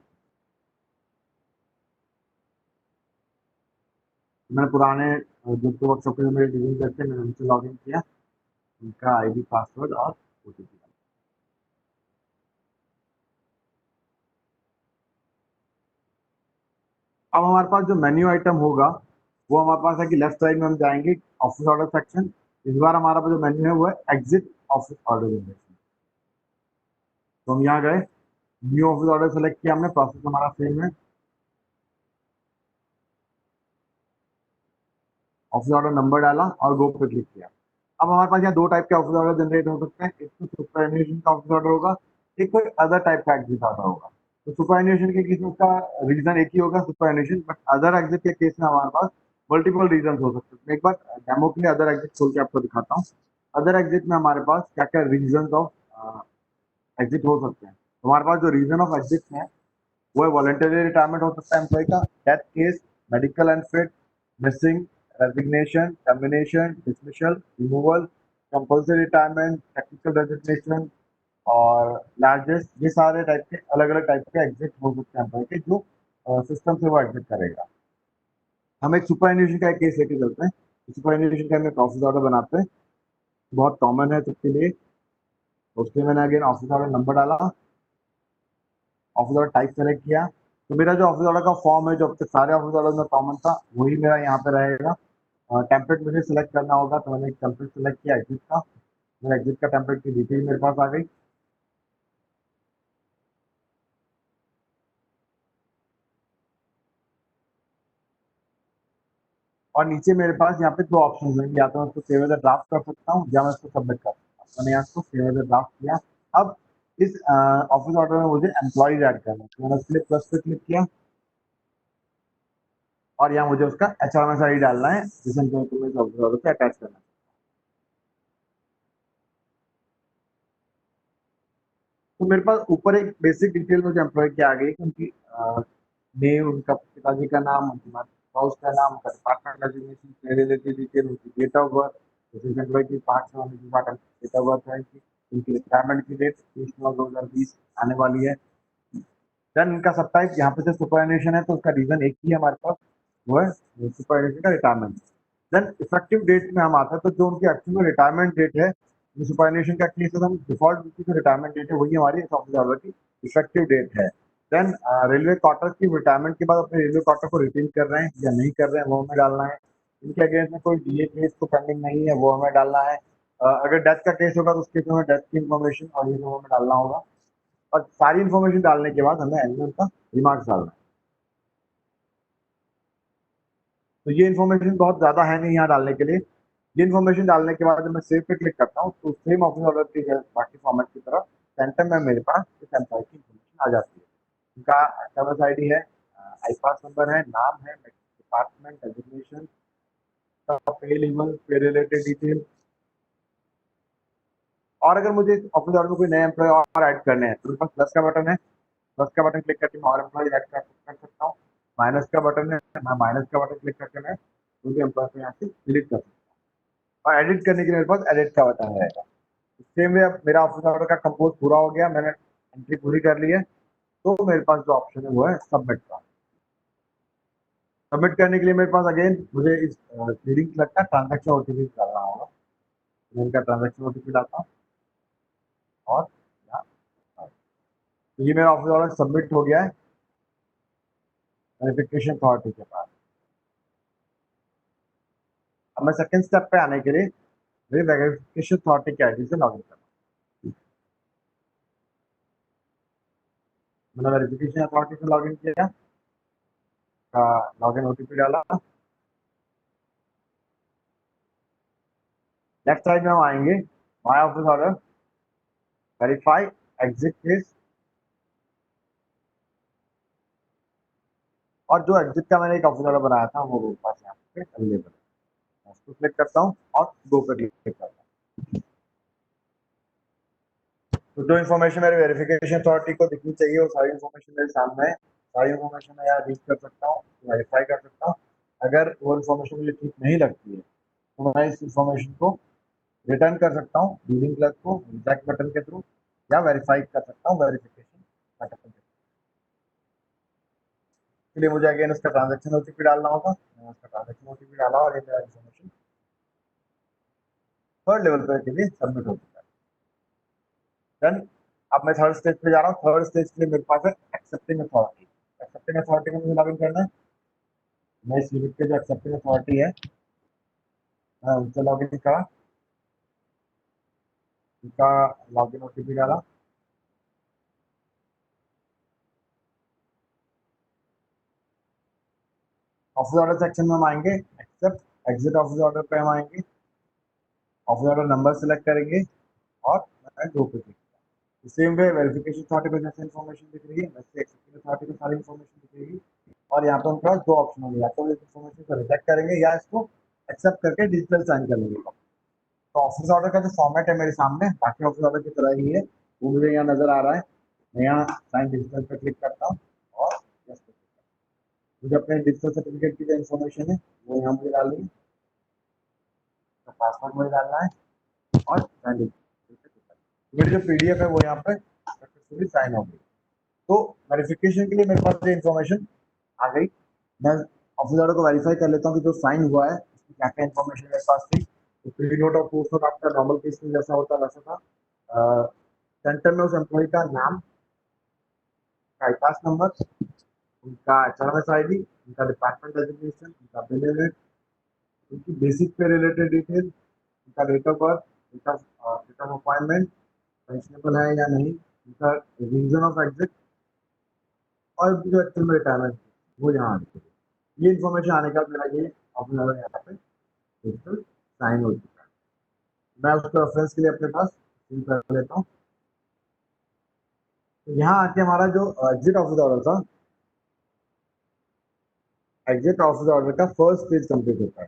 मैंने पुराने जोधपुर वर्कशॉप के जो मेरे डीसी थे मैंने उनसे लॉग इन किया, उनका आईडी पासवर्ड और ओटीपी। अब हमारे पास जो मेन्यू आइटम होगा वो हमारे पास है कि लेफ्ट साइड में हम जाएंगे ऑफिस ऑर्डर सेक्शन। इस बार हमारा जो मेन्यू है वो है एग्जिट ऑफिस ऑर्डर जनरेशन। तो हम यहाँ गए, न्यू ऑफिस ऑर्डर सेलेक्ट किया हमने, प्रोसेस हमारा सेम है, ऑफिस ऑर्डर नंबर डाला और गो पे क्लिक किया। अब हमारे पास यहाँ दो टाइप के ऑफिस ऑर्डर जनरेट हो सकते हैं। एक तो सुपरएनुएशन का ऑफिस ऑर्डर होगा, एक कोई अदर टाइप का एग्जिट ऑर्डर होगा। तो सुपरएनुएशन के केस में उसका रीजन एक ही होगा सुपरएनुएशन, बट अदर एग्जिट के केस में हमारे पास मल्टीपल रीजन हो सकते हैं। मैं एक बार डेमो के लिए अदर एग्जिट खोल के आपको दिखाता हूँ। अदर एग्जिट में हमारे पास क्या क्या रीजन ऑफ एग्जिट हो सकते हैं। तो हमारे पास जो रीजन ऑफ एग्जिट है वो है वॉलंटरी रिटायरमेंट हो सकता है एम्प्लॉय का, death case, medical unfit, missing, resignation, termination, dismissal, removal, compulsory retirement, technical resignation और लार्जेस्ट। ये सारे टाइप के अलग अलग टाइप के एग्जिट हो सकते हैं एम्प्लॉय के जो सिस्टम से वो एग्जिट करेगा। हम एक सुपरएनुएशन का एक केस लेके चलते हैं। सुपरएनुएशन का हम एक ऑफिस ऑर्डर बनाते हैं, बहुत कॉमन है सबके लिए। उसके मैंने अगेन ऑफिस ऑर्डर नंबर डाला, ऑफिस ऑर्डर टाइप सेलेक्ट किया। तो मेरा जो ऑफिस ऑर्डर का फॉर्म है जो अब तक सारे ऑफिस ऑर्डर में कॉमन था वही मेरा यहाँ पे रहेगा। टेम्पलेट मुझे सिलेक्ट करना होगा, तो मैंने एक टेम्पलेट सिलेक्ट किया एग्जिट का। मेरा एग्जिट का टेम्पलेट की डिटेल मेरे पास आ गई। और नीचे मेरे पास यहाँ पे दो ऑप्शन हैं, या तो मैं इसको सेव एज अ ड्राफ्ट कर सकता हूँ या मैं इसको सबमिट कर सकता हूँ। मैंने यहाँ इसको सेव एज अ ड्राफ्ट किया। अब इस ऑफिस ऑर्डर में मुझे एम्प्लॉयज ऐड करना है, तो मैंने उसके लिए प्लस पे क्लिक किया और यहाँ मुझे उसका एचआरएमएस आईडी डालना है जिसे मैं इस ऑफिस ऑर्डर से अटैच करना है। तो मेरे पास ऊपर एक बेसिक डिटेल मुझे एम्प्लॉय की आ गई कि उनकी नेम, उनका पिताजी का नाम, उनकी स्पाउस का नाम, उनका डिपार्टमेंट डेजिग्नेशन से रिलेटेड डिटेल, उनकी डेट ऑफ बर्थ, जैसे एम्प्लॉय की 5 साल की डेट ऑफ बर्थ है, उनकी रिटायरमेंट की डेट 30/9/2020 आने वाली है। देन इनका सब टाइप, यहाँ पे जो सुपरएनुएशन है तो उसका रीजन एक ही है हमारे पास, वो है सुपरएनुएशन का रिटायरमेंट। देन इफेक्टिव डेट में हम आते हैं, तो जो उनकी एक्चुअल रिटायरमेंट डेट है, सुपरएनुएशन का केस है तो हम डिफॉल्ट उनकी जो रिटायरमेंट डेट है वही हमारी इस ऑफिस ऑर्डर की इफेक्टिव डेट है। देन रेलवे क्वार्टर की रिटायरमेंट के बाद अपने रेलवे क्वार्टर को रिटेन कर रहे हैं या नहीं कर रहे हैं वो हमें डालना है। इनके अगेंस्ट में कोई डीए केस तो पेंडिंग नहीं है वो हमें डालना है। अगर डेथ का केस होगा तो उसके केस में डेथ की इन्फॉर्मेशन और ये सब हमें डालना होगा, और सारी इन्फॉर्मेशन डालने के बाद हमें एनिमल का रिमार्क्स डालना है। तो ये इन्फॉर्मेशन बहुत ज़्यादा है नहीं यहाँ डालने के लिए। ये इन्फॉर्मेशन डालने के बाद जब मैं सेव पे क्लिक करता हूँ तो सेम ऑफिस ऑर्डर की बाकी फॉर्मेट की तरह सेंटर में मेरे पास इस एम्प्लॉय की इन्फॉर्मेशन आ जाती है। उनका एसएमएस आईडी है, आईपास नंबर है, नाम है, डिपार्टमेंट, डेजिग्नेशन, पे लेवल, पे रिलेटेड डिटेल। और अगर मुझे ऑफिस ऑर्डर में कोई नए एम्प्लॉय और ऐड करने हैं तो मेरे पास प्लस का बटन है, प्लस का बटन क्लिक करके मैं और एम्प्लॉय ऐड कर सकता हूँ। माइनस का बटन है, मैं माइनस का बटन क्लिक करके मैं उनके एम्प्लॉय को यहाँ से डिलीट कर सकता हूँ। और एडिट करने के लिए मेरे पास एडिट का बटन रहेगा। सेम वे अब मेरा ऑफिस ऑर्डर का कंपोज पूरा हो गया, मैंने एंट्री पूरी कर ली है, तो मेरे पास जो ऑप्शन है वो है सबमिट का। सबमिट करने के लिए मेरे पास अगेन मुझे इस रीडिंग क्लर्क का ट्रांजैक्शन ओटीपी डालना होगा। मैं इनका ट्रांजैक्शन ओटीपी डालता हूँ और यहाँ तो ये मेरा ऑफिस ऑर्डर सबमिट हो गया है वेरिफिकेशन अथॉरिटी के पास। अब मैं सेकंड स्टेप पे आने के लिए मेरी वेरिफिकेशन अथॉरिटी की आईडी से लॉगिन करना हूँ। मैंने वेरिफिकेशन अथॉरिटी से लॉगिन किया, लॉगिन ओटीपी डाला। लेफ्ट साइड में हम आएंगे, my office order, verify, exit case, और जो एग्जिट का मैंने एक ऑफिस ऑर्डर बनाया था वो मेरे पास यहाँ पे अवेलेबल है। मैं उसको क्लिक करता हूँ और गो पे क्लिक करता हूँ। तो जो इन्फॉर्मेशन मेरे वेरिफिकेशन अथॉरिटी को दिखनी चाहिए वो सारी इन्फॉर्मेशन मेरे सामने है। सारी इन्फॉर्मेशन मैं यहाँ रीड कर सकता हूँ, वेरीफाई कर सकता हूँ। अगर वो इन्फॉर्मेशन मुझे ठीक नहीं लगती है तो मैं इस इन्फॉर्मेशन को रिटर्न कर सकता हूँ डीलिंग क्लर्क को रिजेक्ट बटन के थ्रू, या वेरीफाई कर सकता हूँ वेरिफिकेशन बटन के थ्रू। इसके लिए मुझे अगेन उसका ट्रांजैक्शन ओटीपी डालना होगा। मैंने उसका ट्रांजैक्शन ओटीपी डाला और ये मेरा इन्फॉर्मेशन थर्ड लेवल पे के लिए सबमिट हो चुका है। देन अब मैं थर्ड स्टेज पे जा रहा हूँ। थर्ड स्टेज के लिए मेरे पास है एक्सेप्टिंग अथॉरिटी। एक्सेप्टिंग अथॉरिटी में मुझे लॉगिन करना है। मैं इस यूनिट के जो एक्सेप्टिंग अथॉरिटी है मैं उनसे लॉगिन करा, उनका लॉगिन ओटीपी डाला। ऑफिस ऑर्डर सेक्शन में हम आएंगे, एक्सेप्ट एग्जिट ऑफिस ऑर्डर पे हम आएंगे, ऑफिस ऑर्डर नंबर सेलेक्ट करेंगे और मैं गो पे क्लिक करूंगा। सेम वे वेरिफिकेशन अथॉरिटी को जैसे इन्फॉर्मेशन दिख रही है वैसे एक्सेप्टिंग अथॉरिटी को सारी इन्फॉर्मेशन दिख रही है। और यहाँ पे उनके पास दो ऑप्शन होंगे, या तो इस इन्फॉर्मेशन को रिजेक्ट करेंगे या इसको एक्सेप्ट करके डिजिटल साइन कर लेंगे। तो ऑफिस ऑर्डर का जो फॉर्मेट है मेरे सामने बाकी ऑफिस ऑर्डर की तरह ही है, वो मुझे यहाँ नजर आ रहा है। मैं यहाँ साइन डिजिटल पर क्लिक करता हूँ और yes पे click करता हूँ। मुझे अपने डिजिटल सर्टिफिकेट की जो इन्फॉर्मेशन है वो यहाँ मुझे डालनी है, पासवर्ड मुझे डालना है और साइन डिजिटल पे click करना है। मेरी जो पीडीएफ है वो यहाँ पे सक्सेसफुली साइन हो गई। तो वेरिफिकेशन के लिए मेरे पास ये इन्फॉर्मेशन आ गई। मैं ऑफिस ऑर्डर को वेरीफाई कर लेता हूँ कि जो साइन हुआ है उसकी क्या क्या इन्फॉर्मेशन मेरे पास थी। तो प्री नोट और पोस्ट नोट आपका नॉर्मल केस में जैसा होता है वैसा था। सेंटर में उस एम्प्लॉय का नाम, पास नंबर, उनका एचआरएस आईडी, उनका डिपार्टमेंट डेजिग्नेशन, उनका बिल रेट, उनकी बेसिक पे रिलेटेड डिटेल, उनका डेट ऑफ बर्थ, उनका डेट ऑफ अपॉइंटमेंट पेंशनेबल है या नहीं, उनका रीजन ऑफ एग्जिट, और जो एक्चुअल में रिटायरमेंट वो यहाँ आती है। ये इन्फॉर्मेशन आने के बाद मेरा ये ऑफिस ऑर्डर यहाँ पे डिजिटल साइन हो चुका है। मैं उसको रेफरेंस के लिए अपने पास फिल कर लेता हूँ। तो यहाँ आके हमारा जो एग्जिट ऑफिस ऑर्डर था, एग्जिट ऑफिस ऑर्डर का फर्स्ट स्टेज कंप्लीट होता है।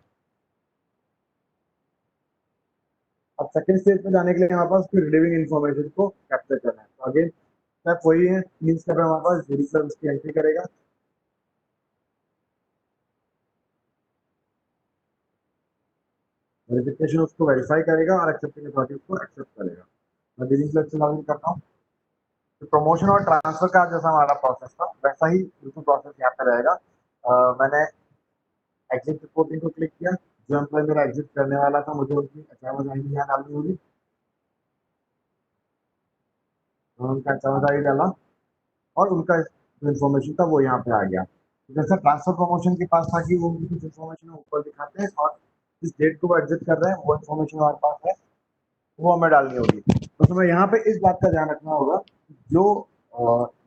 अब सेकंड स्टेज पे जाने के लिए हमारे पास उसकी रिलीविंग इन्फॉर्मेशन को कैप्चर करना है। तो अगेन स्टेप वही है, 3 स्टेप हमारे पास, डिजिटल उसकी एंट्री करेगा, वेरिफिकेशन उसको वेरीफाई करेगा और एक्सेप्टिंग अथॉरिटी उसको एक्सेप्ट करेगा। मैं डीलिंग क्लर्क से लॉगिन करता हूँ। तो प्रमोशन और ट्रांसफर का जैसा हमारा प्रोसेस था वैसा ही बिल्कुल प्रोसेस यहाँ पे रहेगा। मैंने एग्जिट रिपोर्टिंग को क्लिक किया, जो एम्प्लॉय मेरा एग्जिट करने वाला था मुझे उनकी एचआरएस आईडी यहाँ डालनी होगी। उनका एचआरएस आईडी डाला और उनका जो इन्फॉर्मेशन था वो यहाँ पे आ गया। जैसे ट्रांसफर प्रमोशन के पास था कि वो उनकी कुछ इन्फॉर्मेशन ऊपर दिखाते हैं और जिस डेट को वो एग्जिट कर रहे हैं वो इन्फॉर्मेशन हमारे पास है। वो हमें डालनी होगी। तो तुम्हें यहाँ पे इस बात का ध्यान रखना होगा, जो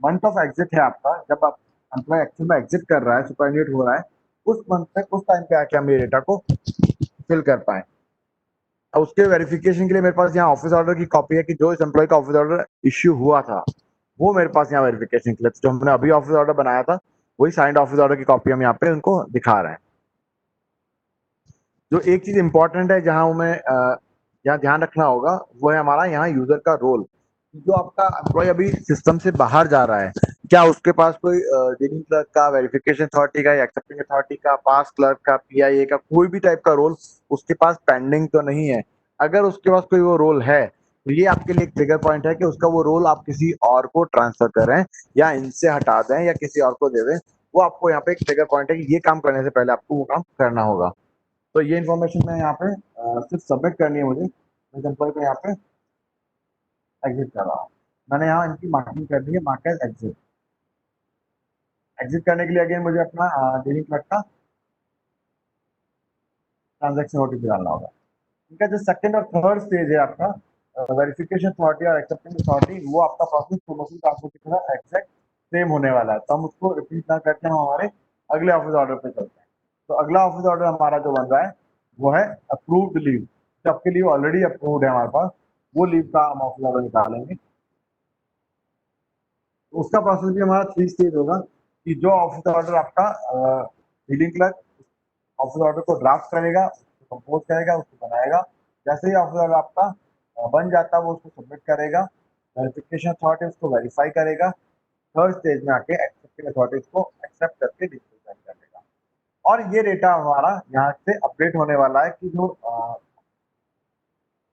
मंथ ऑफ एग्जिट है आपका, जब आप एम्प्लॉय एक्चुअल में एग्जिट कर रहा है, सुपरएनुएट हो रहा है, उस मंथ तक, उस टाइम पे आके हम ये डेटा को फिल कर पाए। अब उसके वेरिफिकेशन के लिए मेरे पास यहाँ ऑफिस ऑर्डर की कॉपी है कि जो इस एम्प्लॉय का ऑफिस ऑर्डर इश्यू हुआ था, वो मेरे पास यहाँ वेरिफिकेशन के लिए, जो हमने अभी ऑफिस ऑर्डर बनाया था, वही साइंड ऑफिस ऑर्डर की कॉपी हम यहाँ पे उनको दिखा रहे हैं। जो एक चीज इंपॉर्टेंट है जहां हमें यहाँ ध्यान रखना होगा, वो है हमारा यहाँ यूजर का रोल। जो आपका एम्प्लॉय अभी सिस्टम से बाहर जा रहा है, क्या उसके पास कोई डीलिंग क्लर्क का, वेरिफिकेशन अथॉरिटी का, या एक्सेप्टिंग अथॉरिटी का, पास क्लर्क का, पीआईए का, कोई भी टाइप का रोल उसके पास पेंडिंग तो नहीं है? अगर उसके पास कोई वो रोल है, तो ये आपके लिए एक ट्रिगर पॉइंट है कि उसका वो रोल आप किसी और को ट्रांसफर करें, या इनसे हटा दें, या किसी और को दे दें। वो आपको यहाँ पे एक ट्रिगर पॉइंट है कि ये काम करने से पहले आपको वो काम करना होगा। तो ये इन्फॉर्मेशन मैं यहाँ पे सिर्फ सबमिट करनी है मुझे। मैं एम्प्लॉय को यहाँ पे एग्जिट कर रहा हूँ। मैंने यहाँ इनकी मार्किंग कर दी है, मार्क एज एग्जिट। एग्जिट करने के लिए अगेन मुझे अपना डीलिंग क्लर्क का ट्रांजेक्शन ओटीपी डालना होगा। इनका जो सेकंड और थर्ड स्टेज है आपका, वेरिफिकेशन अथॉरिटी और एक्सेप्टिंग अथॉरिटी, वो आपका प्रोसेस प्रमोशन ट्रांसफर की तरह एग्जैक्ट सेम होने वाला है। तो हम उसको रिपीट ना करके हम हमारे अगले ऑफिस ऑर्डर पे चलते हैं। तो अगला ऑफिस ऑर्डर हमारा जो बन रहा है, वो है अप्रूव्ड लीव। जो आपके लीव ऑलरेडी अप्रूव्ड है हमारे पास, वो लीव का हम ऑफिस ऑर्डर निकालेंगे। तो उसका प्रोसेस भी हमारा 3 स्टेज होगा, कि जो ऑफिस ऑर्डर आपका डीलिंग क्लर्क ऑफिस ऑर्डर को ड्राफ्ट करेगा, उसको कंपोज करेगा, उसको बनाएगा। जैसे ही ऑफिस ऑर्डर आपका बन जाता है, वो उसको सबमिट करेगा, वेरिफिकेशन अथॉरिटी उसको वेरीफाई करेगा, थर्ड स्टेज में आके एक्सेप्टिंग अथॉरिटी उसको एक्सेप्ट करके डिजिटल साइन कर देगा। और ये डेटा हमारा यहाँ से अपडेट होने वाला है कि जो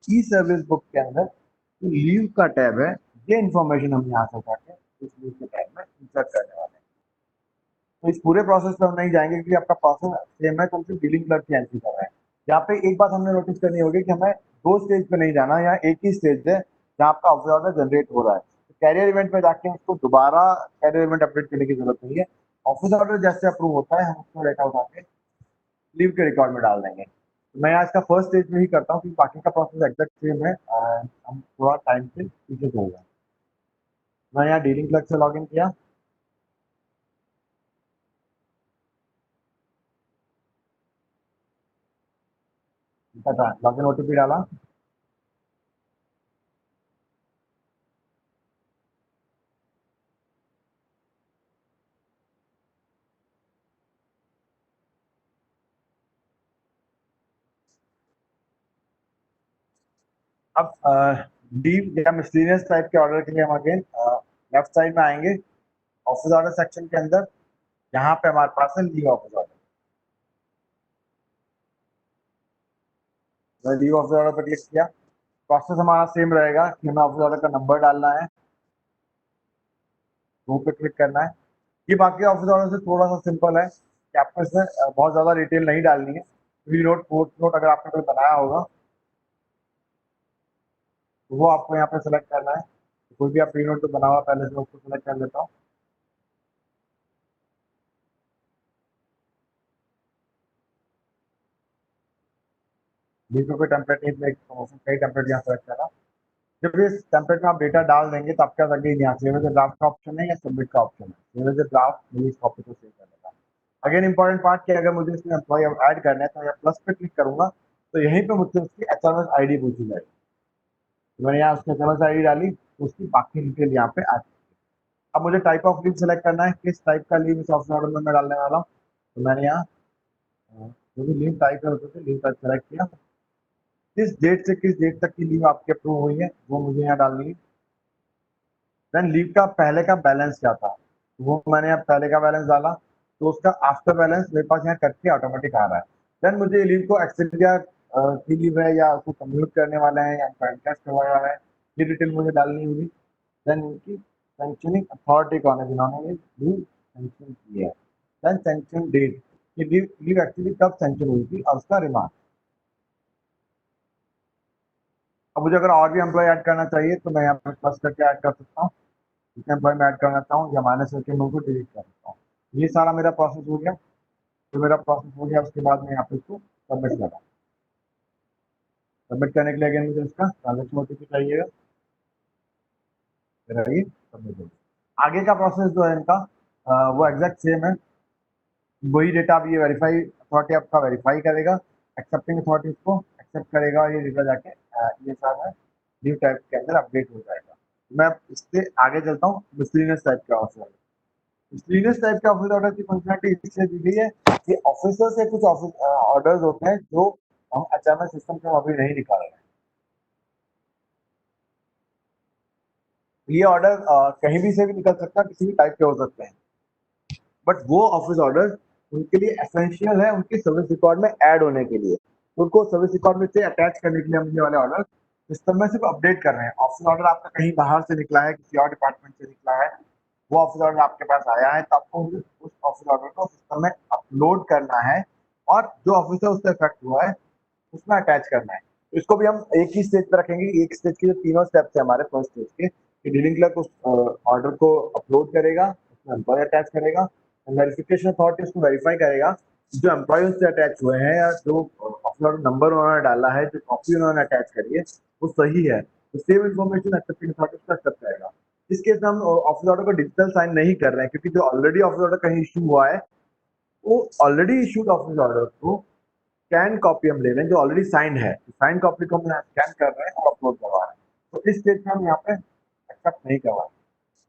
ई सर्विस बुक के अंदर जो लीव का टैब है, ये इन्फॉर्मेशन हम यहाँ से उठा के इस लीव के टैब में इंसर्ट करने वाले हैं। तो इस पूरे प्रोसेस पे हम नहीं जाएंगे, क्योंकि आपका प्रोसेस सेम है, तो हम सिर्फ डीलिंग क्लर्क की एंट्री कर रहे हैं। यहाँ पे एक बात हमने नोटिस करनी होगी कि हमें 2 स्टेज पे नहीं जाना, यहाँ एक ही स्टेज है जहाँ आपका ऑफिस ऑर्डर जनरेट हो रहा है। तो कैरियर इवेंट में जाके उसको दोबारा कैरियर इवेंट अपडेट करने की जरूरत नहीं है। ऑफिस ऑर्डर जैसे अप्रूव होता है, हम उसको डेटा उठा के लीव के रिकॉर्ड में डाल देंगे। तो मैं यहाँ इसका फर्स्ट स्टेज में ही करता हूँ, क्योंकि बाकी का प्रोसेस एग्जैक्ट सेम है, हम थोड़ा टाइम से पीछे चल रहे हैं। मैं यहाँ डीलिंग क्लर्क से लॉग इन किया, लॉग इन ओटीपी डाला। अब डीप या मिस्टीरियस टाइप के ऑर्डर के लिए हम अगेन लेफ्ट साइड में आएंगे, ऑफिस ऑर्डर सेक्शन के अंदर, यहाँ पे हमारे पास है लीव ऑफिस ऑर्डर। मैंने लीव ऑफिस ऑर्डर पर क्लिक किया। प्रोसेस हमारा सेम रहेगा कि हमें ऑफिस ऑर्डर का नंबर डालना है, वो पे क्लिक करना है। ये बाकी ऑफिस ऑर्डर से थोड़ा सा सिंपल है कि आपको इसमें बहुत ज्यादा डिटेल नहीं डालनी है। प्री नोट, पोस्ट नोट अगर आपने कोई बनाया होगा, तो वो आपको यहाँ पे सेलेक्ट करना है। तो कोई भी आप प्री नोट तो बना हुआ पहले से, उसको सेलेक्ट कर लेता हूँ। लीव को कोई टेम्पलेट नहीं, प्रमोशन कई टेम्पलेट यहाँ सेलेक्ट करना। जब इस टेम्पलेट में आप डेटा डाल देंगे, तो आपके पास अगेन यहाँ सेव एज ड्राफ्ट का ऑप्शन है या सबमिट का ऑप्शन है। Save as draft release copy को सेव कर देगा। अगेन इंपॉर्टेंट पार्ट कि अगर मुझे इसमें एम्प्लॉय ऐड करना है, तो मैं प्लस पे क्लिक करूंगा, तो यहीं पे मुझसे उसकी एचएमएस आईडी पूछी जाएगी। तो मैंने यहाँ उसकी एचएमएस आईडी डाली, तो उसकी बाकी डिटेल यहाँ पे आ। अब मुझे टाइप ऑफ लीव सेलेक्ट करना है, किस टाइप का लीव इस ऑप्शन ऑर्डर में मैं डालने वाला हूँ। तो मैंने यहाँ जो भी लीव टाइप है, उसको लीव टाइप सेलेक्ट किया। किस डेट से किस डेट तक की लीव आपकी अप्रूव हुई है, वो मुझे यहाँ डालनी है। देन लीव का पहले का बैलेंस क्या था, वो मैंने यहाँ पहले का बैलेंस डाला, तो उसका आफ्टर बैलेंस मेरे पास यहाँ कट के ऑटोमेटिक आ रहा है। देन मुझे लीव को एक्सेलिया की लीव है, या उसको कम्यूट करने वाला है, या कॉन्टेस्ट करवाया है, ये डिटेल मुझे डालनी होगी। देन उनकी सेंक्शनिंग अथॉरिटी कौन है जिन्होंने ये लीव सेंक्शन की है। देन सेंक्शन डेट, ये लीव एक्चुअली कब सेंक्शन हुई थी, और उसका रिमार्क। अब मुझे अगर और भी एम्प्लॉय ऐड करना चाहिए, तो मैं यहाँ पे प्लस करके ऐड कर सकता हूँ। जितने एम्प्लॉय मैं ऐड करना चाहूँ, या माइनस करके मैं उनको डिलीट कर सकता हूँ। ये सारा मेरा प्रोसेस हो गया। तो मेरा प्रोसेस हो गया, उसके बाद मैं यहाँ पे इसको सबमिट करा। सबमिट करने के लिए अगेन मुझे इसका ट्रांजेक्शन ओटीपी चाहिएगा, रहिए सबमिट हो गया। आगे का प्रोसेस जो है इनका वो एग्जैक्ट सेम है, वही डेटा अब ये वेरीफाई अथॉरिटी आपका वेरीफाई करेगा, एक्सेप्टिंग अथॉरिटी उसको एक्सेप्ट करेगा और ये डेटा जाके ये सारा न्यू टाइप के अंदर अपडेट हो जाएगा। मैं इससे आगे चलता हूँ, मिसलिनियस टाइप का ऑफिस ऑर्डर। मिसलिनियस टाइप के ऑफिस ऑर्डर की फंक्शनलिटी इसलिए दी गई है कि ऑफिसर से कुछ ऑफिस ऑर्डर्स होते हैं जो हम एचएमएस सिस्टम से अभी नहीं निकाल रहे हैं। ये ऑर्डर कहीं भी से भी निकल सकता है, किसी भी टाइप के हो सकते हैं, बट वो ऑफिस ऑर्डर उनके लिए एसेंशियल है उनके सर्विस रिकॉर्ड में ऐड होने के लिए। उनको सर्विस रिकॉर्ड में से अटैच करने के लिए हम ये वाले ऑर्डर सिस्टम में सिर्फ अपडेट कर रहे हैं। ऑफिस ऑर्डर आपका कहीं बाहर से निकला है, किसी और डिपार्टमेंट से निकला है, वो ऑफिस ऑर्डर आपके पास आया है, तो आपको उस ऑफिस ऑर्डर को सिस्टम में अपलोड करना है और जो ऑफिसर उससे इफेक्ट हुआ है उसमें अटैच करना है। तो इसको भी हम एक ही स्टेज पे रखेंगे। एक स्टेज के जो तीनों स्टेप्स है हमारे फर्स्ट स्टेज के, कि डीलिंग क्लर्क उस ऑर्डर को अपलोड करेगा, उसमें एम्प्लॉय अटैच करेगा, वेरिफिकेशन अथॉरिटी उसको वेरीफाई करेगा जो एम्प्लॉय से अटैच हुए हैं या जो ऑफिसर नंबर उन्होंने डाला है, जो कॉपी उन्होंने अटैच करी है वो सही है, तो सेम इन्फॉर्मेशन एक्सेप्टिंग अथॉरिटी उसका एक्सेप्ट करेगा। इस केस में हम ऑफिस ऑर्डर को डिजिटल साइन नहीं कर रहे हैं, क्योंकि जो ऑलरेडी ऑफिस ऑर्डर कहीं इशू हुआ है वो ऑलरेडी इशूड ऑफिस ऑर्डर को स्कैन कॉपी हम ले रहे हैं जो ऑलरेडी साइन है, साइन कॉपी को हम स्कैन कर रहे हैं और अपलोड करवा रहे हैं। तो इस स्टेज में हम यहाँ पे एक्सेप्ट नहीं करवा रहे।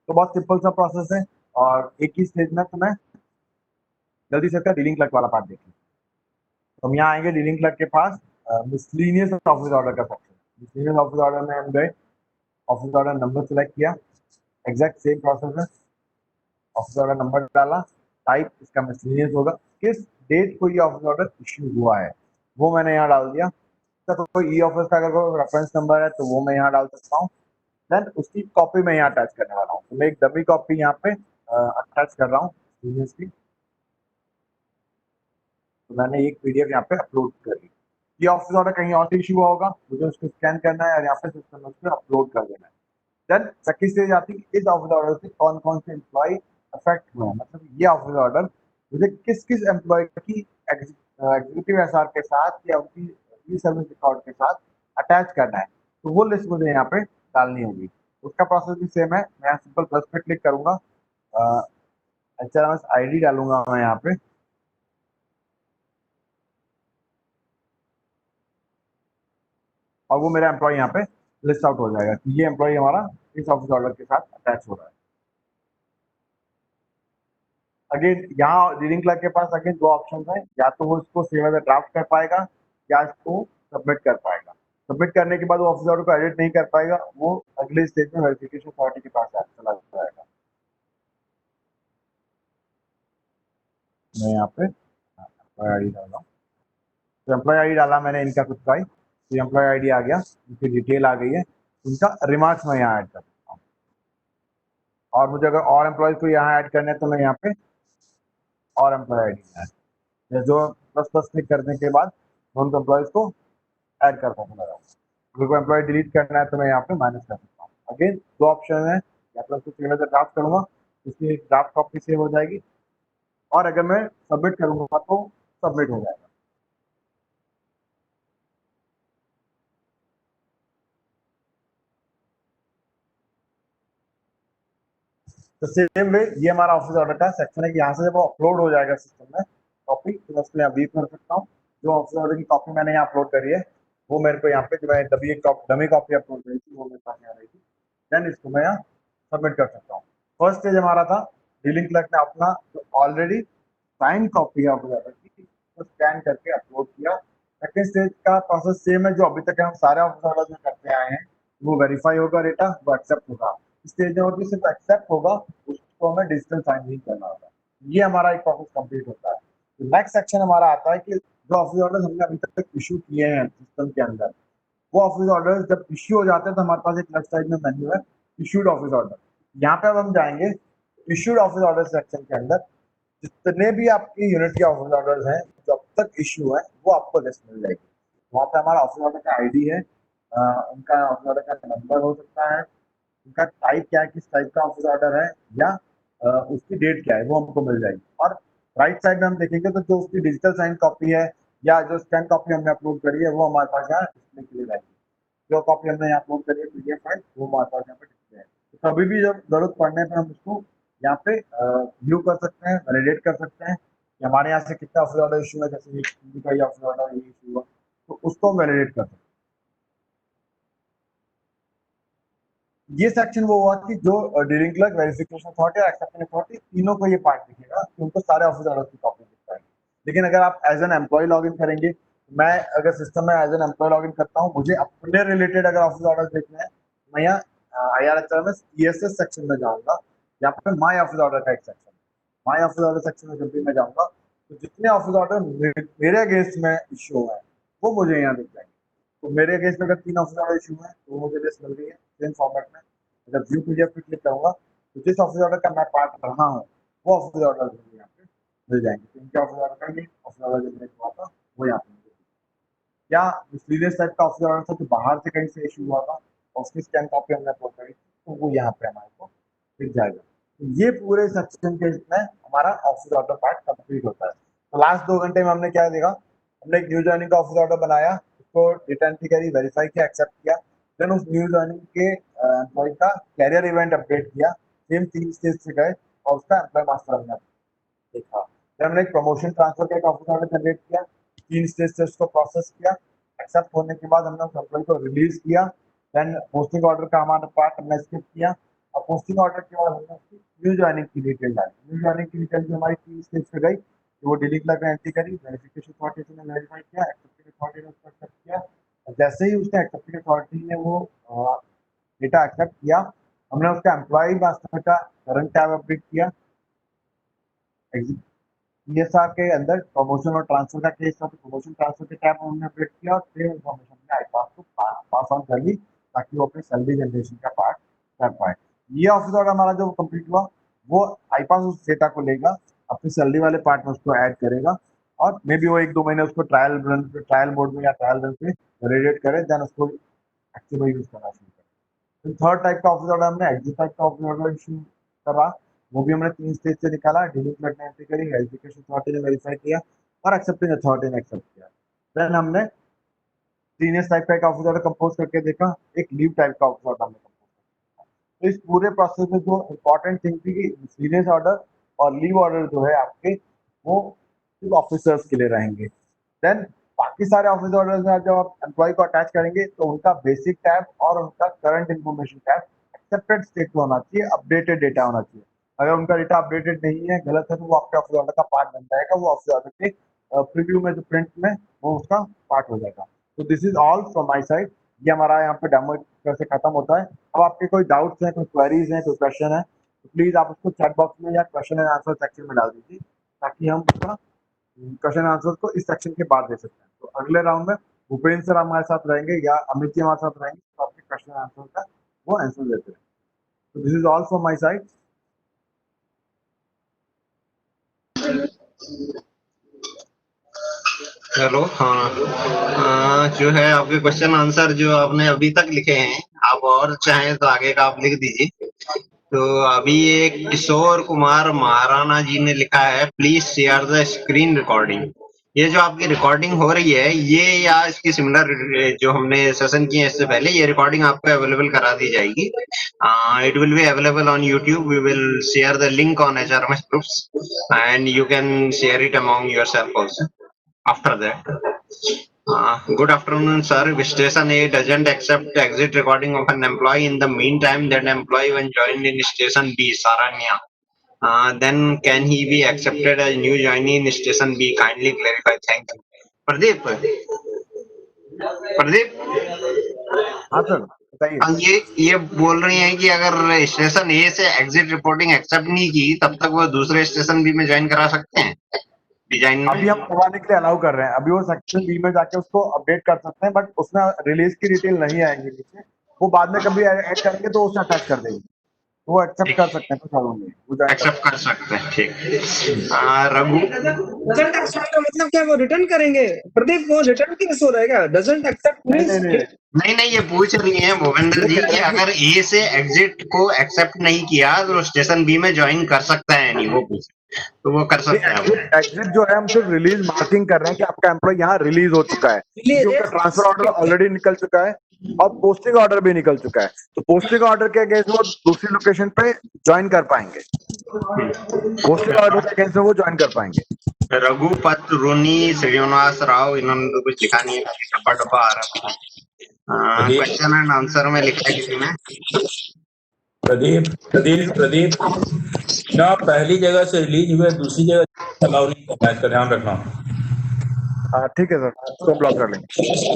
तो बहुत सिंपल सा प्रोसेस है और एक ही स्टेज में तुम्हें जल्दी से इसका डीलिंग क्लर्क वाला पार्ट देखिए। तो हम यहाँ आएंगे डीलिंग क्लर्क के पास, मिसलिनियस ऑफिस ऑर्डर का सेक्शन। मिसलिनियस ऑफिस ऑर्डर में हम गए, ऑफिस ऑर्डर नंबर सेलेक्ट किया, एग्जैक्ट सेम प्रोसेस है, ऑफिस ऑर्डर नंबर डाला, टाइप इसका मिसलिनियस होगा, किस डेट को ये ऑफिस ऑर्डर इश्यू हुआ है वो मैंने यहाँ डाल दिया। तो कोई ई ऑफिस का अगर कोई रेफरेंस नंबर है तो वो मैं यहाँ डाल सकता हूँ। देन उसकी कॉपी मैं यहाँ अटैच करने वाला हूँ। तो मैं एक डमी कॉपी यहाँ पे अटैच कर रहा हूँ की। तो मैंने एक पीडीएफ यहाँ पे अपलोड कर दी। ये ऑफिस ऑर्डर कहीं और से इशू हुआ होगा, मुझे उसको स्कैन करना है और यहाँ पे सिस्टम में उसको अपलोड कर देना है। देन सेकंड स्टेज आती है, इस ऑफिस ऑर्डर से कौन कौन से एम्प्लॉय अफेक्ट हुए हैं, मतलब ये ऑफिस ऑर्डर मुझे किस किस एम्प्लॉय की एग्जीक्यूटिव एसआर के साथ या उनकी ई सर्विस रिकॉर्ड के साथ अटैच करना है, तो वो लिस्ट मुझे यहाँ पे डालनी होगी। उसका प्रोसेस भी सेम है, मैं सिंपल प्लस पे क्लिक करूंगा, एचआरएमएस आईडी डालूंगा मैं यहाँ पे, और वो मेरा एम्प्लॉय यहाँ पे लिस्ट आउट हो जाएगा कि ये एम्प्लॉय हमारा इस ऑफिस ऑर्डर के साथ अटैच हो रहा है। अगेन यहाँ डीलिंग क्लर्क के पास अगेन दो ऑप्शन है, या तो वो इसको सेव एज अ ड्राफ्ट कर पाएगा या इसको सबमिट कर पाएगा। सबमिट करने के बाद वो ऑफिस ऑर्डर को एडिट नहीं कर पाएगा, वो अगले स्टेज में वेरिफिकेशन अथॉरिटी के पास चला जाएगा। मैं यहाँ पे एम्प्लॉय आईडी डाल रहा हूँ, तो एम्प्लॉय आईडी डाला मैंने इनका कुछ का, तो एम्प्लॉय आईडी आ गया, उनकी डिटेल आ गई है, उनका रिमार्क्स मैं यहाँ ऐड कर सकता हूँ। और मुझे अगर और एम्प्लॉयज को यहाँ ऐड करने हैं तो मैं यहाँ पे और एम्प्लॉय आईडी जो प्लस प्लस क्लिक करने के बाद उन एम्प्लॉयज को ऐड कर सकूंगा। अगर कोई एम्प्लॉय डिलीट करना है तो मैं यहाँ पे माइनस कर सकता हूँ। अगेन दो ऑप्शन है, या तो उसको सेव एज अ ड्राफ्ट करूंगा, इसकी ड्राफ्ट कॉपी सेव हो जाएगी, और अगर मैं सबमिट करूंगा तो सबमिट हो जाएगा। तो सेम वे ये हमारा ऑफिस ऑर्डर का सेक्शन है कि यहाँ से जब वो अपलोड हो जाएगा सिस्टम में कॉपी, तो मैं उसको यहाँ व्यू कर सकता हूँ। जो ऑफिस ऑर्डर की कॉपी मैंने यहाँ अपलोड करी है वो मेरे को यहाँ पे जो मैं डमी कॉपी अपलोड करी थी वो मेरे पास यहाँ रही थी। देन इसको मैं यहाँ सबमिट कर सकता हूँ। फर्स्ट स्टेज हमारा था, डीलिंग क्लर्क ने अपना जो ऑलरेडी साइन कॉपी है ऑफिस ऑर्डर की तो स्कैन करके अपलोड किया। सेकेंड स्टेज का प्रोसेस सेम है जो अभी तक हम सारे ऑफिस ऑर्डर में करते आए हैं, वो वेरीफाई होगा डेटा, वो एक्सेप्ट होगा। स्टेज में सिर्फ एक्सेप्ट होगा, उसको हमें डिजिटल साइन नहीं करना होगा। ये हमारा एक प्रोसेस कंप्लीट होता है। तो नेक्स्ट सेक्शन हमारा आता है कि जो ऑफिस ऑर्डर हमने अभी तक इशू किए हैं सिस्टम के अंदर, वो ऑफिस ऑर्डर जब इश्यू हो जाते हैं तो हमारे पास एक लेफ्ट साइड में मेन्यू है इश्यूड ऑफिस ऑर्डर। यहाँ पे अब हम जाएंगे इश्यूड ऑफिस ऑर्डर सेक्शन के अंदर, जितने भी आपकी यूनिट के ऑफिस ऑर्डर हैं जो अब तक इश्यू है वो आपको लिस्ट मिल जाएगी। वहाँ पे हमारा ऑफिस ऑर्डर का आईडी है, उनका ऑफिस ऑर्डर का नंबर हो सकता है, उनका टाइप क्या है, किस टाइप का ऑफिस ऑर्डर है, या उसकी डेट क्या है वो हमको मिल जाएगी। और राइट साइड में हम देखेंगे तो जो उसकी डिजिटल साइन कॉपी है या जो स्कैन कॉपी हमने अपलोड करी है वो हमारे पास यहाँ डिस्प्ले के लिए रहेगी। जो कॉपी हमने यहाँ अपलोड करी है पीडीएफ फाइल वो हमारे पास यहाँ पे डिस्प्ले है। तो कभी भी जब जरूरत पड़ने पर हम उसको यहाँ पे व्यू कर सकते हैं, वैलिडेट कर सकते हैं कि हमारे यहाँ से कितना ऑफिस ऑर्डर इशू है, जैसे हिंदी का ऑफिस ऑर्डर ये इशू हुआ तो उसको वैलिडेट कर सकते हैं। ये सेक्शन वो हुआ कि जो डीलिंग क्लर्क, वेरिफिकेशन अथॉरिटी और एक्सेप्टिंग अथॉरिटी तीनों को ये पार्ट दिखेगा कि उनको सारे ऑफिस ऑर्डर की कॉपी दिख पाएगी। लेकिन अगर आप as an employ log in करेंगे, मैं अगर सिस्टम में as an employ log in करता हूँ, मुझे अपने रिलेटेड अगर ऑफिस ऑर्डर देखना है, मैं यहाँ IRHR में CSS सेक्शन में जाऊंगा, यहाँ पे माई ऑफिस ऑर्डर का एक section, my office order section में जब भी मैं जाऊंगा तो जितने ऑफिस ऑर्डर मेरे अगेंस्ट में इश्यू हुए हैं वो मुझे यहाँ दिख जाएंगे। तो मेरे अगेंस्ट में अगर 3 ऑफिस ऑर्डर इशू है तो मुझे लिस्ट मिल रही है सेम फॉर्मेट में। अगर व्यू पीडीएफ पे क्लिक करूंगा तो जिस ऑफिस ऑर्डर का मैं पार्ट रहा हूँ वो ऑफिस ऑर्डर मुझे यहाँ पे मिल जाएंगे। तो इनके ऑफिस ऑर्डर का ये ऑफिस ऑर्डर जो मैंने हुआ था वो यहाँ पे मिल जाएगा। या मिसलीनियस टाइप का ऑफिस ऑर्डर था तो बाहर से कहीं से इशू हुआ था और उसकी स्कैन कॉपी हमने अपलोड करी तो वो यहाँ पे हमारे को दिख जाएगा। तो ये पूरे सेक्शन के इसमें हमारा ऑफिस ऑर्डर पार्ट कंप्लीट होता है। तो लास्ट 2 घंटे में हमने क्या देखा, हमने एक न्यू जॉइनिंग का ऑफिस ऑर्डर बनाया, उसको डेटा एंट्री करी, वेरीफाई किया, एक्सेप्ट किया, देन उस न्यू जॉइनिंग के एम्प्लॉय का कैरियर इवेंट अपडेट किया, सेम 3 स्टेज से गए और उसका एम्प्लॉय मास्टर हमने देखा। फिर हमने एक प्रमोशन ट्रांसफर का एक ऑफिस ऑर्डर जनरेट किया, 3 स्टेज से उसको प्रोसेस किया, एक्सेप्ट होने के बाद हमने उस एम्प्लॉय को रिलीज किया, देन पोस्टिंग ऑर्डर का हमारा पार्ट हमने स्किप किया और पोस्टिंग ऑर्डर के बाद हमने उसकी न्यू जॉइनिंग की डिटेल डाली। न्यू जॉइनिंग की डिटेल भी हमारी 3 स्टेज पे गई, वो डीलिंग क्लर्क ने एंट्री करी, वेरिफिकेशन अथॉरिटी ने वेरीफाई किया, एक्सेप्टिंग अथॉरिटी ने उसको एक्सेप्ट किया। जैसे ही उसने एक्सेप्टिंग अथॉरिटी ने वो डेटा एक्सेप्ट किया, हमने उसका एम्प्लॉय मास्टर का करंट टैब अपडेट किया, CSR के अंदर प्रमोशन और ट्रांसफर का केस था तो प्रमोशन ट्रांसफर के टैब हमने अपडेट किया और सेम इन्फॉर्मेशन हमने आईपास को पास ऑन कर ली ताकि वो अपने सैलरी जनरेशन का पार्ट कर पाए। ये ऑफिस ऑर्डर हमारा जो कंप्लीट हुआ वो आईपास उस डेटा को लेगा, अपनी सैलरी वाले पार्ट में उसको ऐड करेगा और मे बी वो 1-2 महीने उसको ट्रायल मोड में या ट्रायल रन पे वैलिडेट करे, देन उसको एक्टिव यूज करना शुरू करें। थर्ड टाइप का ऑफिस ऑर्डर हमने एग्जिट टाइप का ऑफिस ऑर्डर इशू करा, वो भी हमने 3 स्टेज से निकाला, डीलिंग क्लर्क ने एंट्री करी, वेरिफिकेशन अथॉरिटी ने वेरीफाई किया और एक्सेप्टिंग अथॉरिटी ने एक्सेप्ट किया। देन हमने सीनियर्स टाइप का एक ऑफिस ऑर्डर कंपोज करके देखा, एक लीव टाइप का ऑफिस ऑर्डर हमने कंपोज किया। तो इस पूरे प्रोसेस में जो इंपॉर्टेंट थिंग थी कि सीनियर्स ऑर्डर और लीव ऑर्डर जो है आपके वो सिर्फ ऑफिसर्स के लिए रहेंगे। देन बाकी सारे ऑफिस ऑर्डर्स में जब आप एम्प्लॉय को अटैच करेंगे तो उनका बेसिक टैब और उनका current information tab accepted state में होना चाहिए, अपडेटेड डेटा होना चाहिए। अगर उनका डेटा अपडेटेड नहीं है, गलत है, तो वो आपके ऑफिस ऑर्डर का पार्ट बन जाएगा, वो ऑफिस ऑर्डर के प्रीव्यू में जो प्रिंट में वो उसका पार्ट हो जाएगा। तो this is all from my side. ये हमारा यहाँ पे डेमो कैसे खत्म होता है। अब आपके कोई डाउट्स हैं, कोई क्वेरीज हैं, कोई क्वेश्चन है तो प्लीज आप उसको चैट बॉक्स में या क्वेश्चन एंड आंसर सेक्शन में डाल दीजिए ताकि हम उसका क्वेश्चन एंड आंसर को इस सेक्शन के बाद दे सकते हैं। तो अगले राउंड में भूपेंद्र सर हमारे साथ रहेंगे या अमित जी हमारे साथ रहेंगे तो आपके क्वेश्चन एंड आंसर का वो आंसर देते हैं। तो this is all from my side. Hello. हाँ, जो है आपके क्वेश्चन आंसर जो आपने अभी तक लिखे हैं, आप और चाहें तो आगे का आप लिख दीजिए। तो अभी एक किशोर कुमार महाराणा जी ने लिखा है, please share the screen recording. ये जो आपकी रिकॉर्डिंग हो रही है ये या इसकी सिमिलर जो हमने सेशन किए इससे पहले, ये रिकॉर्डिंग आपको अवेलेबल करा दी जाएगी। It will be available on YouTube. We will share the link on HRMS groups and you can share it among yourself also after that. Good afternoon, sir. If station A doesn't accept exit recording of an employee in the meantime, that employee when joined in station B, Saranya, then can he be accepted as new joinee in station B? Kindly clarify. Thank you. Pradeep. हाँ sir बताइए। ये बोल रही हैं कि अगर station ए से exit reporting accept नहीं की तब तक वो दूसरे स्टेशन बी में ज्वाइन करा सकते हैं डिजाइन अभी हम करवाने के लिए अलाउ कर रहे हैं, अभी वो सेक्शन बी में जाके उसको अपडेट कर सकते हैं बट उसमें रिलीज की डिटेल नहीं आएंगी नीचे, वो बाद में कभी ऐड करेंगे तो उसे अटैच कर देंगे, वो एक्सेप्ट कर सकते हैं। तो चलो एक्सेप्ट कर सकते हैं। ठीक। रघु डजंट एक्सेप्ट का मतलब क्या, वो रिटर्न करेंगे? प्रदीप वो रिटर्न केस हो रहेगा, डजंट एक्सेप्ट नहीं, ये पूछ रही हैं भूपेंद्र जी कि अगर ए से एग्जिट को एक्सेप्ट नहीं किया तो स्टेशन बी में ज्वाइन कर सकता है नहीं, वो पूछ तो वो कर सकते हैं आप। एग्जिट जो है हम सिर्फ रिलीज मार्किंग कर रहे हैं कि आपका एम्प्लॉय यहाँ रिलीज हो चुका है, क्योंकि उनका ट्रांसफर ऑर्डर ऑलरेडी निकल चुका है और पोस्टिंग ऑर्डर भी निकल चुका है, तो पोस्टिंग ऑर्डर के अगेंस्ट वो दूसरी लोकेशन पे ज्वाइन कर पाएंगे, पोस्टिंग ऑर्डर के अगेंस्ट वो ज्वाइन कर पाएंगे। रघुपत रोनी श्रीनिवास राव, इन्होंने तो कुछ लिखा नहीं है, टप्पा टप्पा आ रहा है। क्वेश्चन एंड आंसर में लिखा है किसी ने। प्रदीप ना पहली जगह से रिलीज हुए दूसरी जगह अलाउ नहीं करना है, इसका ध्यान रखना। ठीक है सर, तो ब्लॉक कर लेंगे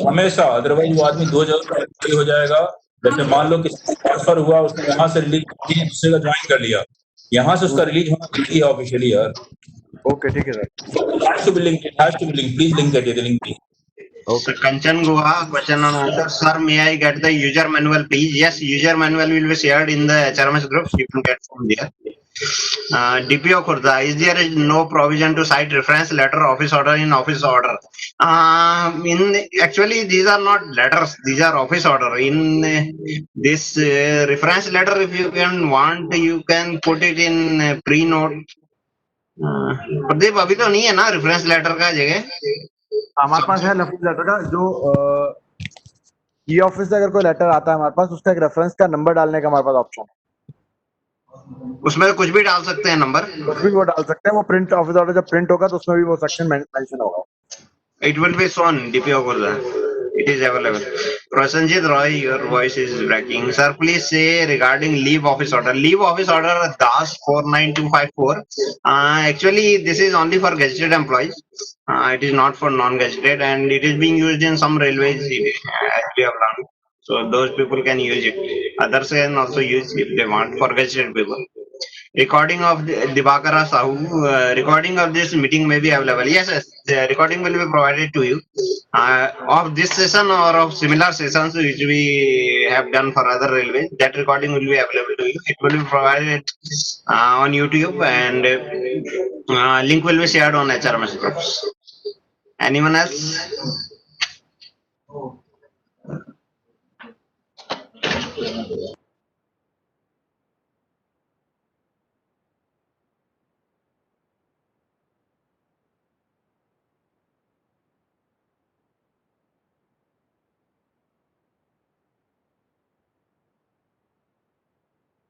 हमेशा, अदरवाइज वो आदमी दो जगह पर free हो जाएगा। जैसे मान लो कि ट्रांसफर हुआ, उसने यहाँ से रिलीज दूसरे का ज्वाइन कर लिया, यहाँ से उसका रिलीज होना जरूरी है ऑफिशियली यार। ओके ठीक है sir, please link that link. Okay. Kanchan Guha, question and answer. Sir, may I get the user manual, please? Yes, user manual will be shared in the HRMS groups. You can get from there. DPO Khurda, is there no provision to cite reference letter, office order in office order? Actually, these are not letters; these are office order. In this reference letter, if you can want, you can put it in pre-note. Pradeep अभी तो नहीं है ना reference letter का जगह? हमारे पास है reference letter का, जो ई ऑफिस से अगर कोई लेटर आता है हमारे पास, उसका एक रेफरेंस का नंबर डालने का हमारे पास ऑप्शन है। उसमें तो कुछ भी डाल सकते हैं नंबर, कुछ भी वो डाल सकते हैं। वो प्रिंट ऑफिस ऑर्डर जब प्रिंट होगा तो उसमें भी वो सेक्शन मेंशन होगा। It will be shown DPO Khurda. It is available. Prasanjit Roy, your voice is breaking. Sir, please say regarding leave office order. Leave office order DAS 49254. Actually, this is only for gazetted employees. It is not for non-gazetted, and it is being used in some railways as we have learned. So those people can use it. Others can also use if they want for gazetted people. Recording of Dibakara Sahu, recording of this meeting may be available. Yes, the recording will be provided to you of this session or of similar sessions which we have done for other railways. That recording will be available to you. It will be provided on YouTube, and link will be shared on HRMS groups. Anyone else?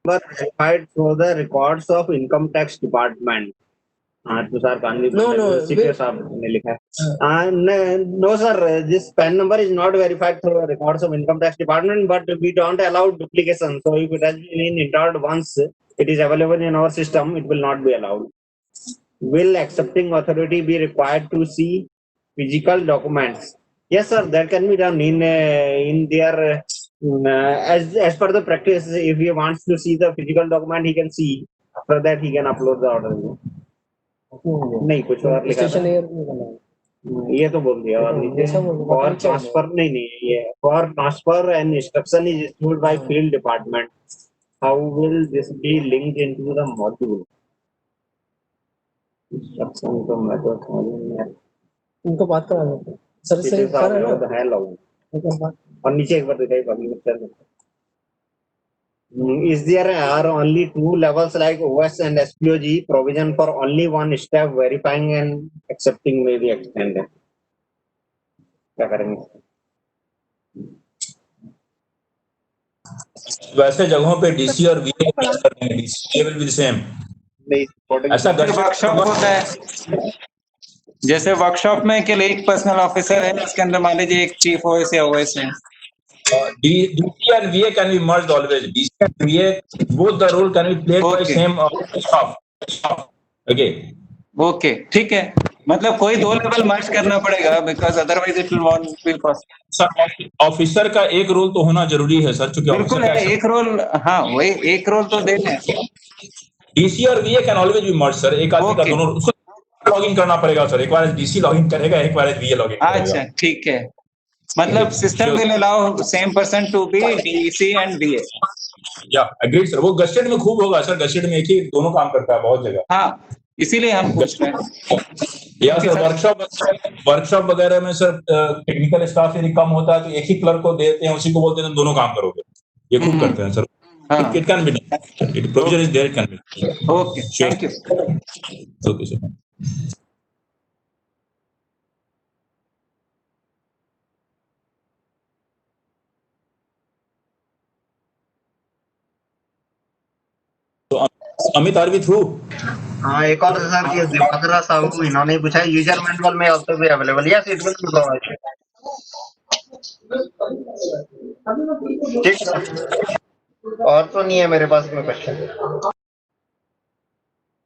Verified through the records of income tax department. Tushar Gandhi CK साहब ने लिखा है। No sir, this PAN number is not verified through records of income tax department, but we don't allow duplication. So if it has been entered once, it is available in our system, it will not be allowed. Will accepting authority be required to see physical documents? Yes sir, that can be done in their as per the practice. If he wants to see the physical document, he can see. After that, he can upload the order. नहीं कुछ और लिखा था, ये तो बोल दिया। और ट्रांसफर नहीं, ये for transfer and instruction is issued by field department. How will this be linked into the module? Instruction तो मैं तो समझ नहीं है, उनको बात करा देते सर से कर ना है लॉग। और नीचे एक बार दिखाई public. Is there are only two levels like OS and SPOG? Provision for only one step verifying and accepting may be extended. क्या करेंगे? वैसे जगहों पे डीसी और वीए करेंगे, DC will be the same. ऐसा वर्कशॉप होता है, जैसे वर्कशॉप में केवल एक पर्सनल ऑफिसर है, उसके अंदर मान लीजिए एक चीफ ओएस या ओएस है। DC and VA can be merged always. DC and VA, both the role can be played by same staff. Okay ठीक है, मतलब कोई दो लेवल मर्ज करना पड़ेगा, because otherwise it will not be possible. Sir officer का एक रोल तो होना जरूरी है सर, क्योंकि बिल्कुल है एक रोल। हाँ वही एक रोल तो देना है। DC और VA can always be merge sir, एक आदमी का दोनों लॉगिन करना पड़ेगा सर, एक बार DC लॉगिन करेगा, एक बार VA लॉगिन करेगा। अच्छा ठीक है, मतलब system will allow same person to be DC and VA। Yeah agreed sir, वो गस्टेड में खूब होगा सर, गस्टेड में एक ही दोनों काम करता है बहुत जगह। हाँ इसीलिए हम पूछ रहे हैं। या सर वर्कशॉप वगैरह में सर टेक्निकल स्टाफ यदि कम होता है तो एक ही क्लर्क को देते हैं, उसी को बोलते हैं दोनों काम करोगे, ये खूब करते हैं sir. It can be done, it provision is there, it can be. Okay thank you. Okay, sir. So, Amit, are we through? हाँ, एक और सर ये दिवाकरा साहू इन्होंने पूछा यूजर मैनुअल में also be available, yes it will be provided. ठीक है, और तो नहीं है मेरे पास में question.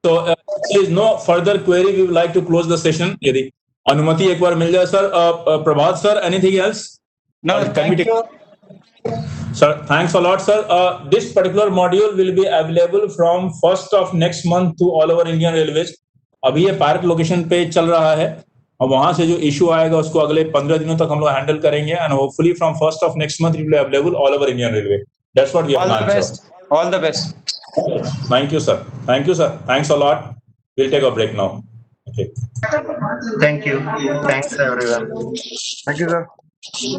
So, there is no further query. We would like to close the session. यदि अनुमति एक बार मिल जाए sir. Prabhat sir, anything else? No, Or can we thank take- you. Sir, thanks a lot, sir. This particular module will be available from 1st of next month to all over Indian Railways. अभी ये park location पे चल रहा है और वहां से जो इशू आएगा उसको अगले 15 दिनों तक हम लोग हैंडल करेंगे and hopefully from 1st of next month it will be available all over Indian Railway. That's what we have All the planned, best. All the best. sir. Thank you, sir. Thank you, sir. Thanks a lot. We'll take a break now. Okay. Thank you, thanks everyone. Thank you sir. Ji